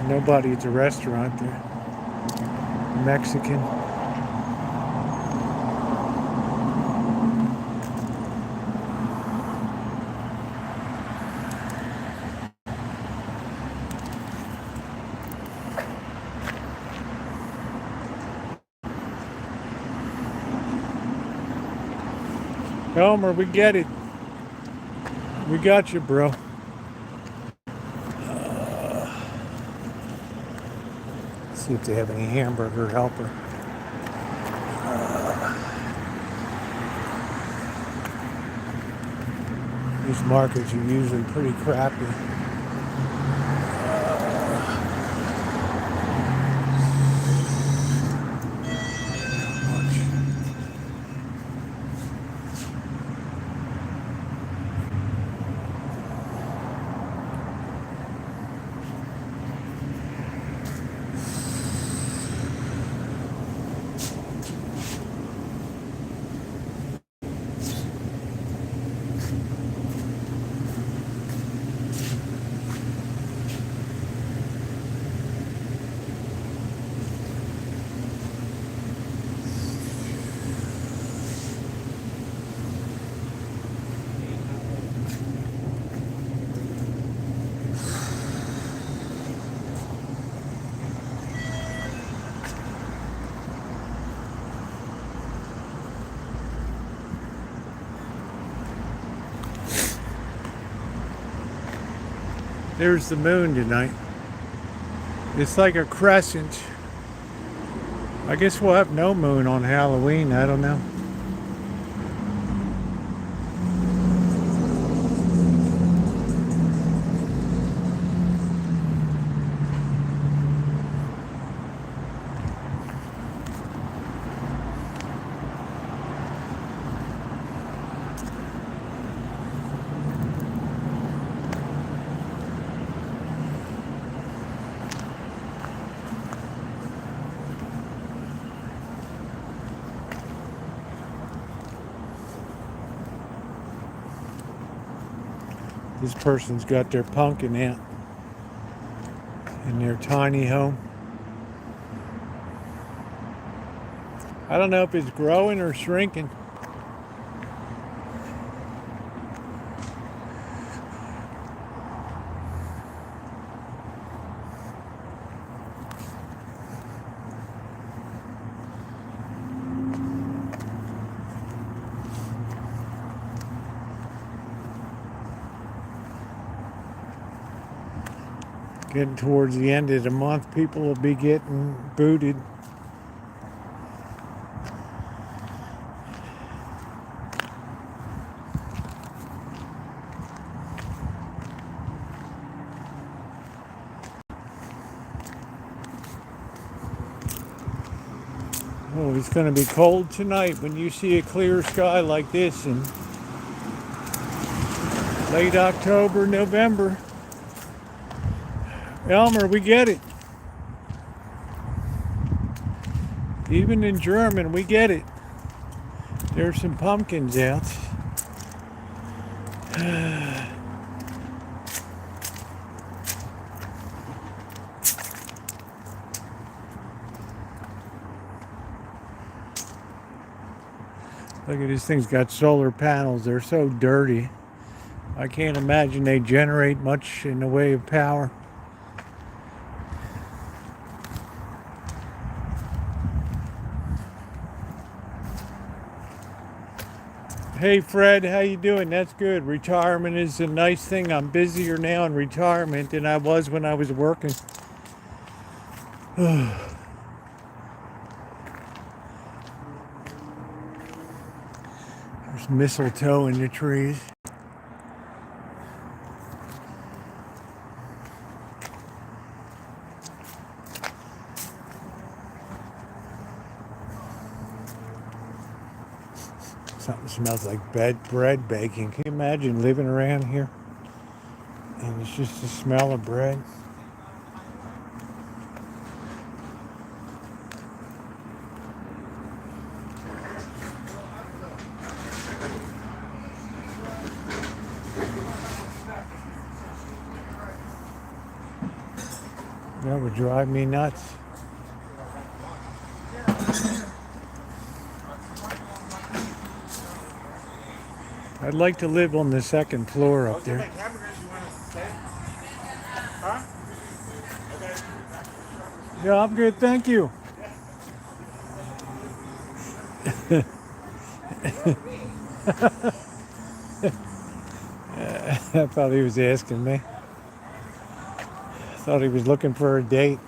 Nobody at the restaurant there. Mexican. Elmer, we get it. We got you, bro. See if they have any hamburger helper. These markets are usually pretty crappy. There's the moon tonight. It's like a crescent. I guess we'll have no moon on Halloween. I don't know. This person's got their pumpkin out in their tiny home. I don't know if it's growing or shrinking. Getting towards the end of the month, people will be getting booted. Oh, it's going to be cold tonight when you see a clear sky like this in late October, November. Elmer, we get it. Even in German, we get it. There's some pumpkins out. Look at this thing's got solar panels. They're so dirty. I can't imagine they generate much in the way of power. Hey Fred, how you doing? That's good. Retirement is a nice thing. I'm busier now in retirement than I was when I was working. There's mistletoe in the trees. Something smells like bread baking. Can you imagine living around here? And it's just the smell of bread. That would drive me nuts. I'd like to live on the second floor up there. Yeah, I'm good, thank you. I thought he was asking me. I thought he was looking for a date.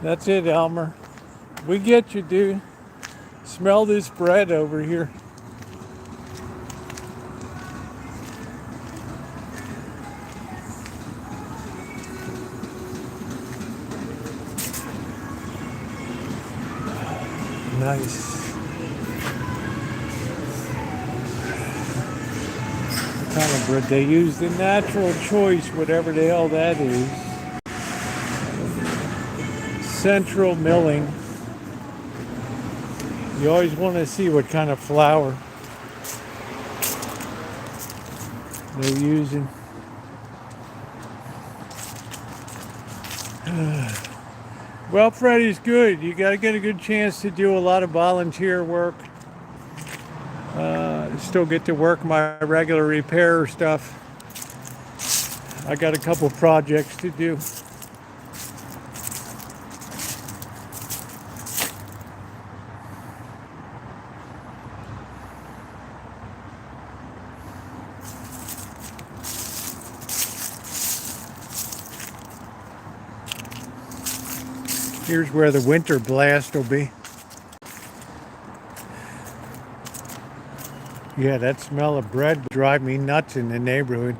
That's it, Elmer. We get you, dude. Smell this bread over here. Nice. What kind of bread they use? The natural choice, whatever the hell that is. Central milling. You always want to see what kind of flour they're using. Well, Freddie's good. You got to get a good chance to do a lot of volunteer work. Still get to work my regular repair stuff. I got a couple projects to do. Here's where the winter blast will be. Yeah, that smell of bread would drive me nuts in the neighborhood.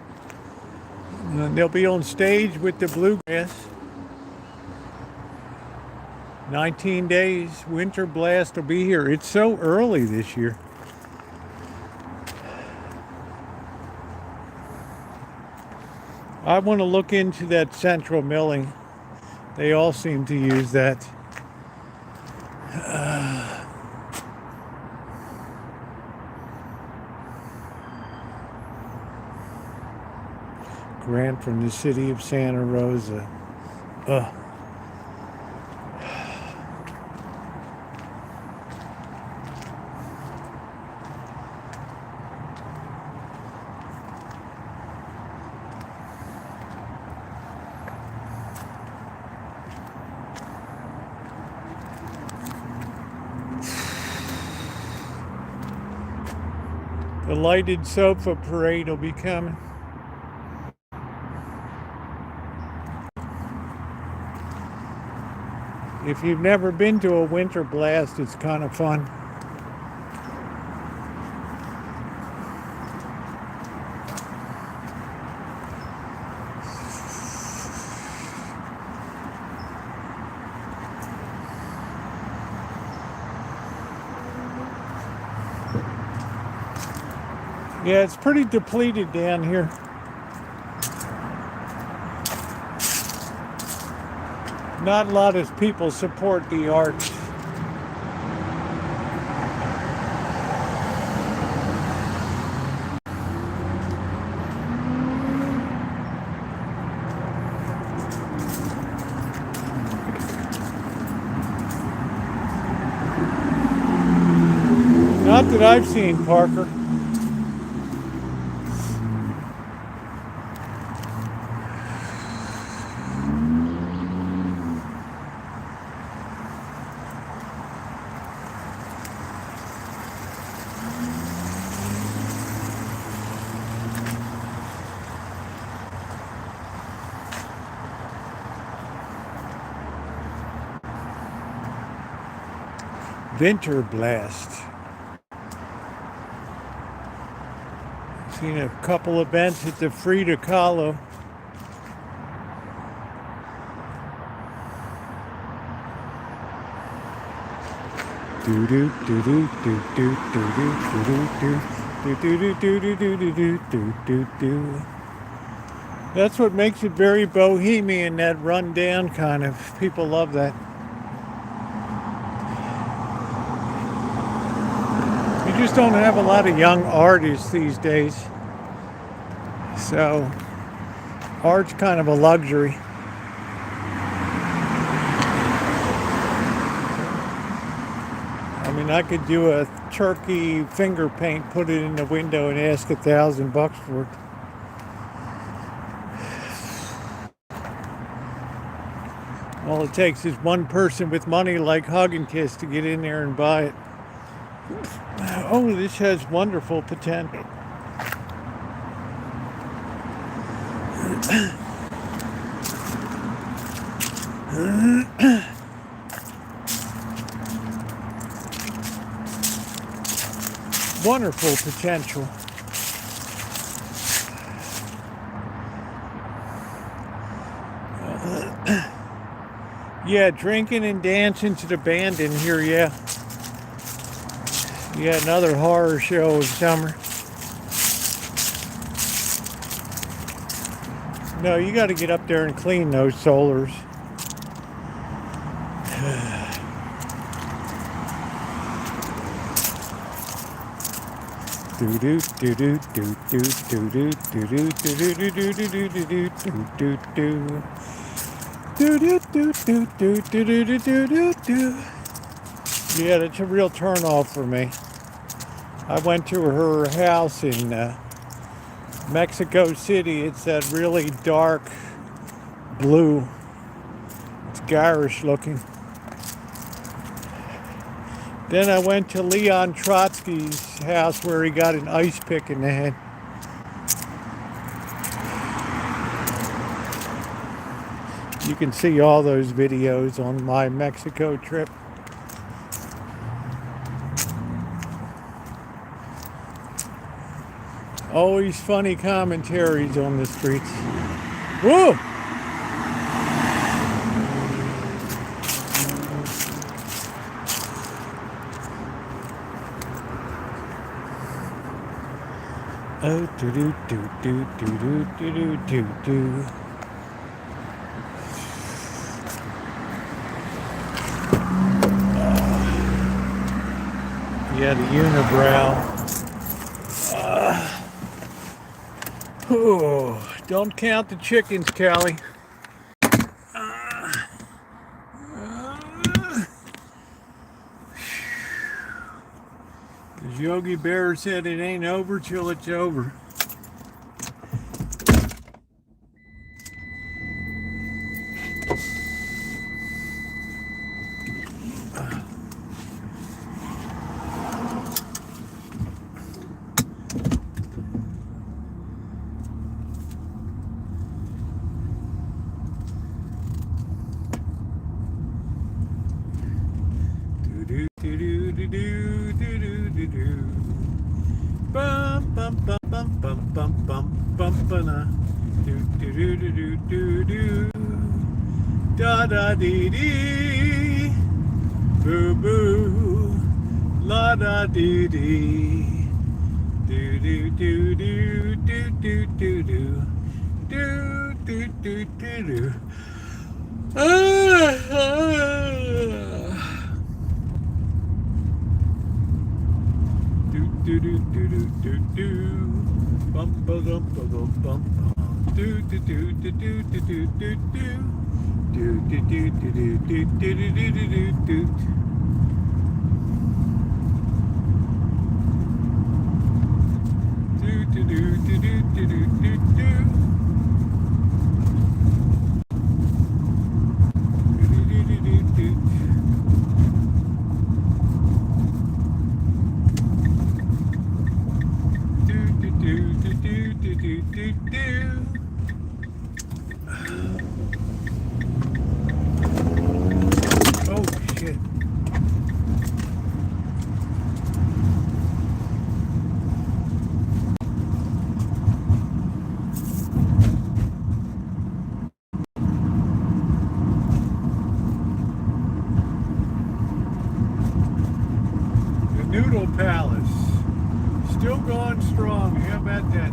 And they'll be on stage with the bluegrass. 19 days, winter blast will be here. It's so early this year. I want to look into that central milling. They all seem to use that. Grant from the city of Santa Rosa. The lighted sofa parade will be coming. If you've never been to a winter blast, it's kind of fun. Yeah, it's pretty depleted down here. Not a lot of people support the arts. Not that I've seen, Parker. Winter Blast. Seen a couple events at the Frida Kahlo. Do do do do do do do do do do do do do. That's what makes it very bohemian, that run down kind of. People love that. You just don't have a lot of young artists these days. So, art's kind of a luxury. I mean, I could do a turkey finger paint, put it in the window, and ask $1,000 for it. All it takes is one person with money like Hug and Kiss to get in there and buy it. Oh, this has wonderful potential. Wonderful potential. Yeah, drinking and dancing to the band in here, yeah. Yeah, another horror show of summer. No, you got to get up there and clean those solars. Do do do do do do do do do do do do do do do do do do. Do do do do do do do do do do. Yeah, that's a real turnoff for me. I went to her house in Mexico City. It's that really dark blue. It's garish looking. Then I went to Leon Trotsky's house where he got an ice pick in the head. You can see all those videos on my Mexico trip. Always funny commentaries on the streets. Woo! Oh, do do do do do do do do do. Yeah, the unibrow. Oh, don't count the chickens, Callie. As Yogi Bear said, it ain't over till it's over. Bum bum bum bum bum bum bum bum ba do do do do do do da da dee dee boo boo la da dee dee do do do do do do do do do do do do do. Do do do do do do bum ba dum ba dum bum do do do do do do do do do do do do do do do do do do do. Oh shit. The Noodle Palace. Still going strong. How about that?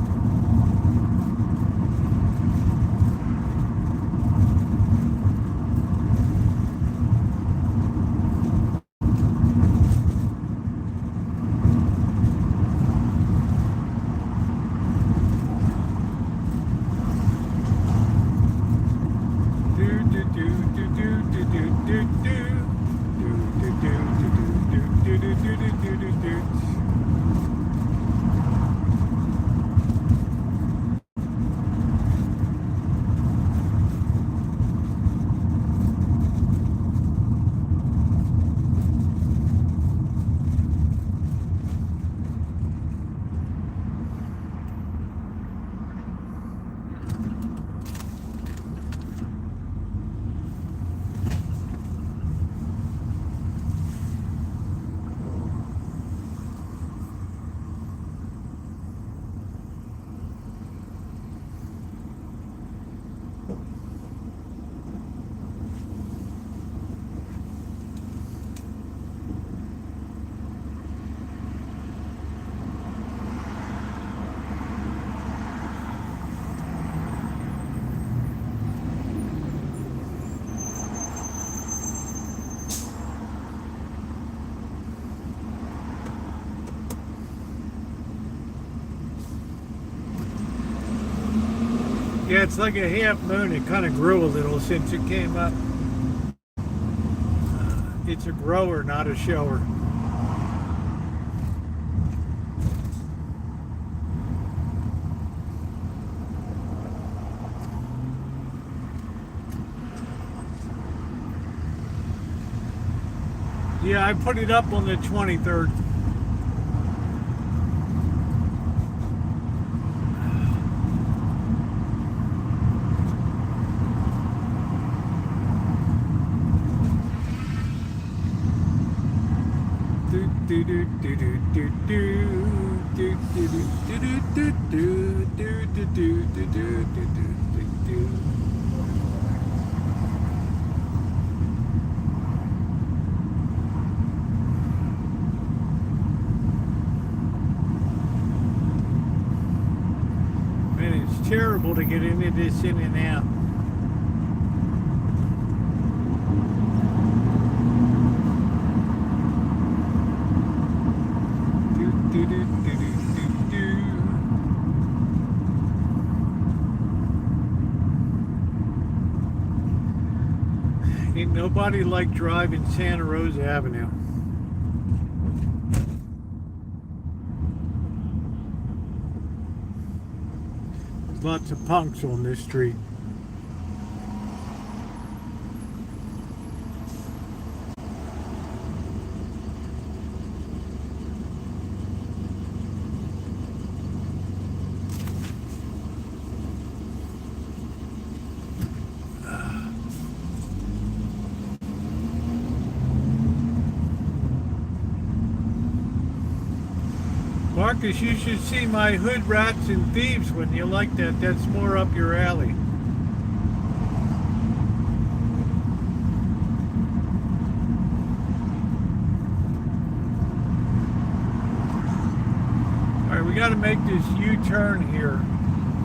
Yeah, it's like a half moon. It kind of grew a little since it came up. It's a grower, not a shower. Yeah, I put it up on the 23rd. Man, it's terrible to get into this in and out. Ain't nobody like driving Santa Rosa Avenue. There's lots of punks on this street. Marcus, you should see my Hood Rats and Thieves when you like that. That's more up your alley. All right, we got to make this U-turn here.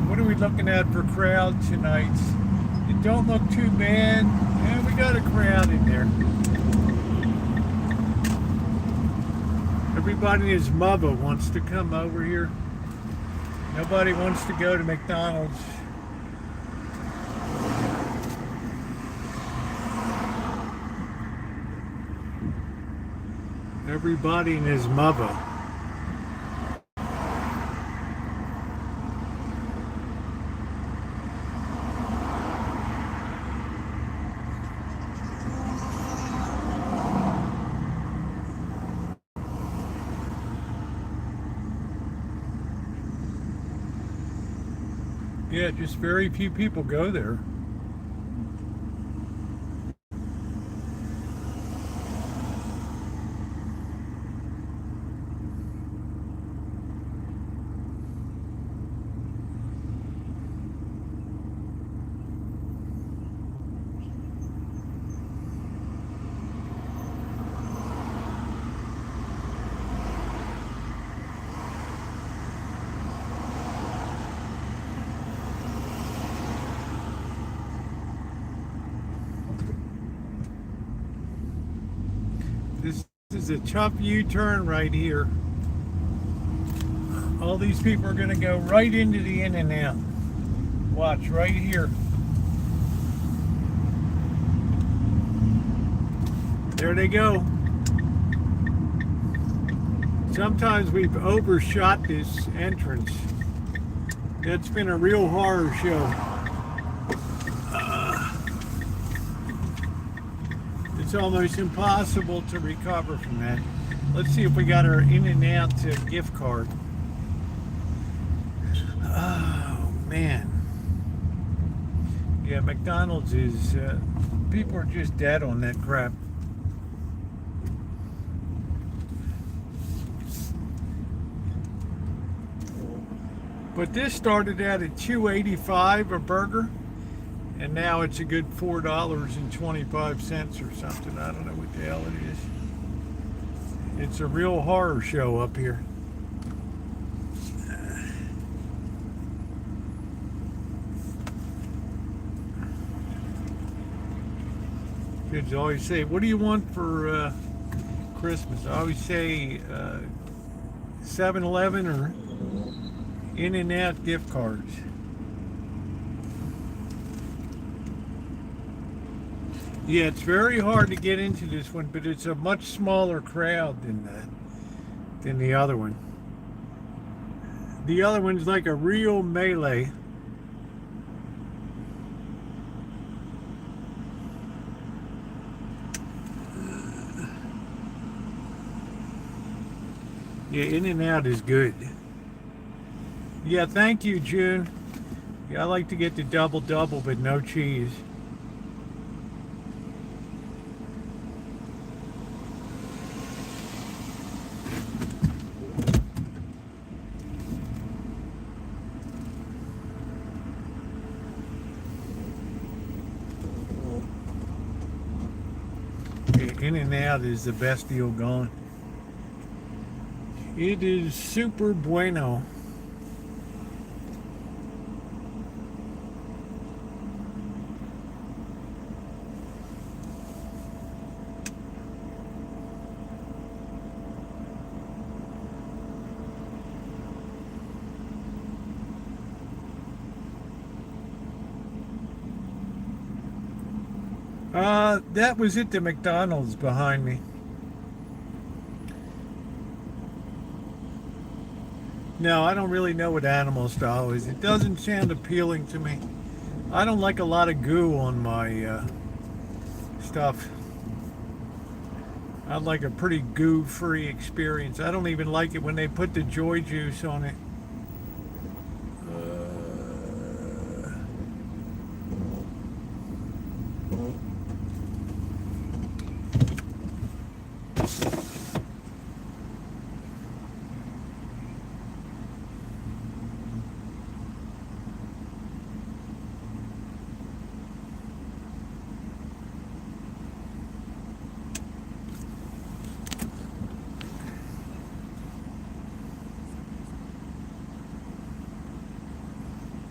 What are we looking at for crowd tonight? It don't look too bad. Yeah, we got a crowd in there. Everybody and his mother wants to come over here. Nobody wants to go to McDonald's. Everybody and his mother. Yeah, just very few people go there. This is a tough U-turn right here. All these people are going to go right into the In-N-Out. Watch right here. There they go. Sometimes we've overshot this entrance. It's been a real horror show. It's almost impossible to recover from that. Let's see if we got our In-N-Out gift card. Oh, man. Yeah, McDonald's is... people are just dead on that crap. But this started out at $2.85 a burger. And now it's a good $4.25 or something. I don't know what the hell it is. It's a real horror show up here. Kids always say, what do you want for Christmas? I always say 7-Eleven or In-N-Out gift cards. Yeah, it's very hard to get into this one, but it's a much smaller crowd than the other one. The other one's like a real melee. Yeah, In-N-Out is good. Yeah, thank you, June. Yeah, I like to get the double-double, but no cheese. In-N-Out is the best deal going. It is super bueno. That was at the McDonald's behind me. No, I don't really know what animal style is. It doesn't sound appealing to me. I don't like a lot of goo on my stuff. I'd like a pretty goo-free experience. I don't even like it when they put the joy juice on it.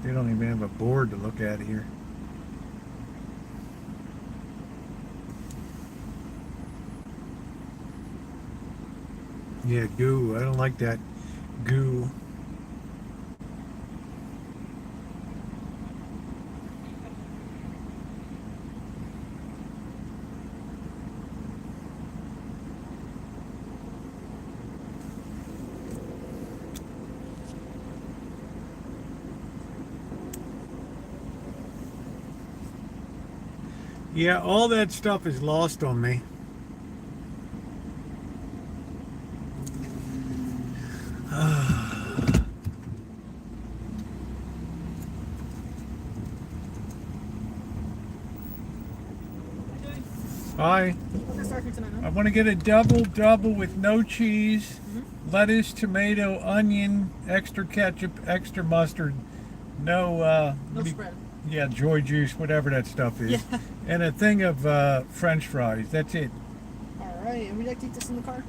They don't even have a board to look at here. Yeah, goo. I don't like that goo. Yeah, all that stuff is lost on me. Hi. What's the star for tonight, I huh? want to get a double with no cheese, Mm-hmm. lettuce, tomato, onion, extra ketchup, extra mustard, no, No spread. yeah, joy juice, whatever that stuff is, Yeah. and a thing of French fries. That's it. All right. And would you like to eat this in the car?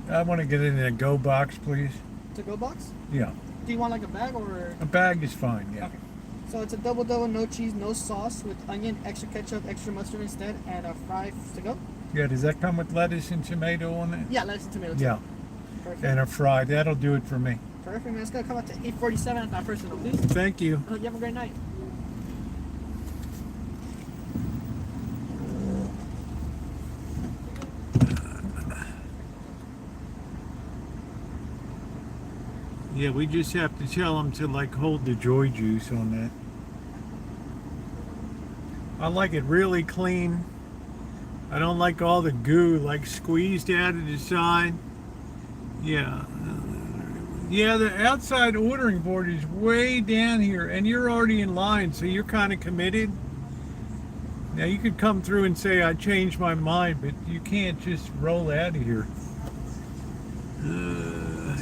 I want to get it in a go box, please. To go box? Yeah, Do you want like a bag or? a bag is fine. Yeah. Okay. So it's a double, no cheese, no sauce with onion, extra ketchup, extra mustard instead, and a fry to go. Yeah. Does that come with lettuce and tomato on it? Yeah, lettuce and tomato. Too. Yeah, Perfect. and a fry. That'll do it for me. Perfect, man. It's gonna come out to $8.47 at that personal, please. Thank you. You have a great night. Yeah, we just have to tell them to like hold the joy juice on that. I like it really clean. I don't like all the goo like squeezed out of the side. Yeah. Yeah, the outside ordering board is way down here and you're already in line, so you're kind of committed. Now you could come through and say I changed my mind, but you can't just roll out of here.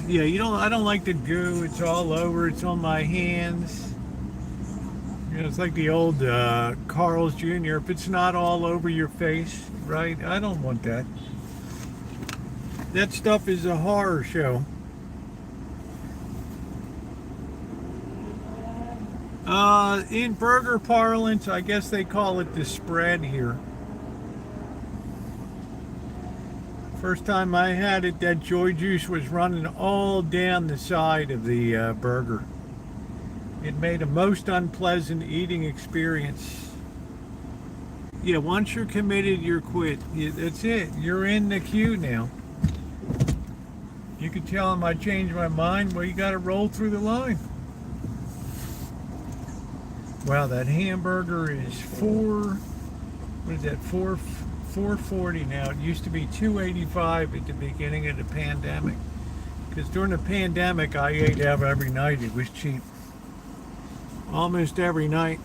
Yeah, I don't like the goo. It's all over. It's on my hands. You know, it's like the old Carl's Jr. If it's not all over your face, right? I don't want that. That stuff is a horror show. In burger parlance, I guess they call it the spread here. First time I had it, that joy juice was running all down the side of the burger. It made a most unpleasant eating experience. Yeah, once you're committed, you're quit. That's it. You're in the queue now. You could tell them I changed my mind. Well, you got to roll through the line. Wow, that hamburger is $4.40 now. It used to be $2.85 at the beginning of the pandemic. Because during the pandemic, I ate out every night. It was cheap. Almost every night.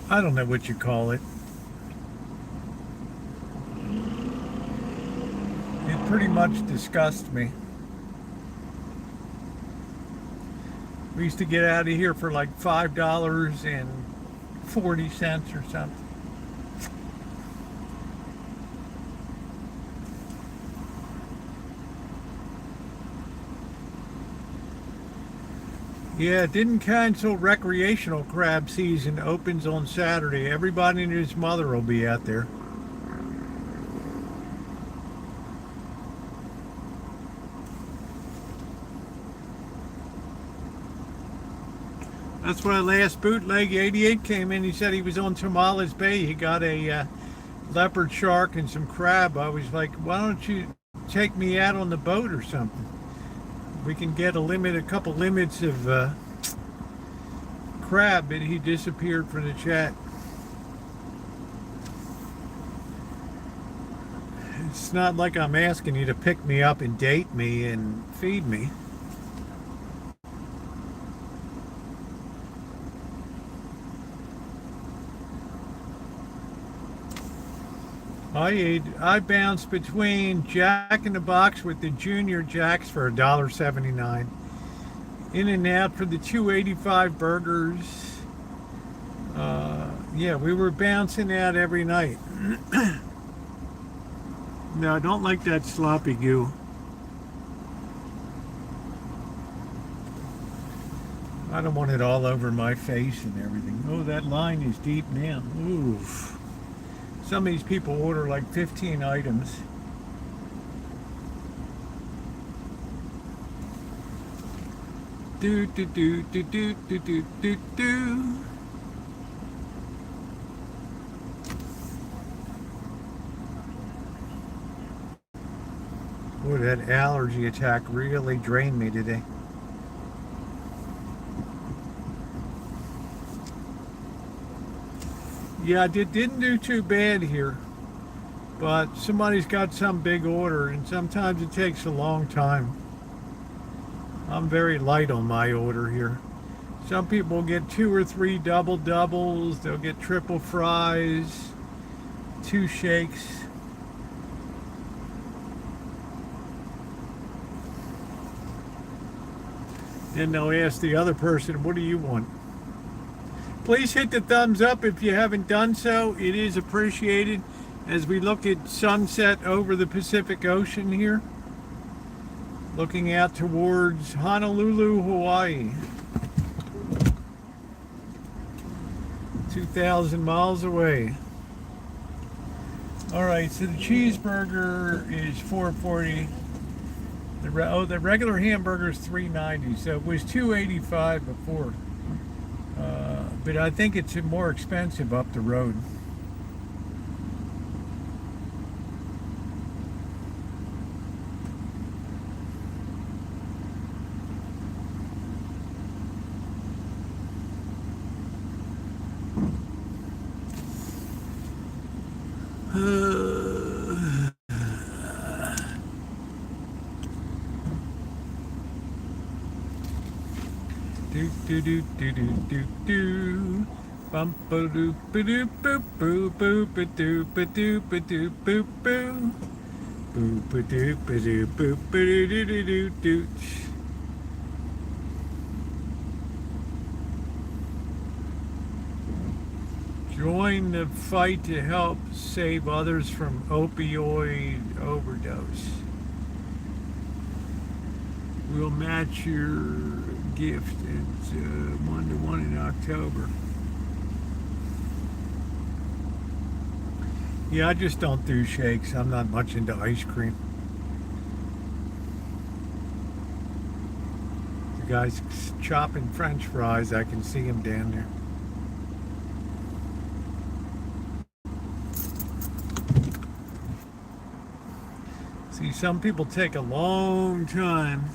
I don't know what you call it. It pretty much disgusts me. We used to get out of here for like $5.40 or something. Yeah, it didn't cancel recreational crab season. Opens on Saturday. Everybody and his mother will be out there. That's when last bootleg 88 came in. He said he was on Tamales Bay. He got a leopard shark and some crab. I was like, why don't you take me out on the boat or something? We can get a couple limits of crab, but he disappeared from the chat. It's not like I'm asking you to pick me up and date me and feed me. I bounced between Jack in the Box with the Junior Jacks for $1.79. In and out for the $2.85 burgers. Yeah, we were bouncing out every night. No, I don't like that sloppy goo. I don't want it all over my face and everything. Oh, that line is deep now. Oof. Some of these people order like 15 items. Do do do do do do do do do. Boy, that allergy attack really drained me today. Yeah, I didn't do too bad here. but somebody's got some big order, and sometimes it takes a long time. I'm very light on my order here. Some people get 2 or 3 double doubles, they'll get triple fries, 2 shakes. Then they'll ask the other person, what do you want? Please hit the thumbs up if you haven't done so. It is appreciated as we look at sunset over the Pacific Ocean here. Looking out towards Honolulu, Hawaii. 2,000 miles away. Alright, so the cheeseburger is $4.40. The regular hamburger is $3.90, so it was $2.85 before. But I think it's more expensive up the road. Do do do do do do. Bum ba doo ba doo boo boo boo ba doo ba doo ba doo boo boo. Boo ba doo ba doo boo ba doo doo doo doo doo. Join the fight to help save others from opioid overdose. We'll match your gift. It's 1-to-1 in October. Yeah, I just don't do shakes. I'm not much into ice cream. The guy's chopping French fries. I can see him down there. See, some people take a long time.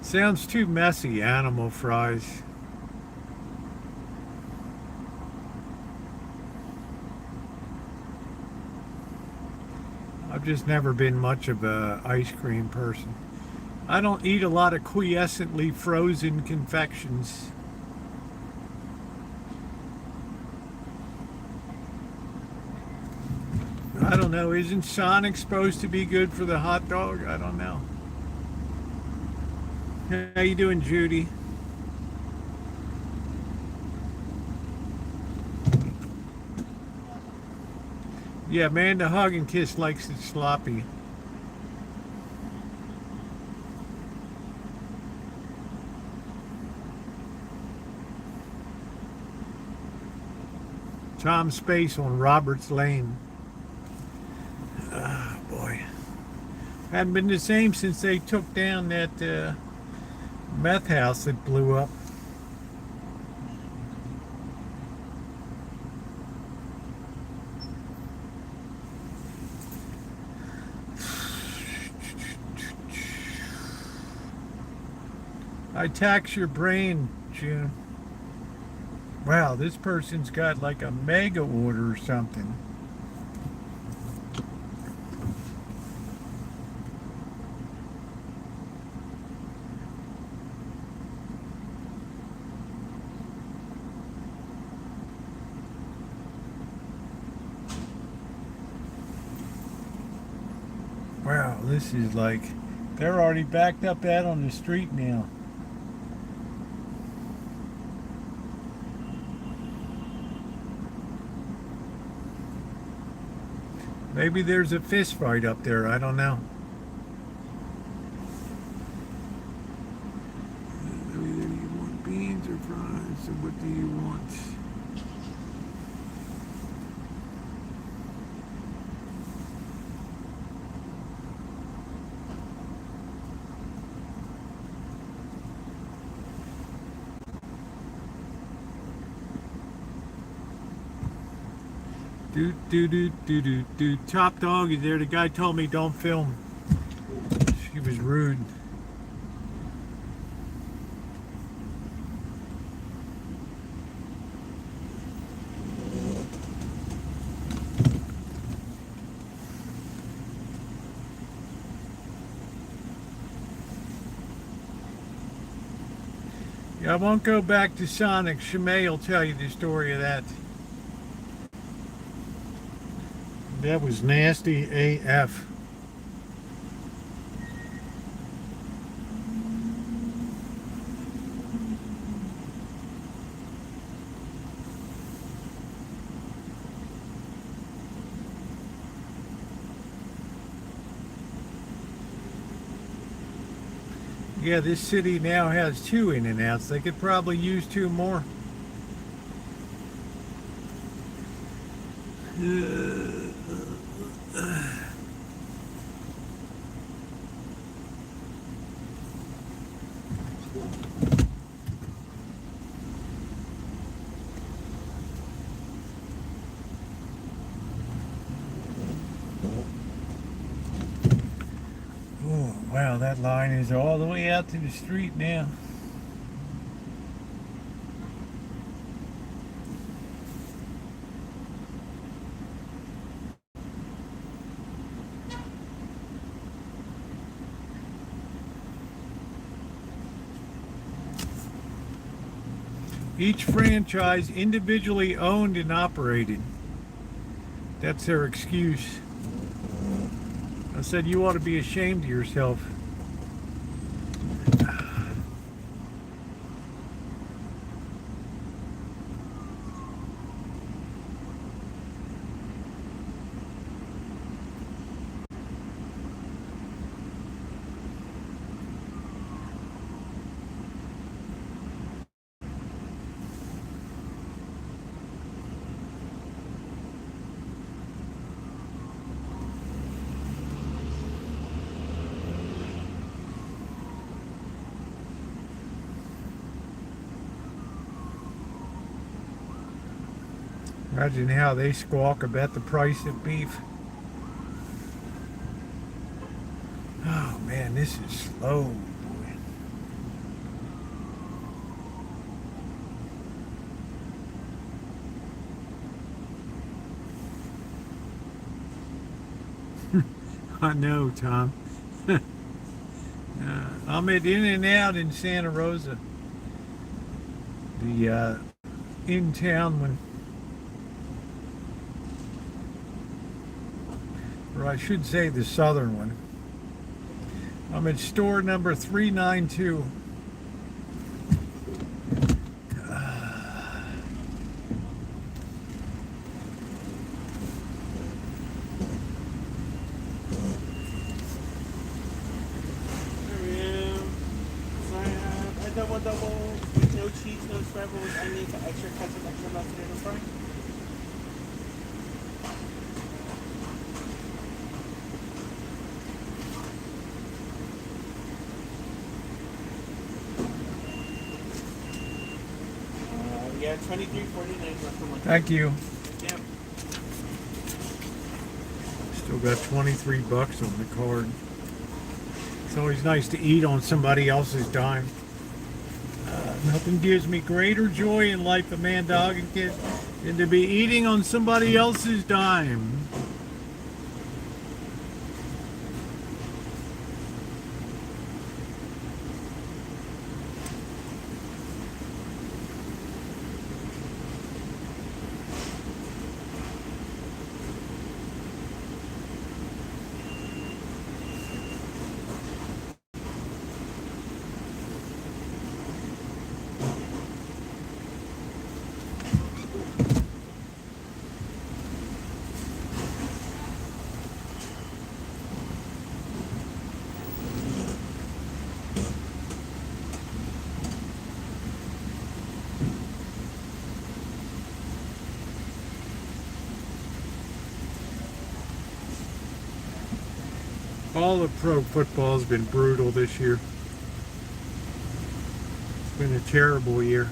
Sounds too messy, animal fries. I've just never been much of a ice cream person. I don't eat a lot of quiescently frozen confections. I don't know, isn't Sonic supposed to be good for the hot dog? I don't know. How you doing, Judy? Yeah, Amanda Hug and Kiss likes it sloppy. Tom Space on Roberts Lane. Ah, boy. Hadn't been the same since they took down that meth house that blew up. I tax your brain, June. Wow, this person's got like a mega order or something. Wow, this is like, they're already backed up out on the street now. Maybe there's a fist fight up there, I don't know. Do you want beans or fries, or what do you want? Do. Top Dog is there. The guy told me don't film. was rude. Yeah, I won't go back to Sonic. Shimei will tell you the story of that. That was nasty AF. Yeah, this city now has 2 In-N-Outs. They could probably use 2 more. Oh, wow, that line is all the way out to the street now. Each franchise individually owned and operated. That's their excuse. I said, you ought to be ashamed of yourself. Imagine how they squawk about the price of beef. Oh man, this is slow, boy. I know, Tom. I'm at In-N-Out in Santa Rosa. The in-town one. Or I should say the southern one. I'm at store number 392. Double with no cheese, no scramble with onions, extra ketchup, extra mustard, and fry. Yeah, $23.49 left for one. Thank you. Yep. Still got 23 bucks on the card. It's always nice to eat on somebody else's dime. Nothing gives me greater joy in life, a man, dog, and kid, than to be eating on somebody else's dime. All of pro football has been brutal this year. It's been a terrible year.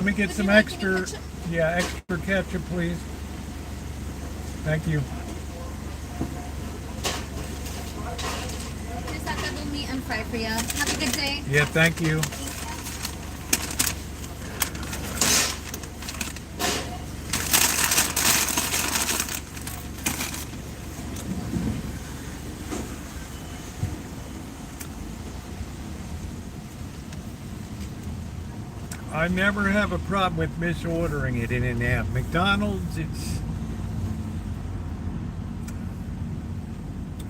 me get some extra, yeah, extra ketchup, please. Thank you. Just have double meat and fry for you. Have a good day. Yeah, thank you. I never have a problem with misordering it in and out. McDonald's, it's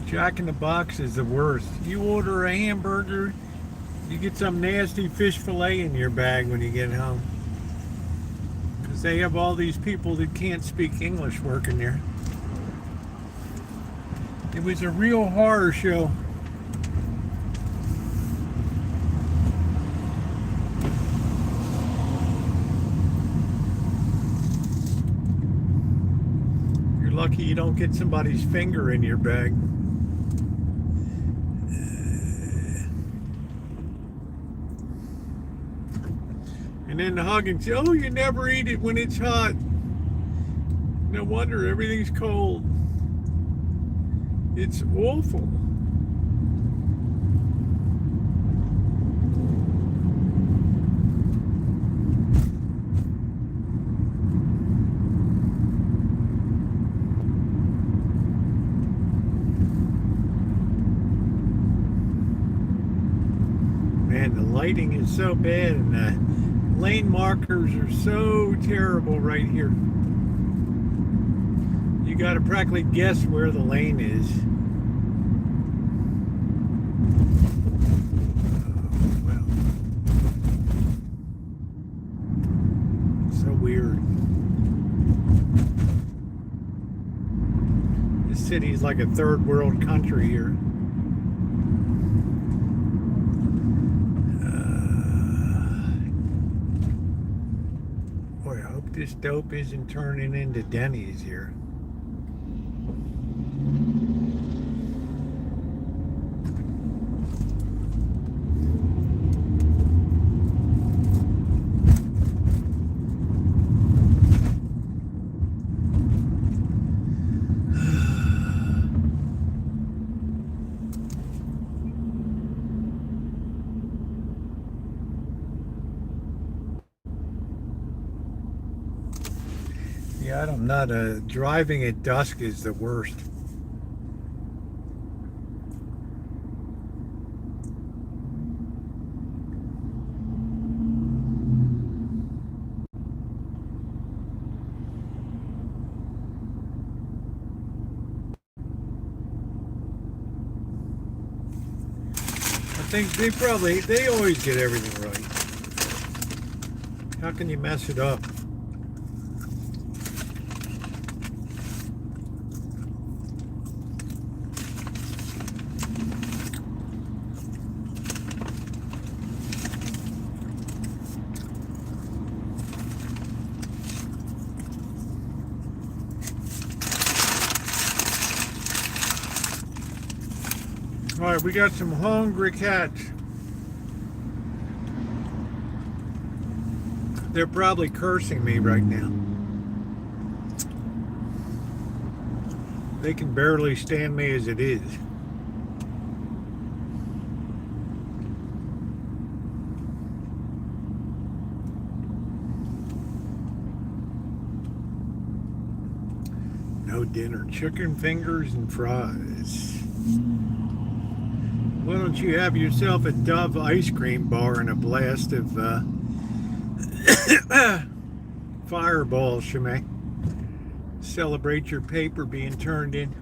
Jack in the Box is the worst. You order a hamburger, you get some nasty fish fillet in your bag when you get home. Because they have all these people that can't speak English working there. It was a real horror show. You're lucky you don't get somebody's finger in your bag. And then the hug and say, oh, you never eat it when it's hot. No wonder everything's cold. It's awful. Man, the lighting is so bad and the lane markers are so terrible right here. You got to practically guess where the lane is. Oh, wow. So weird. This city's like a third world country here. Boy, I hope this dope isn't turning into Denny's here. Yeah, I'm not driving at dusk is the worst. I think they always get everything right. How can you mess it up? All right, we got some hungry cats. They're probably cursing me right now. They can barely stand me as it is. No dinner, chicken fingers and fries. Why don't you have yourself a Dove ice cream bar and a blast of Fireball, Shemay? Celebrate your paper being turned in.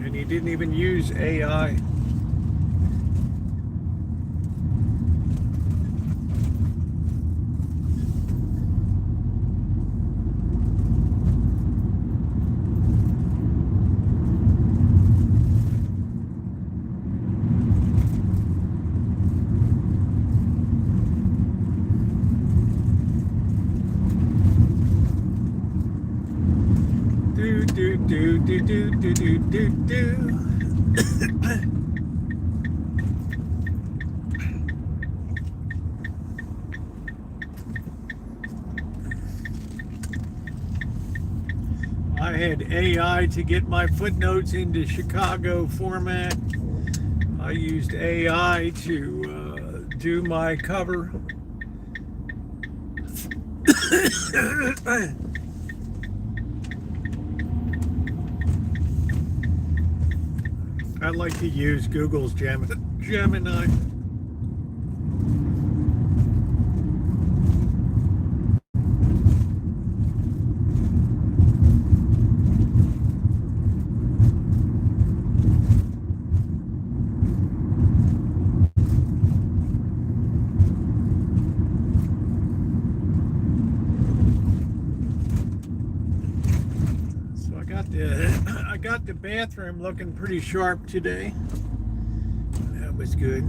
And you didn't even use AI. had AI to get my footnotes into Chicago format. I used AI to do my cover. I like to use Google's Gemini. I got the bathroom looking pretty sharp today. That was good.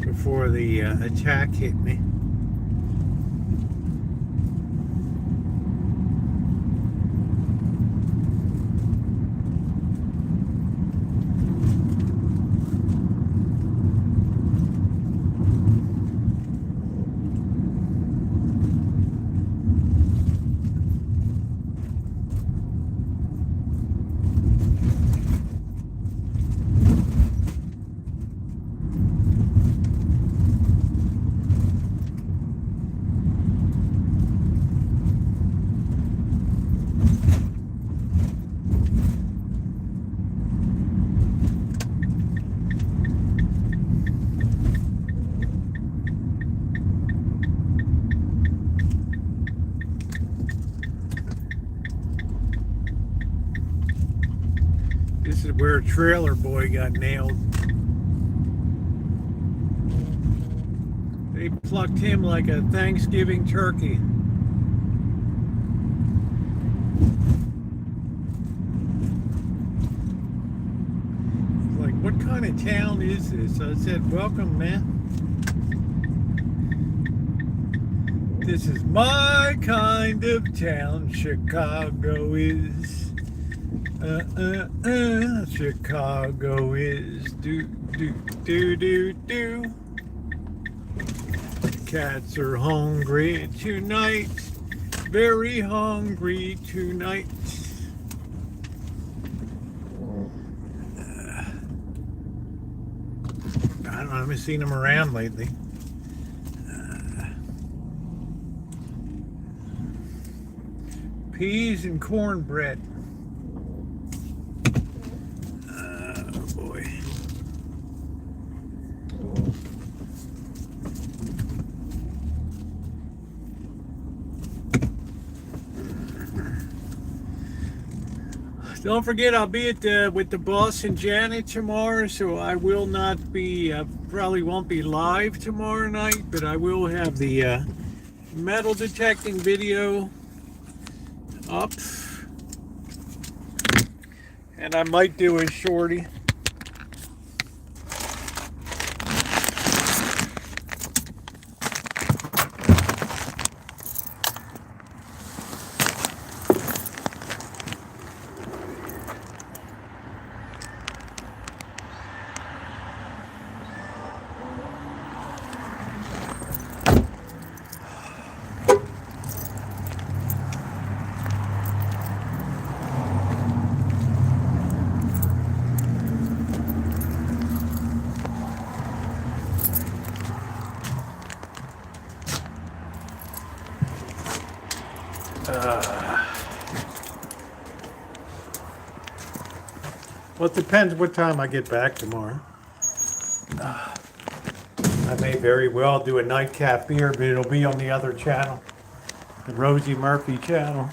Before the attack hit me. This is where Trailer Boy got nailed. They plucked him like a Thanksgiving turkey. Like, what kind of town is this? I said, welcome, man. This is my kind of town, Chicago is. Chicago is do. Cats are hungry tonight, very hungry tonight. I don't know, I haven't seen them around lately. Peas and cornbread. Don't forget, I'll be at with the boss and Janet tomorrow, so I will not be, probably won't be live tomorrow night, but I will have the metal detecting video up, and I might do a shorty. Well, it depends what time I get back tomorrow. I may very well do a nightcap here, but it'll be on the other channel, the Rosie Murphy channel.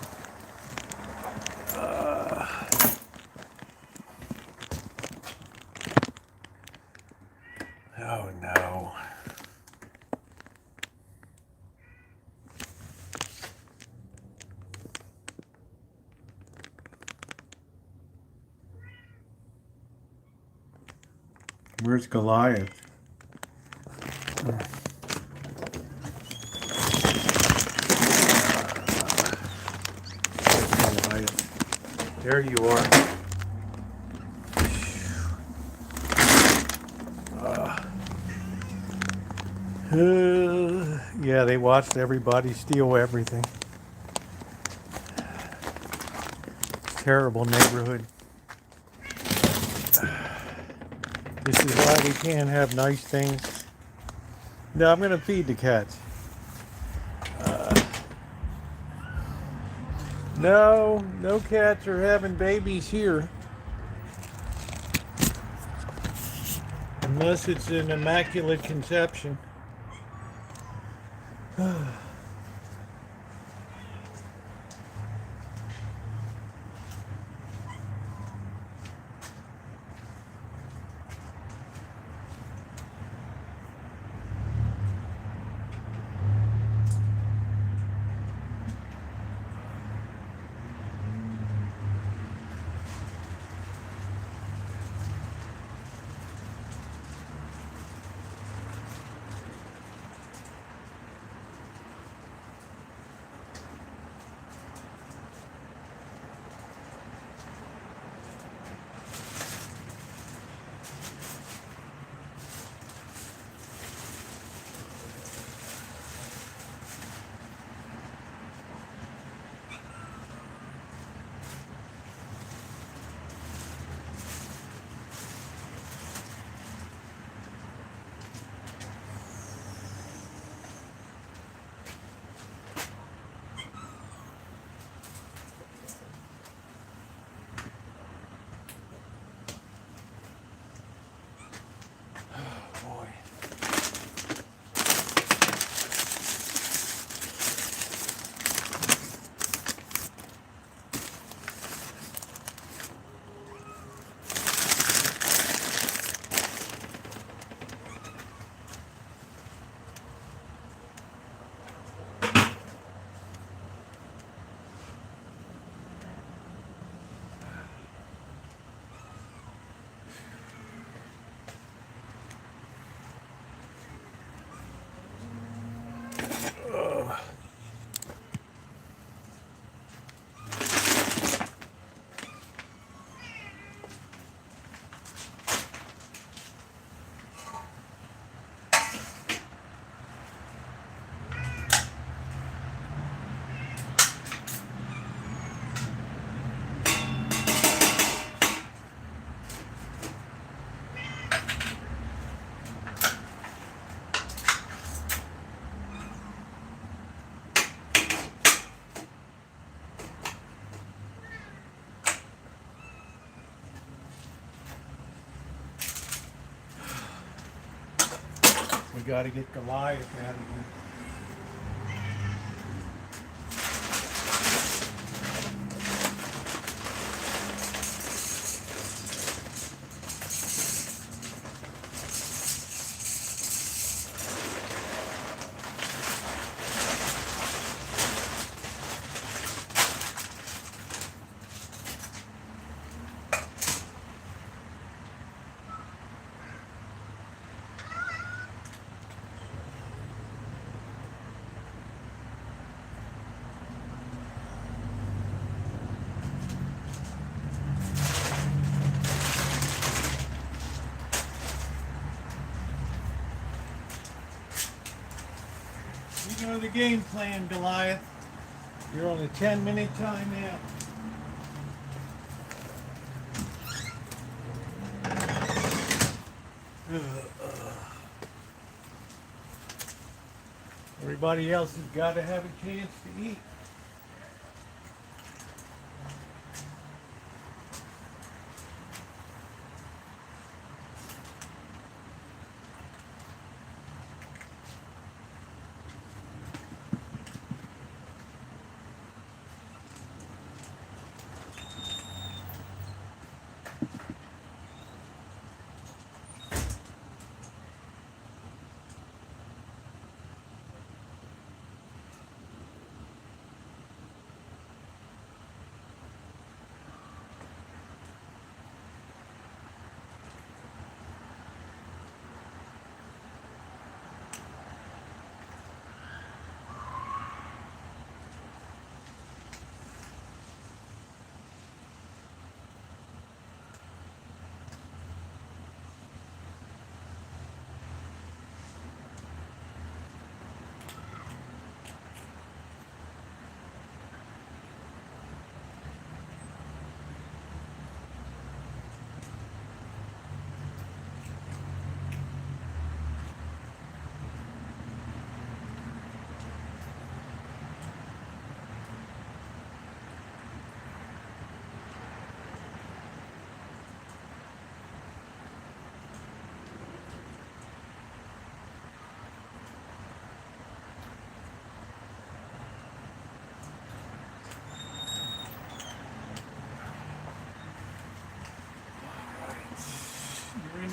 Where's Goliath? Goliath. There you are. Yeah, they watched everybody steal everything. Terrible neighborhood. This is why we can't have nice things. No, I'm going to feed the cats. No, no cats are having babies here. Unless it's an immaculate conception. We got to get Goliath out of here. You know the game plan, Goliath. You're on a 10-minute timeout. Everybody else has got to have a chance to eat.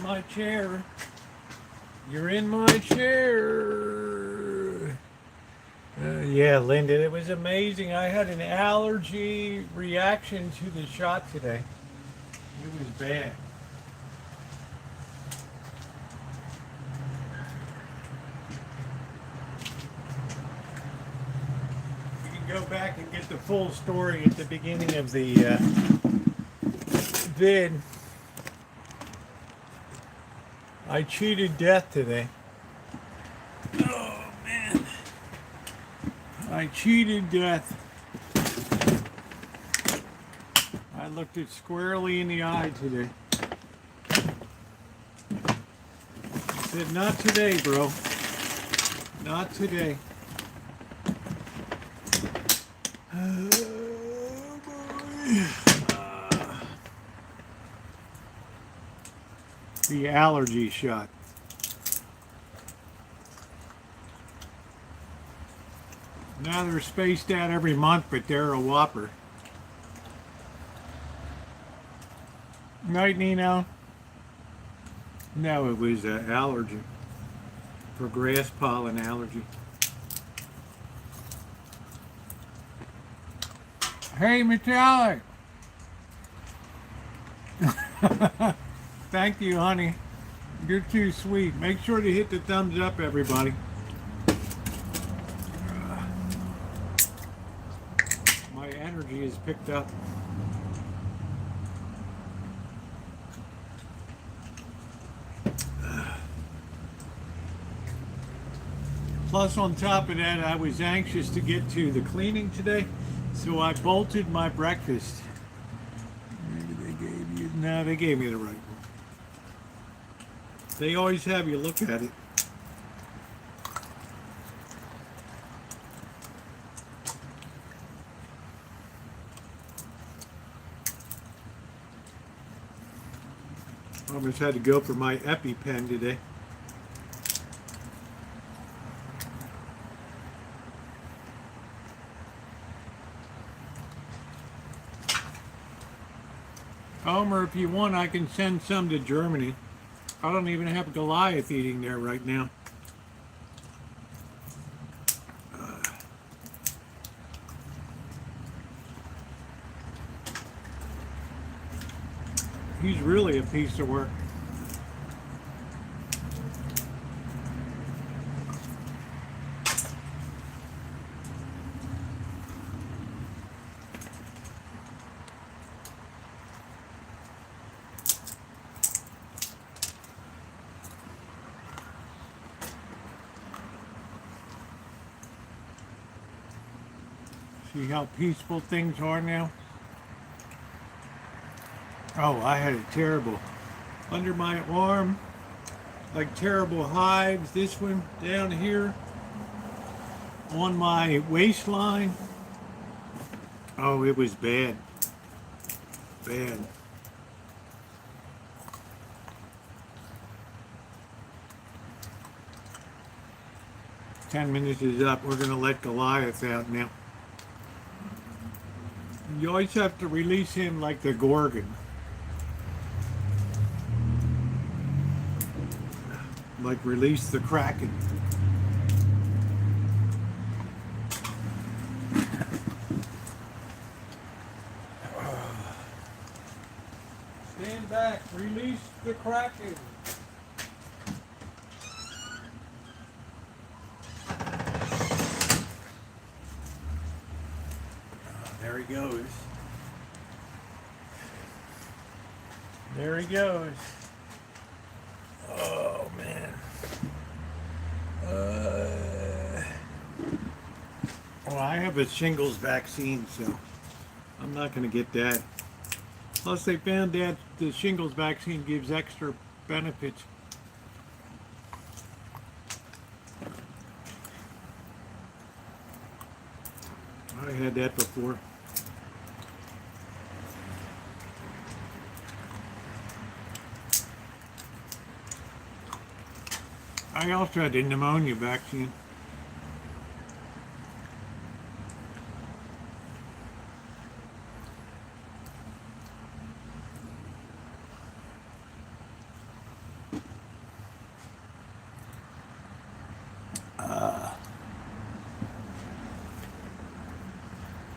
my chair. You're in my chair. Yeah, Linda, it was amazing. I had an allergy reaction to the shot today. It was bad. You can go back and get the full story at the beginning of the vid. I cheated death today. Oh, man. I cheated death. I looked it squarely in the eye today. I said, not today, bro. Not today. Oh, boy. The allergy shot. Now they're spaced out every month, but they're a whopper. Night, Nino. No, it was allergy. For grass pollen allergy. Hey, Metallic. Thank you, honey. You're too sweet. Make sure to hit the thumbs up, everybody. My energy is picked up. Plus, on top of that, I was anxious to get to the cleaning today, so I bolted my breakfast. Maybe they gave you... No, they gave me the right one. They always have you look at it. Almost had to go for my EpiPen today. Homer, if you want, I can send some to Germany. I don't even have Goliath eating there right now. He's really a piece of work. See how peaceful things are now? Oh, I had it terrible. Under my arm, like terrible hives. This one down here on my waistline. Oh, it was bad. Bad. Ten minutes is up. We're going to let Goliath out now. You always have to release him like the Gorgon. Like release the Kraken. Stand back. Release the Kraken. There he goes. There he goes. Oh, man. Well, I have a shingles vaccine, so I'm not going to get that. Plus, they found that the shingles vaccine gives extra benefits. I had that before. I also had the pneumonia vaccine.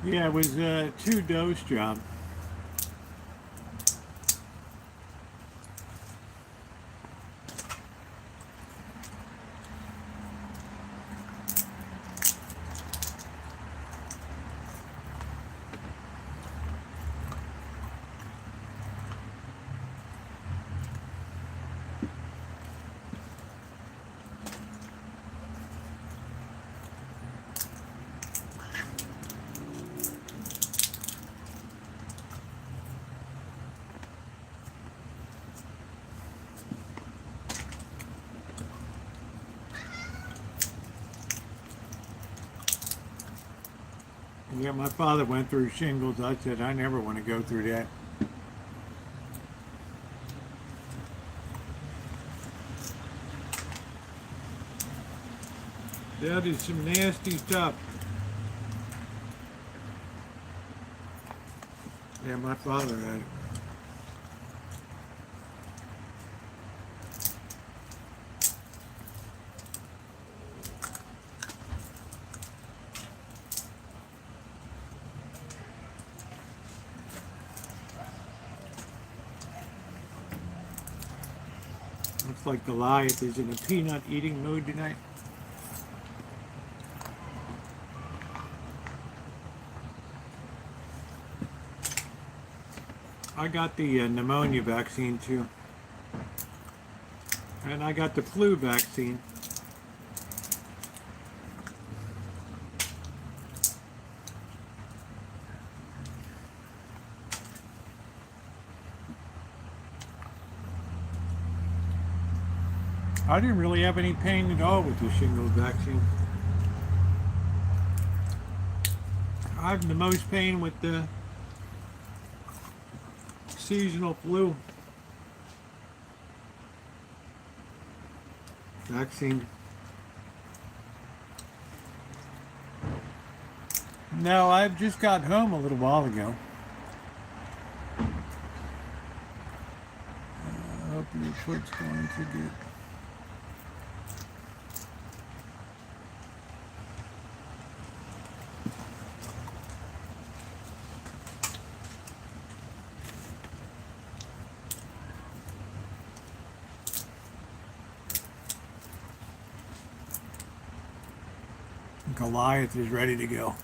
Yeah, it was a 2-dose job. Yeah, my father went through shingles. I said, I never want to go through that. That is some nasty stuff. Yeah, my father had it. Looks like Goliath is in a peanut eating mood tonight. I got the pneumonia vaccine too. And I got the flu vaccine. I didn't really have any pain at all with the shingles vaccine. I have the most pain with the seasonal flu vaccine. No, I've just got home a little while ago. I hope your foot's going to good. Goliath is ready to go.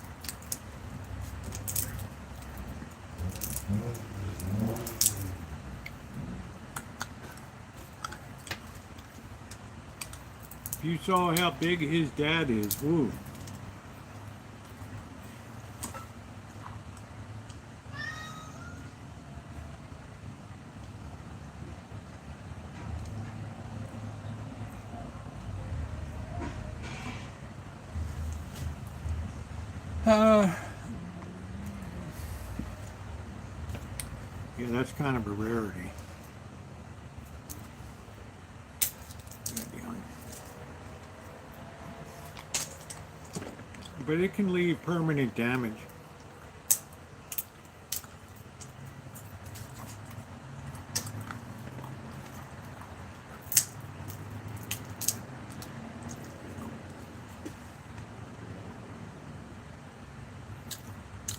If you saw how big his dad is, woo. Yeah, that's kind of a rarity. But it can leave permanent damage.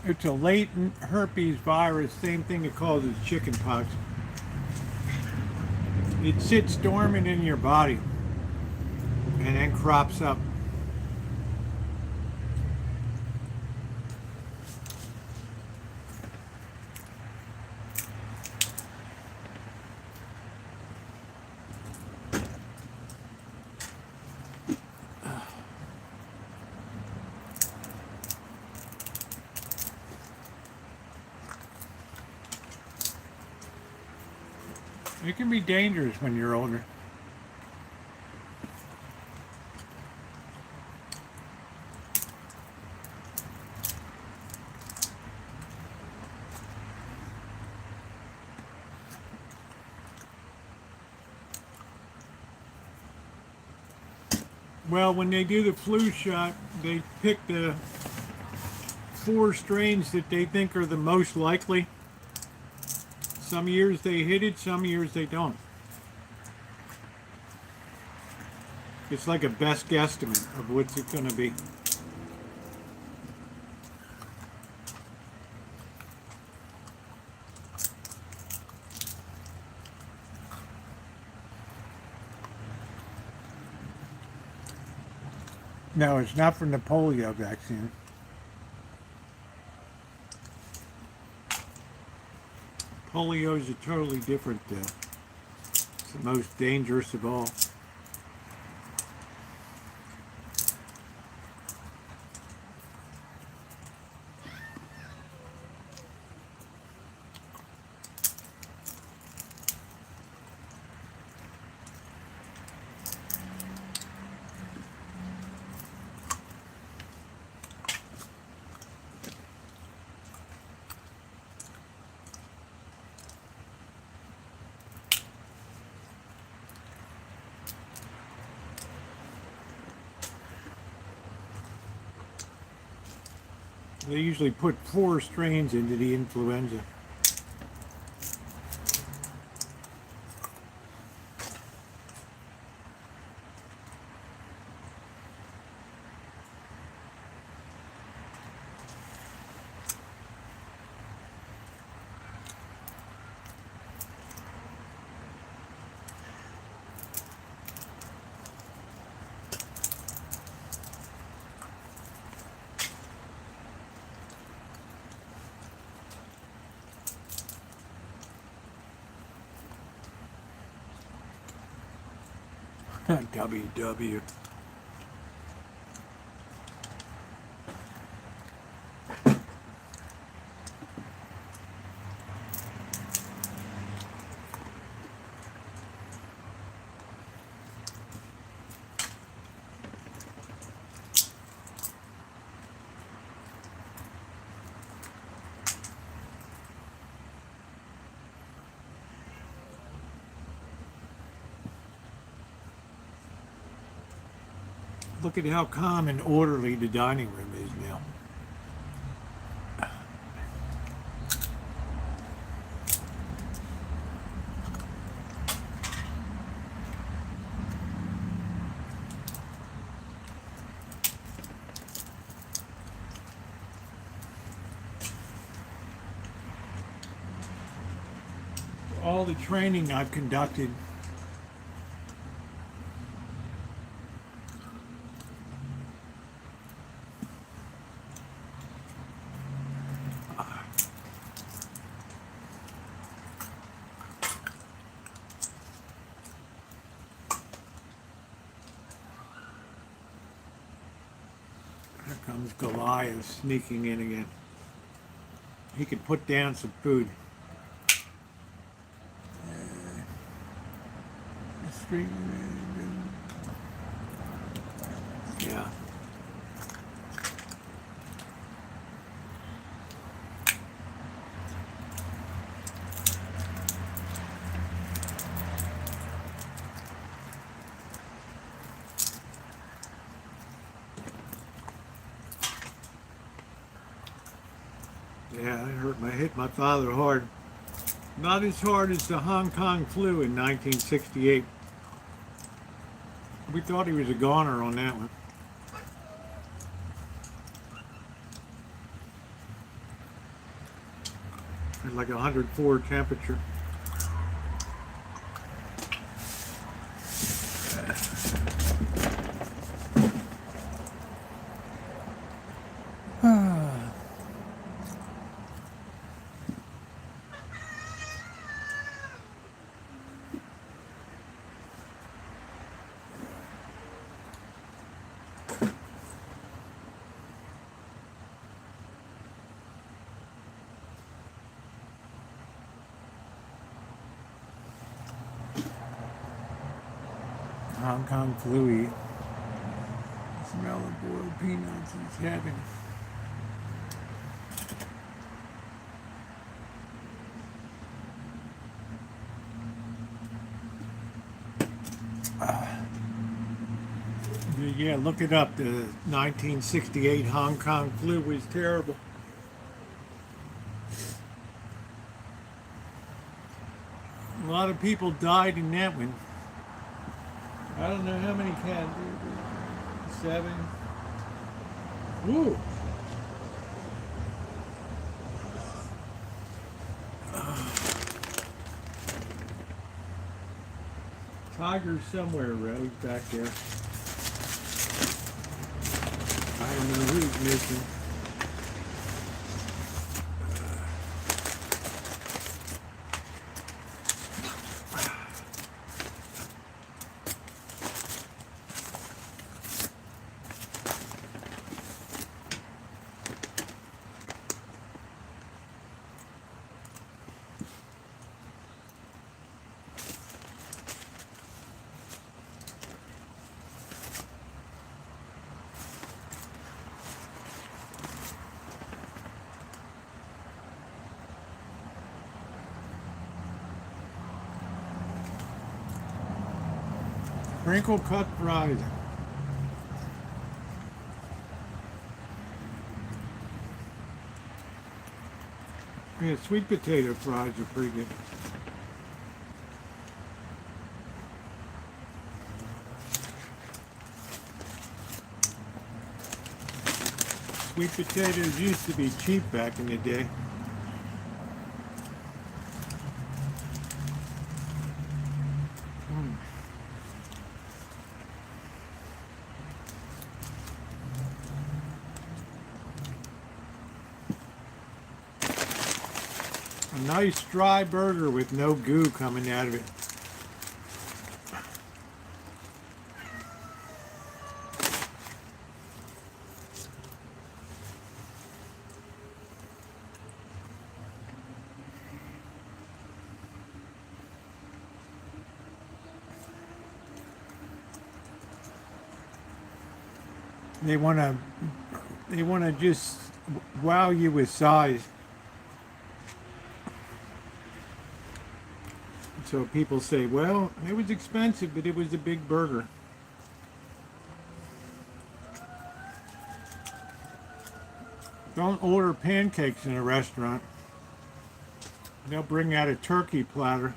It's a latent herpes virus, same thing that causes chickenpox. It sits dormant in your body and then crops up. It can be dangerous when you're older. Well, when they do the flu shot, they pick the 4 strains that they think are the most likely. Some years they hit it, some years they don't. It's like a best guesstimate of what's it going to be. No, it's not from the polio vaccine. Polio is a totally different. It's the most dangerous of all. They usually put 4 strains into the influenza. WW. Look at how calm and orderly the dining room is now. All the training I've conducted, here comes Goliath sneaking in again. He could put down some food. Yeah. Yeah, hit my father hard. Not as hard as the Hong Kong flu in 1968. We thought he was a goner on that one. Had like 104 temperature. Hong Kong flu. Smell of boiled peanuts is heaven. Yeah, look it up. The 1968 Hong Kong flu was terrible. A lot of people died in that one. I don't know how many cats. 7. Woo! Tiger's somewhere, Rose, back there. I don't know who's missing. Crinkle cut fries. Yeah, sweet potato fries are pretty good. Sweet potatoes used to be cheap back in the day. A nice dry burger with no goo coming out of it. They want to just wow you with size. So people say, well, it was expensive, but it was a big burger. Don't order pancakes in a restaurant. They'll bring out a turkey platter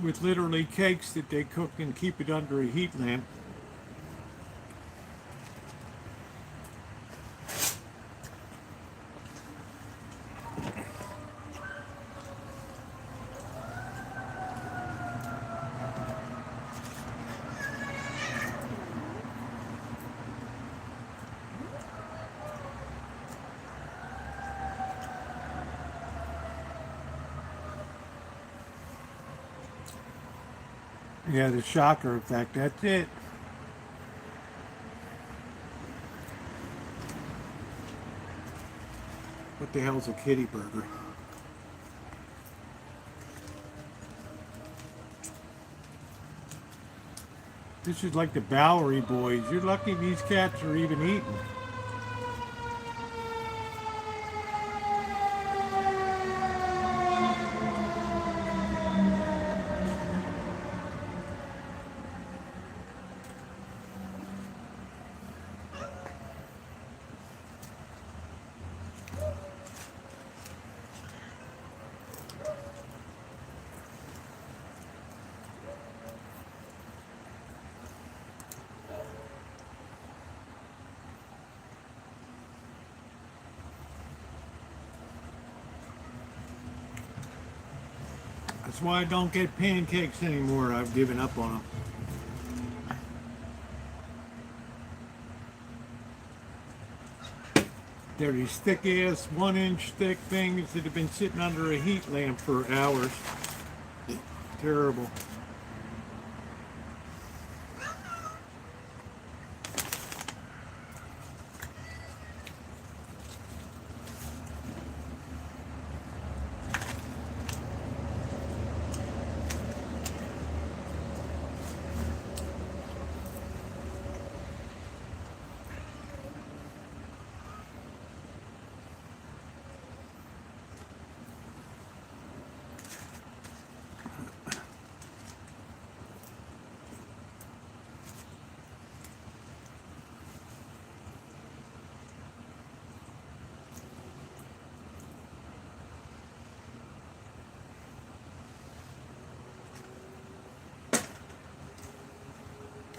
with literally cakes that they cook and keep it under a heat lamp. Yeah, the shocker effect, that's it. What the hell's a kitty burger? This is like the Bowery Boys. You're lucky these cats are even eating. That's why I don't get pancakes anymore. I've given up on them. They're these thick ass 1-inch thick things that have been sitting under a heat lamp for hours. Terrible.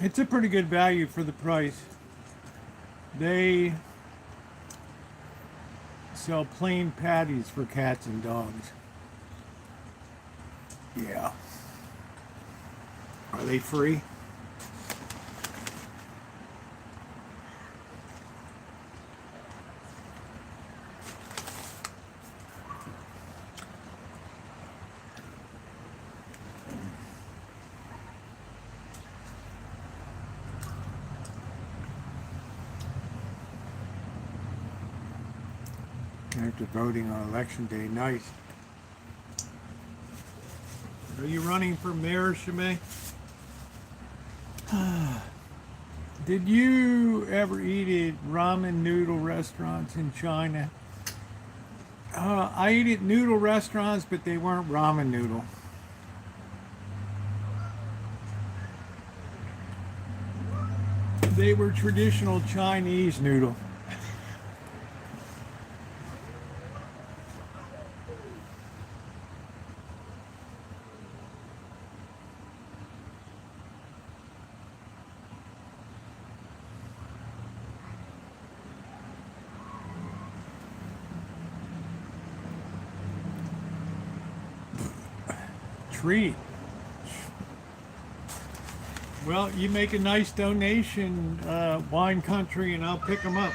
It's a pretty good value for the price. They sell plain patties for cats and dogs. Yeah. Are they free? after voting on election day. Nice. Are you running for mayor, Shimei? Did you ever eat at ramen noodle restaurants in China? I ate at noodle restaurants, but they weren't ramen noodle. They were traditional Chinese noodle. Treat. Well, you make a nice donation, Wine Country, and I'll pick them up.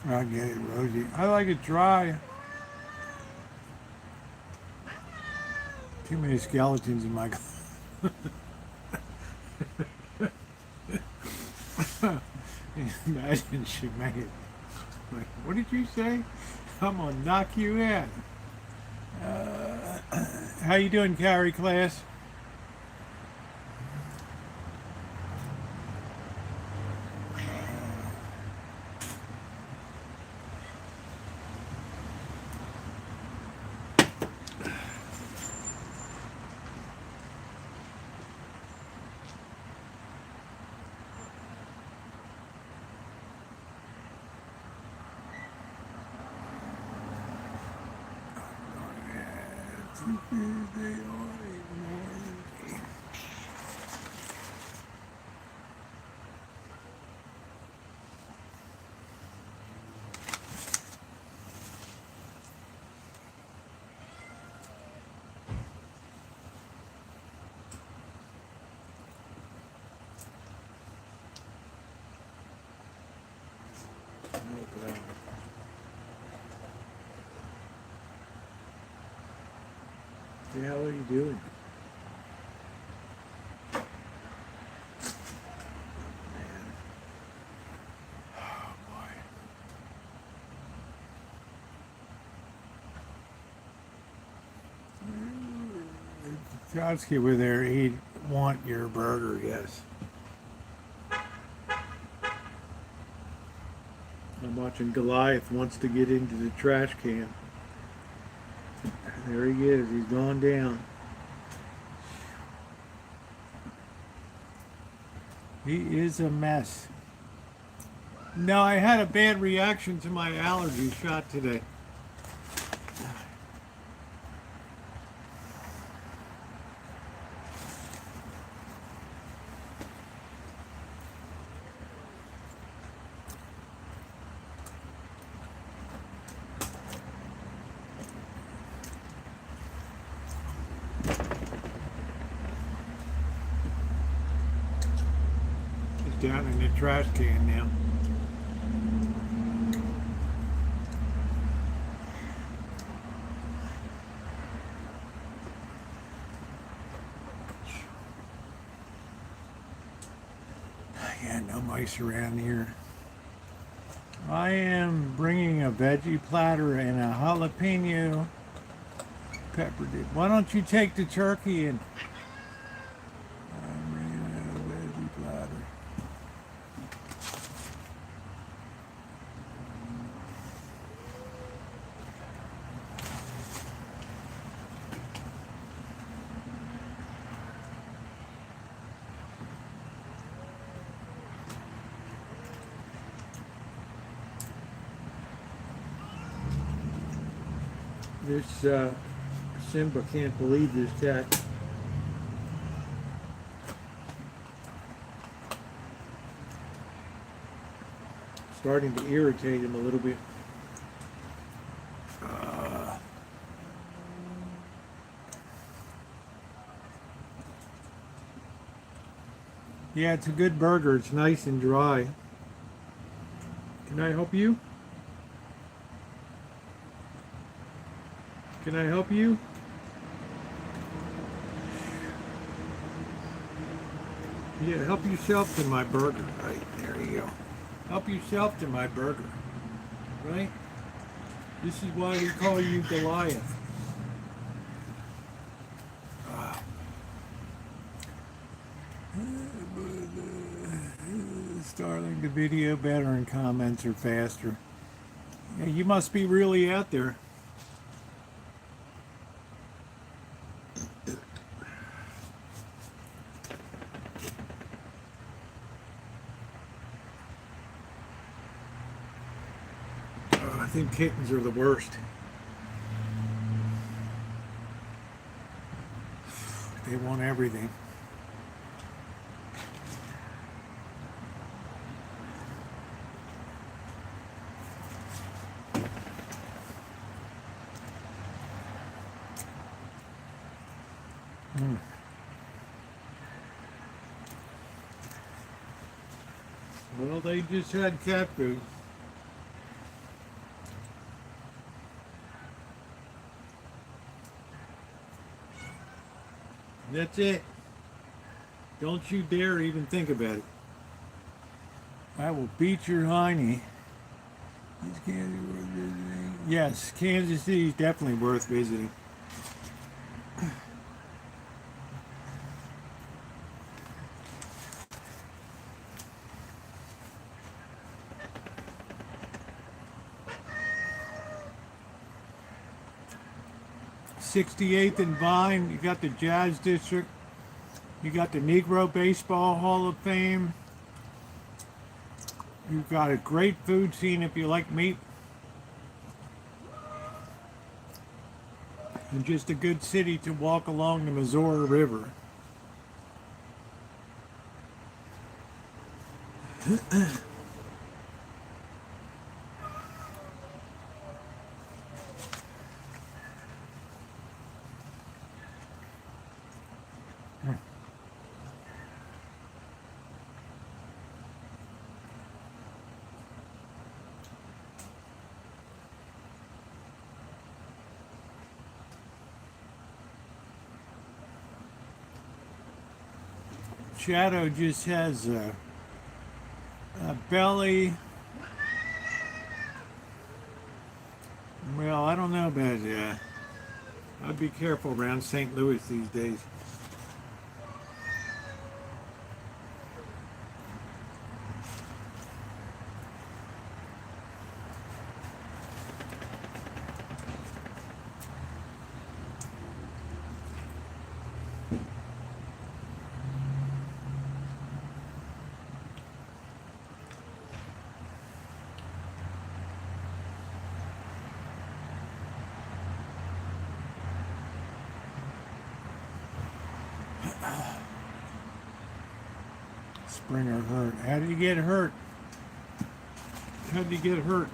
I get it, Rosie. I like it dry. Too many skeletons in my. Imagine she made it. Like, what did you say? I'm gonna knock you out. How you doing, Carrie class? What the hell are you doing? Man. Oh boy. Trotsky over there, he'd want your burger, yes. I'm watching Goliath wants to get into the trash can. There he is. He's gone down. He is a mess. No, I had a bad reaction to my allergy shot today. Down in the trash can now. Yeah, no mice around here. I am bringing a veggie platter and a jalapeno pepper dip. Why don't you take the turkey and I'm bringing a veggie platter. This Simba can't believe this cat. Starting to irritate him a little bit. Yeah, it's a good burger. It's nice and dry. Can I help you? Can I help you? Yeah, help yourself to my burger. Right, there you go. Help yourself to my burger. Right? This is why we call you Goliath. Starling, the video better and comments are faster. Yeah, you must be really out there. I think kittens are the worst. They want everything. Well, they just had cat food. That's it. Don't you dare even think about it. I will beat your hiney. Is Kansas worth visiting? Yes, Kansas City is definitely worth visiting. '68th and Vine, you got the Jazz District, you got the Negro Baseball Hall of Fame, you've got a great food scene if you like meat, and just a good city to walk along the Missouri River. Shadow just has a belly. Well, I don't know about that. I'd be careful around St. Louis these days. Springer hurt. How did he get hurt? How did he get hurt?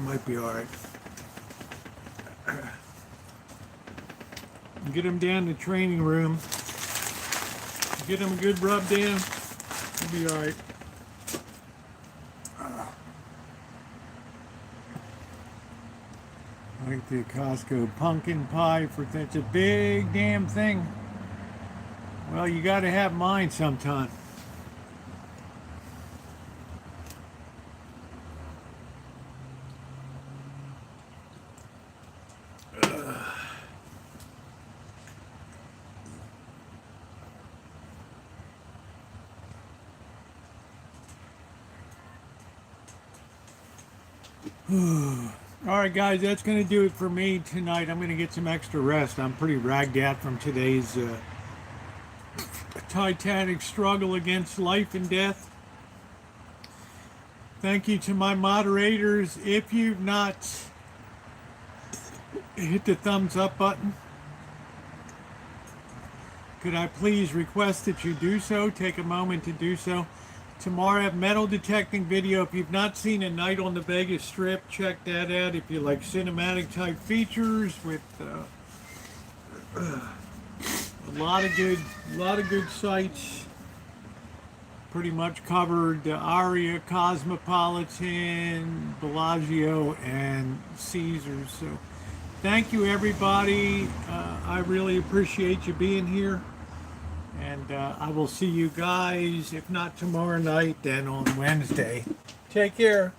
Might be all right. Get him down to the training room. Get him a good rub down. He'll be all right. Like the Costco pumpkin pie for that's a big damn thing. Well, you got to have mine sometime. All right, guys, that's going to do it for me tonight. I'm going to get some extra rest. I'm pretty ragged out from today's titanic struggle against life and death. Thank you to my moderators. If you've not hit the thumbs up button, could I please request that you do so? Take a moment to do so. Tomorrow I have metal detecting video. If you've not seen A Night on the Vegas Strip, check that out. If you like cinematic type features with a lot of good sites. Pretty much covered the Aria, Cosmopolitan, Bellagio, and Caesars. So thank you, everybody. I really appreciate you being here. And I will see you guys, if not tomorrow night, then on Wednesday. Take care.